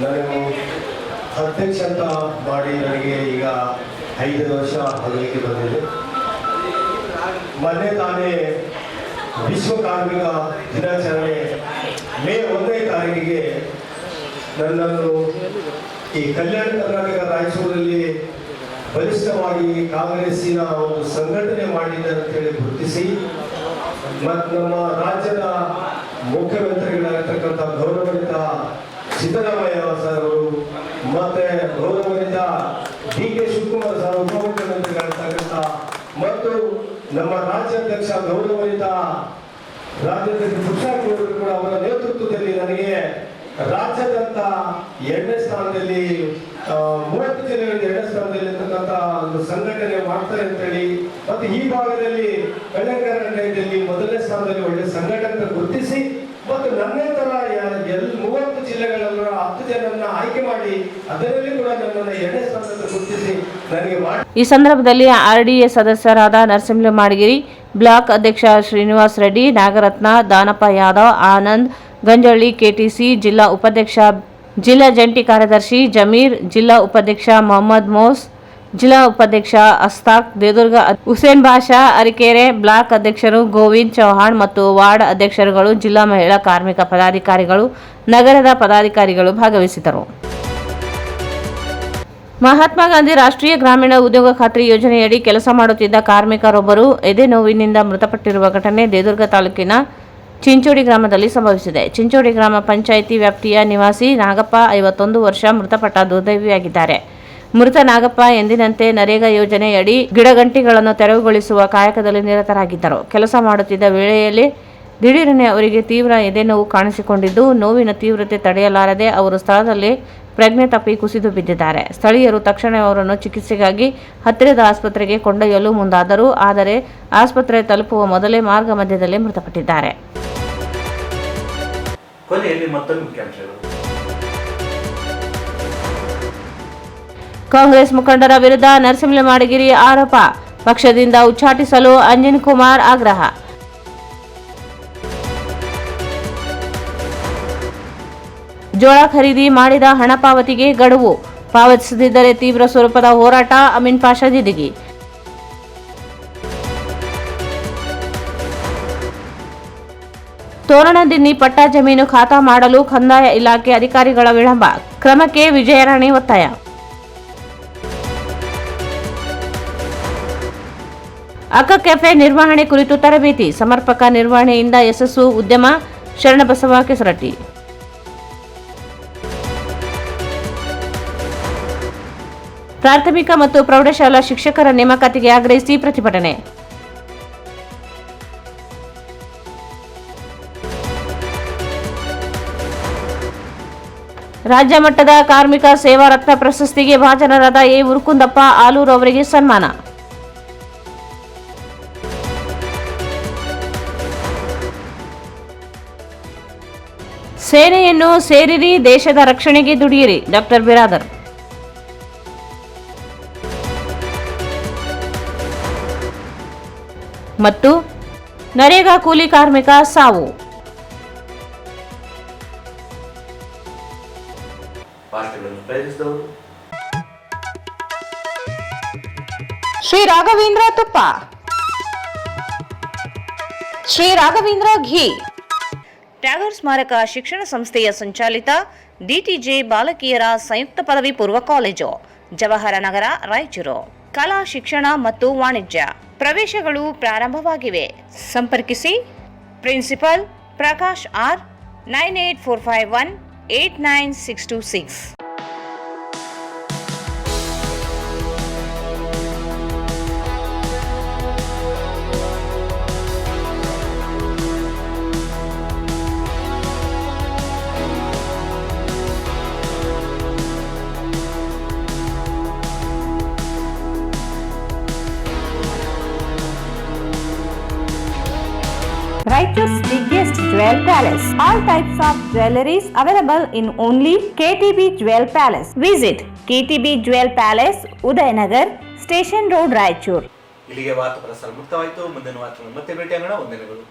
ನಾನು ಅಧ್ಯಕ್ಷ ಅಂತ ಮಾಡಿ ನನಗೆ ಈಗ 5 ವರ್ಷ ಆಗಲಿಕ್ಕೆ ಬಂದಿದೆ. ಮೊನ್ನೆ ತಾನೇ ವಿಶ್ವ ಕಾರ್ಮಿಕ ದಿನಾಚರಣೆ ಮೇ 1ನೇ ತಾರೀಕಿಗೆ ನನ್ನನ್ನು ಈ ಕಲ್ಯಾಣ ಕರ್ನಾಟಕ ರಾಯಚೂರಲ್ಲಿ ಬಲಿಷ್ಠವಾಗಿ ಕಾಂಗ್ರೆಸ್ಸಿನ ಒಂದು ಸಂಘಟನೆ ಮಾಡಿದೆ ಅಂತೇಳಿ ಗುರುತಿಸಿ ಮತ್ತು ನಮ್ಮ ರಾಜ್ಯದ ಮುಖ್ಯಮಂತ್ರಿಗಳಾಗಿರ್ತಕ್ಕಂಥ ಗೌರವಾನ್ವಿತ ಸಿದ್ದರಾಮಯ್ಯ ಸರ್ ಅವರು ಮತ್ತೆ ಗೌರವಾನ್ವಿತ ಡಿ.ಕೆ. ಶಿವಕುಮಾರ್ ಸರ್ ಉಪಮುಖ್ಯಮಂತ್ರಿಗಳಾಗಿರ್ತಕ್ಕಂಥ ಮತ್ತು ನಮ್ಮ ರಾಜ್ಯಾಧ್ಯಕ್ಷ ಗೌರವಾನ್ವಿತ ರಾಜ್ಯಾಧ್ಯಕ್ಷ ಪುರುಷಾರ್ಥಿ ಅವರು ಕೂಡ ಅವರ ನೇತೃತ್ವದಲ್ಲಿ ನನಗೆ ರಾಜ್ಯದಂತ 2ನೇ ಸ್ಥಾನದಲ್ಲಿ 30 ಜಿಲ್ಲೆಗಳಲ್ಲಿ 2ನೇ ಸ್ಥಾನದಲ್ಲಿ ಇರ್ತಕ್ಕಂಥ ಒಂದು ಸಂಘಟನೆ ಮಾಡ್ತಾರೆ ಅಂತೇಳಿ ಮತ್ತು ಈ ಭಾಗದಲ್ಲಿ ಕಲ್ಯಾಣ ಕರ್ನಾಟಕದಲ್ಲಿ 1ನೇ ಸ್ಥಾನದಲ್ಲಿ ಒಳ್ಳೆ ಸಂಘಟನೆ ಗುರುತಿಸಿ ಮತ್ತು ನನ್ನೇ ತರ ಎಲ್ಲ ಆಯ್ಕೆ ಮಾಡಿ ಅದರಲ್ಲಿ ಕೂಡ ನನ್ನನ್ನು 2ನೇ ಸ್ಥಾನದಲ್ಲಿ ಗುರುತಿಸಿ ನನಗೆ ಮಾಡಿ. ಈ ಸಂದರ್ಭದಲ್ಲಿ RDA ಸದಸ್ಯರಾದ ನರಸಿಂಹ ಮಾಡಗಿರಿ, ಬ್ಲಾಕ್ ಅಧ್ಯಕ್ಷ ಶ್ರೀನಿವಾಸ್ ರೆಡ್ಡಿ, ನಾಗರತ್ನ, ದಾನಪ್ಪ ಯಾದವ್, ಆನಂದ್ ಗಂಜಳ್ಳಿ, KTC ಜಿಲ್ಲಾ ಉಪಾಧ್ಯಕ್ಷ, ಜಿಲ್ಲಾ ಜಂಟಿ ಕಾರ್ಯದರ್ಶಿ ಜಮೀರ್, ಜಿಲ್ಲಾ ಉಪಾಧ್ಯಕ್ಷ ಮೊಹಮ್ಮದ್ ಮೋಸ್, ಜಿಲ್ಲಾ ಉಪಾಧ್ಯಕ್ಷ ಅಸ್ತಾಕ್ ದೇದುರ್ಗ, ಹುಸೇನ್ ಬಾಷಾ ಅರಿಕೆರೆ, ಬ್ಲಾಕ್ ಅಧ್ಯಕ್ಷರು ಗೋವಿಂದ್ ಚೌಹಾಣ್ ಮತ್ತು ವಾರ್ಡ್ ಅಧ್ಯಕ್ಷರುಗಳು, ಜಿಲ್ಲಾ ಮಹಿಳಾ ಕಾರ್ಮಿಕ ಪದಾಧಿಕಾರಿಗಳು, ನಗರದ ಪದಾಧಿಕಾರಿಗಳು ಭಾಗವಹಿಸಿದ್ದರು. ಮಹಾತ್ಮ ಗಾಂಧಿ ರಾಷ್ಟ್ರೀಯ ಗ್ರಾಮೀಣ ಉದ್ಯೋಗ ಖಾತ್ರಿ ಯೋಜನೆಯಡಿ ಕೆಲಸ ಮಾಡುತ್ತಿದ್ದ ಕಾರ್ಮಿಕರೊಬ್ಬರು ಎದೆ ನೋವಿನಿಂದ ಮೃತಪಟ್ಟಿರುವ ಘಟನೆ ದೇದುರ್ಗ ತಾಲೂಕಿನ ಚಿಂಚೋಡಿ ಗ್ರಾಮದಲ್ಲಿ ಸಂಭವಿಸಿದೆ. ಚಿಂಚೋಡಿ ಗ್ರಾಮ ಪಂಚಾಯಿತಿ ವ್ಯಾಪ್ತಿಯ ನಿವಾಸಿ ನಾಗಪ್ಪ 51 ವರ್ಷ ಮೃತಪಟ್ಟ ದುರ್ದೈವಿಯಾಗಿದ್ದಾರೆ. ಮೃತ ನಾಗಪ್ಪ ಎಂದಿನಂತೆ ನರೇಗಾ ಯೋಜನೆಯಡಿ ಗಿಡಗಂಟಿಗಳನ್ನು ತೆರವುಗೊಳಿಸುವ ಕಾಯಕದಲ್ಲಿ ನಿರತರಾಗಿದ್ದರು. ಕೆಲಸ ಮಾಡುತ್ತಿದ್ದ ವೇಳೆಯಲ್ಲಿ ದಿಢೀರನೆ ಅವರಿಗೆ ತೀವ್ರ ಎದೆನೋವು ಕಾಣಿಸಿಕೊಂಡಿದ್ದು, ನೋವಿನ ತೀವ್ರತೆ ತಡೆಯಲಾರದೆ ಅವರು ಸ್ಥಳದಲ್ಲಿ ಪ್ರಜ್ಞೆ ತಪ್ಪಿ ಕುಸಿದು ಬಿದ್ದಿದ್ದಾರೆ. ಸ್ಥಳೀಯರು ತಕ್ಷಣ ಅವರನ್ನು ಚಿಕಿತ್ಸೆಗಾಗಿ ಹತ್ತಿರದ ಆಸ್ಪತ್ರೆಗೆ ಕೊಂಡೊಯ್ಯಲು ಮುಂದಾದರು. ಆದರೆ ಆಸ್ಪತ್ರೆ ತಲುಪುವ ಮೊದಲೇ ಮಾರ್ಗ ಮಧ್ಯದಲ್ಲೇ ಮೃತಪಟ್ಟಿದ್ದಾರೆ. ಕೊನೆಯಲ್ಲಿ ಮತ್ತೊಂದು ಮುಖ್ಯಾಂಶಗಳು. ಕಾಂಗ್ರೆಸ್ ಮುಖಂಡರ ವಿರುದ್ಧ ನರಸಿಂಹ ಮಾಡಗಿರಿ ಆರೋಪ, ಪಕ್ಷದಿಂದ ಉಚ್ಚಾಟಿಸಲು ಅಂಜನ್ ಕುಮಾರ್ ಆಗ್ರಹ. ಜೋಳ ಖರೀದಿ ಮಾಡಿದ ಹಣ ಪಾವತಿಗೆ ಗಡುವು, ಪಾವತಿಸದಿದ್ದರೆ ತೀವ್ರ ಸ್ವರೂಪದ ಹೋರಾಟ, ಅಮೀನ್ ಪಾಷಾ ಜಿದಿಗಿ. ತೋರಣದಿನ್ನಿ ಪಟ್ಟಾ ಜಮೀನು ಖಾತಾ ಮಾಡಲು ಕಂದಾಯ ಇಲಾಖೆ ಅಧಿಕಾರಿಗಳ ವಿಳಂಬ, ಕ್ರಮಕ್ಕೆ ವಿಜಯರಾಣಿ ಒತ್ತಾಯ. ಅಕ್ಕ ಕೆಫೆ ನಿರ್ವಹಣೆ ಕುರಿತು ತರಬೇತಿ, ಸಮರ್ಪಕ ನಿರ್ವಹಣೆಯಿಂದ ಯಶಸ್ಸು ಉದ್ಯಮ, ಶರಣಬಸವ ಕೆಸರಟ್ಟಿ. ಪ್ರಾಥಮಿಕ ಮತ್ತು ಪ್ರೌಢಶಾಲಾ ಶಿಕ್ಷಕರ ನೇಮಕಾತಿಗೆ ಆಗ್ರಹಿಸಿ ಪ್ರತಿಭಟನೆ. ರಾಜ್ಯ ಮಟ್ಟದ ಕಾರ್ಮಿಕ ಸೇವಾ ರತ್ನ ಪ್ರಶಸ್ತಿಗೆ ಭಾಜನರಾದ ಎ ಉರುಕುಂದಪ್ಪ ಆಲೂರು ಅವರಿಗೆ ಸನ್ಮಾನ. ಸೇನೆಯನ್ನು ಸೇರಿರಿ, ದೇಶದ ರಕ್ಷಣೆಗೆ ದುಡಿಯಿರಿ, ಡಾಕ್ಟರ್ ಬಿರಾದರ್. ಮತ್ತು ನರೇಗಾ ಕೂಲಿ ಕಾರ್ಮಿಕ ಸಾವು. ಶ್ರೀ ರಾಘವೇಂದ್ರ ತುಪ್ಪ, ಶ್ರೀ ರಾಘವೇಂದ್ರ ಘೀ, ಟ್ಯಾಗೂರ್ ಸ್ಮಾರಕ ಶಿಕ್ಷಣ ಸಂಸ್ಥೆಯ ಸಂಚಾಲಿತ DTJ ಬಾಲಕಿಯರ ಸಂಯುಕ್ತ ಪದವಿ ಪೂರ್ವ ಕಾಲೇಜು, ಜವಾಹರ ನಗರ, ರಾಯಚೂರು. ಕಲಾ ಶಿಕ್ಷಣ ಮತ್ತು ವಾಣಿಜ್ಯ ಪ್ರವೇಶಗಳು ಪ್ರಾರಂಭವಾಗಿವೆ. ಸಂಪರ್ಕಿಸಿ principal Prakash R 9845189626. Righteous biggest jewel palace. All types of jewelries available in only KTB Jewel Palace. Visit KTB Jewel Palace, Udayanagar, Station Road, Raichur. ಇಲ್ಲಿಗೆ ವಾರ್ತಾ ಪ್ರಸಾರ ಮುಕ್ತವಾಯಿತು. ಮುಂದಿನ ವಾರ್ತೆಗಳು ಮತ್ತೆ ಭೇಟಿಯಾಗೋಣ. ವಂದನೆಗಳು.